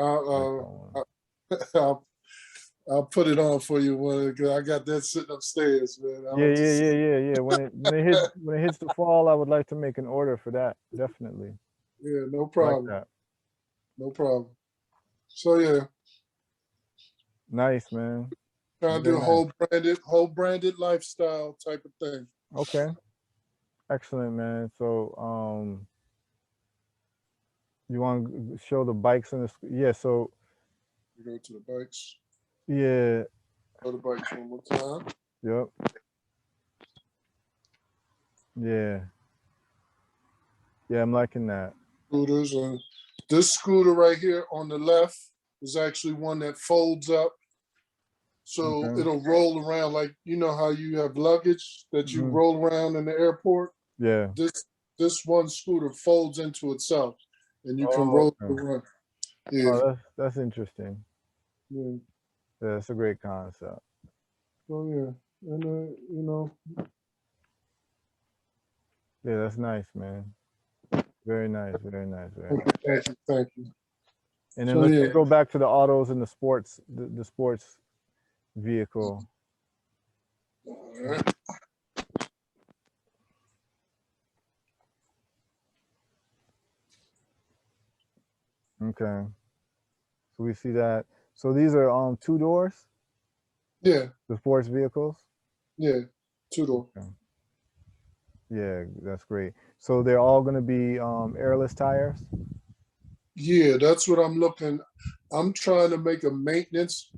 I'll put it on for you because I got that sitting upstairs, man. Yeah. When it hits the fall, I would like to make an order for that. Definitely. Yeah, no I problem. like that. No problem. So yeah, Nice, man. trying to Very do a nice. whole branded lifestyle type of thing. Okay. Excellent, man. So, you want to show the bikes and yeah. So, We go to the bikes. yeah. Go to the bikes one more time. Yep. Yeah. Yeah, I'm liking that. Scooters, and this scooter right here on the left is actually one that folds up, so Okay. it'll roll around like how you have luggage that you Hmm. roll around in the airport. Yeah. This one scooter folds into itself, and you can Oh, roll it okay. around. Yeah. Oh, that's interesting. Yeah. Yeah, that's a great concept. So yeah, and Yeah, that's nice, man. Very nice. Very nice. Very nice. thank you. And then So let's yeah, go back to the autos and the sports, the sports vehicle. all right. Okay. So we see that. So these are two doors, Yeah, the sports vehicles. yeah, two door. Okay. Yeah, that's great. So they're all going to be airless tires. Yeah, that's what I'm looking. I'm trying to make a maintenance.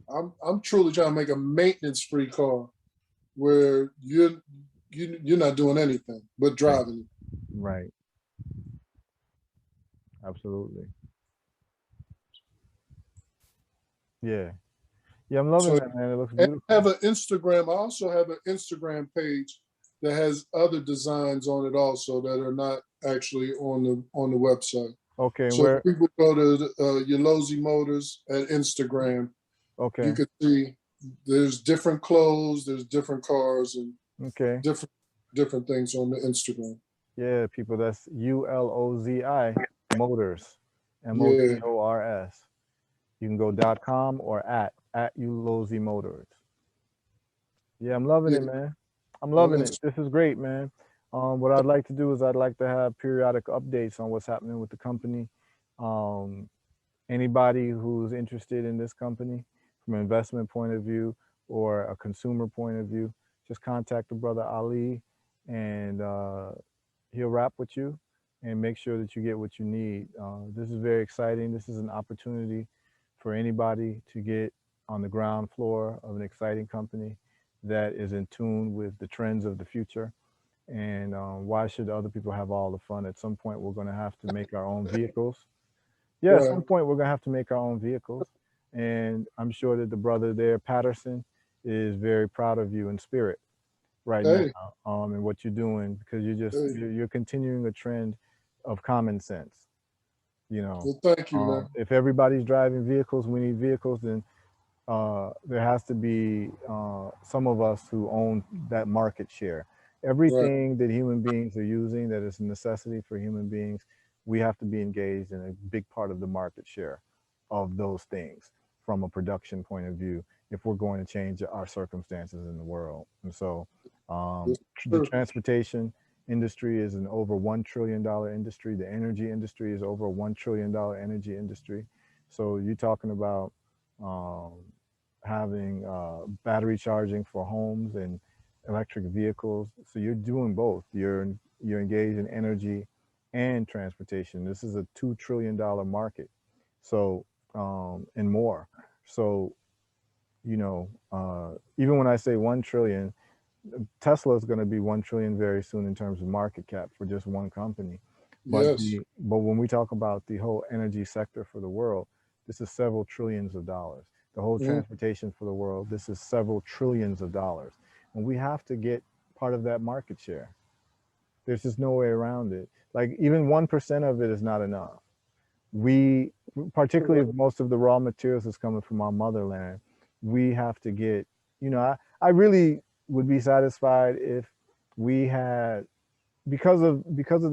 I'm truly trying to make a maintenance free car where you're not doing anything but Right. driving. Right. Absolutely. Yeah. Yeah, I'm loving So that, man. It looks and I have beautiful. an Instagram. I also have an Instagram page that has other designs on it also that are not actually on the website. Okay, So if where? people go to Ulozi Motors at Instagram, you Okay. can see there's different clothes, there's different cars, and Okay. different different things on the Instagram. Yeah, people, that's Ulozi Motors, Yeah, Motors. You can go .com or at Ulozi Motors. Yeah, I'm loving yeah, it, man. I'm on loving it. Instagram. This is great, man. What I'd like to do is I'd like to have periodic updates on what's happening with the company. Um, Anybody who's interested in this company from an investment point of view or a consumer point of view, just contact the brother Ali, and he'll wrap with you and make sure that you get what you need. This is very exciting. This is an opportunity for anybody to get on the ground floor of an exciting company that is in tune with the trends of the future. And why should other people have all the fun? At some point, we're going to have to make our own vehicles. Yeah, at some Right. point, we're going to have to make our own vehicles. And I'm sure that the brother there, Patterson, is very proud of you in spirit right now, Hey, and what you're doing, because hey. you're continuing a trend of common sense. You know, Well, thank you, man. if everybody's driving vehicles, we need vehicles, then there has to be some of us who own that market share. Right. Everything that human beings are using that is a necessity for human beings, we have to be engaged in a big part of the market share of those things from a production point of view if we're going to change our circumstances in the world. And so Yes, the sir. transportation industry is an over $1 trillion industry. The energy industry is over a $1 trillion energy industry. So you're talking about um, having battery charging for homes and electric vehicles. So you're doing both. You're engaged in energy and transportation. This is a $2 trillion market. So and more. So even when I say 1 trillion, Tesla is going to be 1 trillion very soon in terms of market cap for just one company. Yes. But when we talk about the whole energy sector for the world, this is several trillions of dollars. The whole Mm, transportation for the world, this is several trillions of dollars. And we have to get part of that market share. There's just no way around it. Like even 1% of it is not enough. We, particularly if most of the raw materials is coming from our motherland, we have to get, I really would be satisfied if we had, because of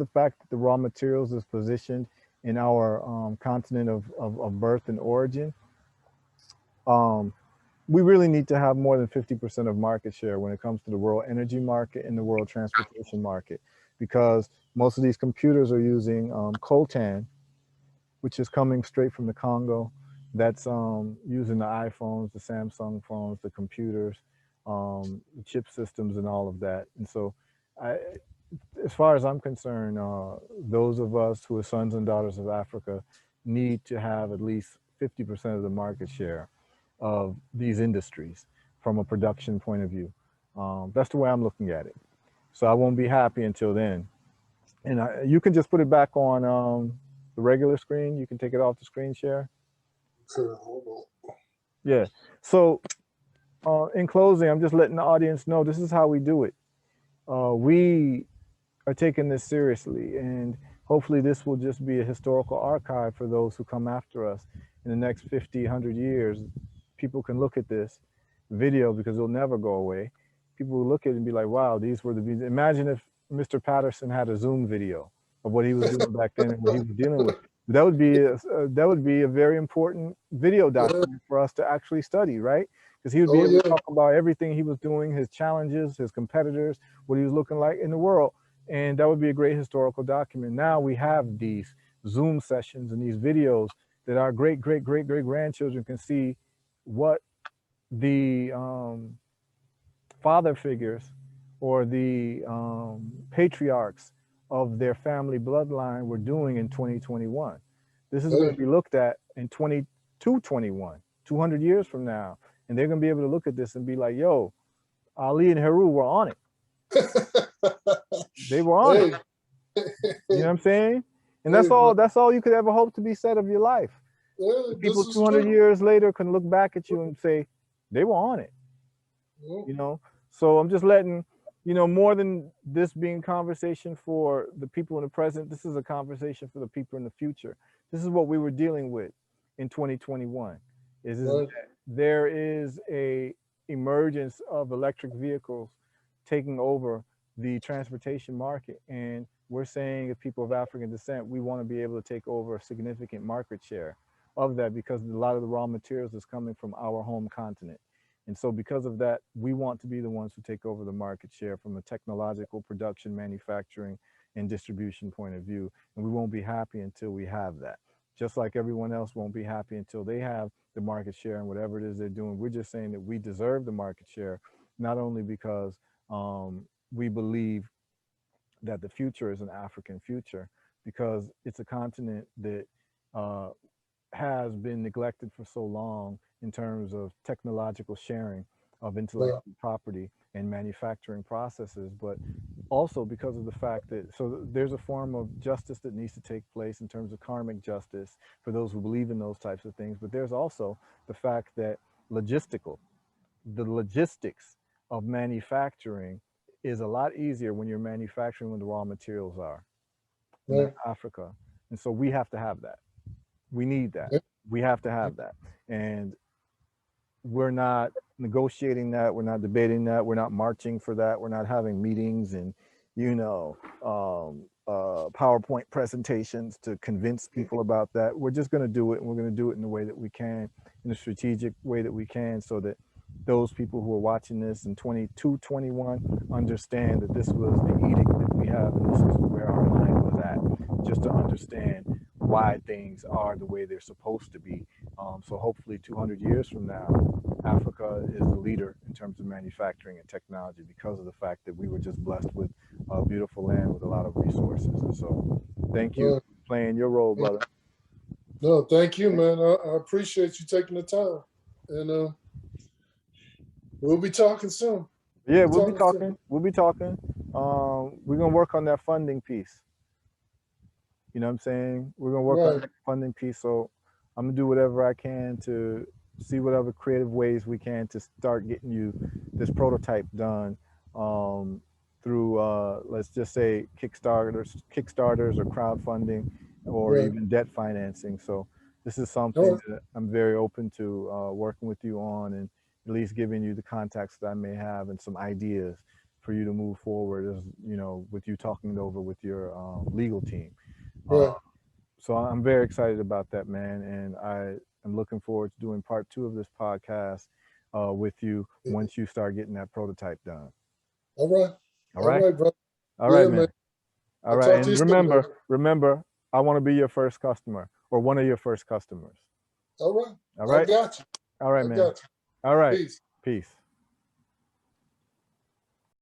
the fact that the raw materials is positioned in our continent of birth and origin. um, we really need to have more than 50% of market share when it comes to the world energy market and the world transportation market, because most of these computers are using coltan, which is coming straight from the Congo. That's using the iPhones, the Samsung phones, the computers, the chip systems, and all of that. And so, I, as far as I'm concerned, those of us who are sons and daughters of Africa need to have at least 50% of the market share of these industries from a production point of view. That's the way I'm looking at it. So I won't be happy until then. And you can just put it back on the regular screen. You can take it off the screen share. okay, hold Yeah. So in closing, I'm just letting the audience know this is how we do it. We are taking this seriously, and hopefully this will just be a historical archive for those who come after us in the next 50, 100 years. People can look at this video because it'll never go away. People will look at it and be like, wow, these were the videos. Imagine if Mr. Patterson had a Zoom video of what he was doing back then and what he was dealing with. That would be a very important video on. document for us to actually study, right? Because he would be Oh able to yeah. talk about everything he was doing, his challenges, his competitors, what he was looking like in the world, and that would be a great historical document. Now we have these Zoom sessions and these videos that our great grandchildren can see what the father figures or the patriarchs of their family bloodline were doing in 2021. This is going to Hey. be looked at in 2221, 200 years from now. And they're going to be able to look at this and be like, yo, Ali and Heru were on it. They were on it. Hey. You know what I'm saying? And Hey, bro. that's all you could ever hope to be said of your life. Yeah, The this people is 200 true. years later can look back at you and say, they were on it. You know, so I'm just letting, you know, more than this being conversation for the people in the present, this is a conversation for the people in the future. This is what we were dealing with in 2021 is Right. that there is a emergence of electric vehicles taking over the transportation market. And we're saying, as people of African descent, we want to be able to take over a significant market share of that because a lot of the raw materials is coming from our home continent. And so because of that, we want to be the ones who take over the market share from a technological production, manufacturing, and distribution point of view. And we won't be happy until we have that. Just like everyone else won't be happy until they have the market share and whatever it is they're doing. We're just saying that we deserve the market share, not only because we believe that the future is an African future, because it's a continent that uh, has been neglected for so long in terms of technological sharing of Right. intellectual property and manufacturing processes, but also because of the fact that so there's a form of justice that needs to take place in terms of karmic justice for those who believe in those types of things. But there's also the fact that logistical, the logistics of manufacturing is a lot easier when you're manufacturing when the raw materials are in Right. Africa. And so we have to have that. We need that. Yeah. We have to have that. And we're not negotiating that. We're not debating that. We're not marching for that. We're not having meetings and, you know, PowerPoint presentations to convince people about that. We're just going to do it, and we're going to do it in the way that we can, in a strategic way that we can, so that those people who are watching this in 22, 21 understand that this was the edict that we have, and this is where our mind was at, just to understand why things are the way they're supposed to be. So hopefully 200 years from now, Africa is the leader in terms of manufacturing and technology because of the fact that we were just blessed with a beautiful land with a lot of resources. And so thank you Right. for playing your role, brother. No, thank you, man. I appreciate you taking the time. And we'll be talking soon. Yeah, We'll be talking soon. We'll be talking. We're going to work on that funding piece. You know what I'm saying? We're going to work on Right. that funding piece. So I'm going to do whatever I can to see whatever creative ways we can to start getting you this prototype done through, let's just say, Kickstarters or crowdfunding or Right. even debt financing. So this is All something right. that I'm very open to working with you on, and at least giving you the contacts that I may have and some ideas for you to move forward, as you know, with you talking it over with your legal team. Uh, Right. so I'm very excited about that, man, and I am looking forward to doing part 2 of this podcast with you once you start getting that prototype done. All right. All All right, right, bro. all right, Yeah, man. man. All I'll right, talk to and you soon, man. remember, I want to be your first customer or one of your first customers. All right. All I right, got you. all right, I man. got you. All right, Peace. peace.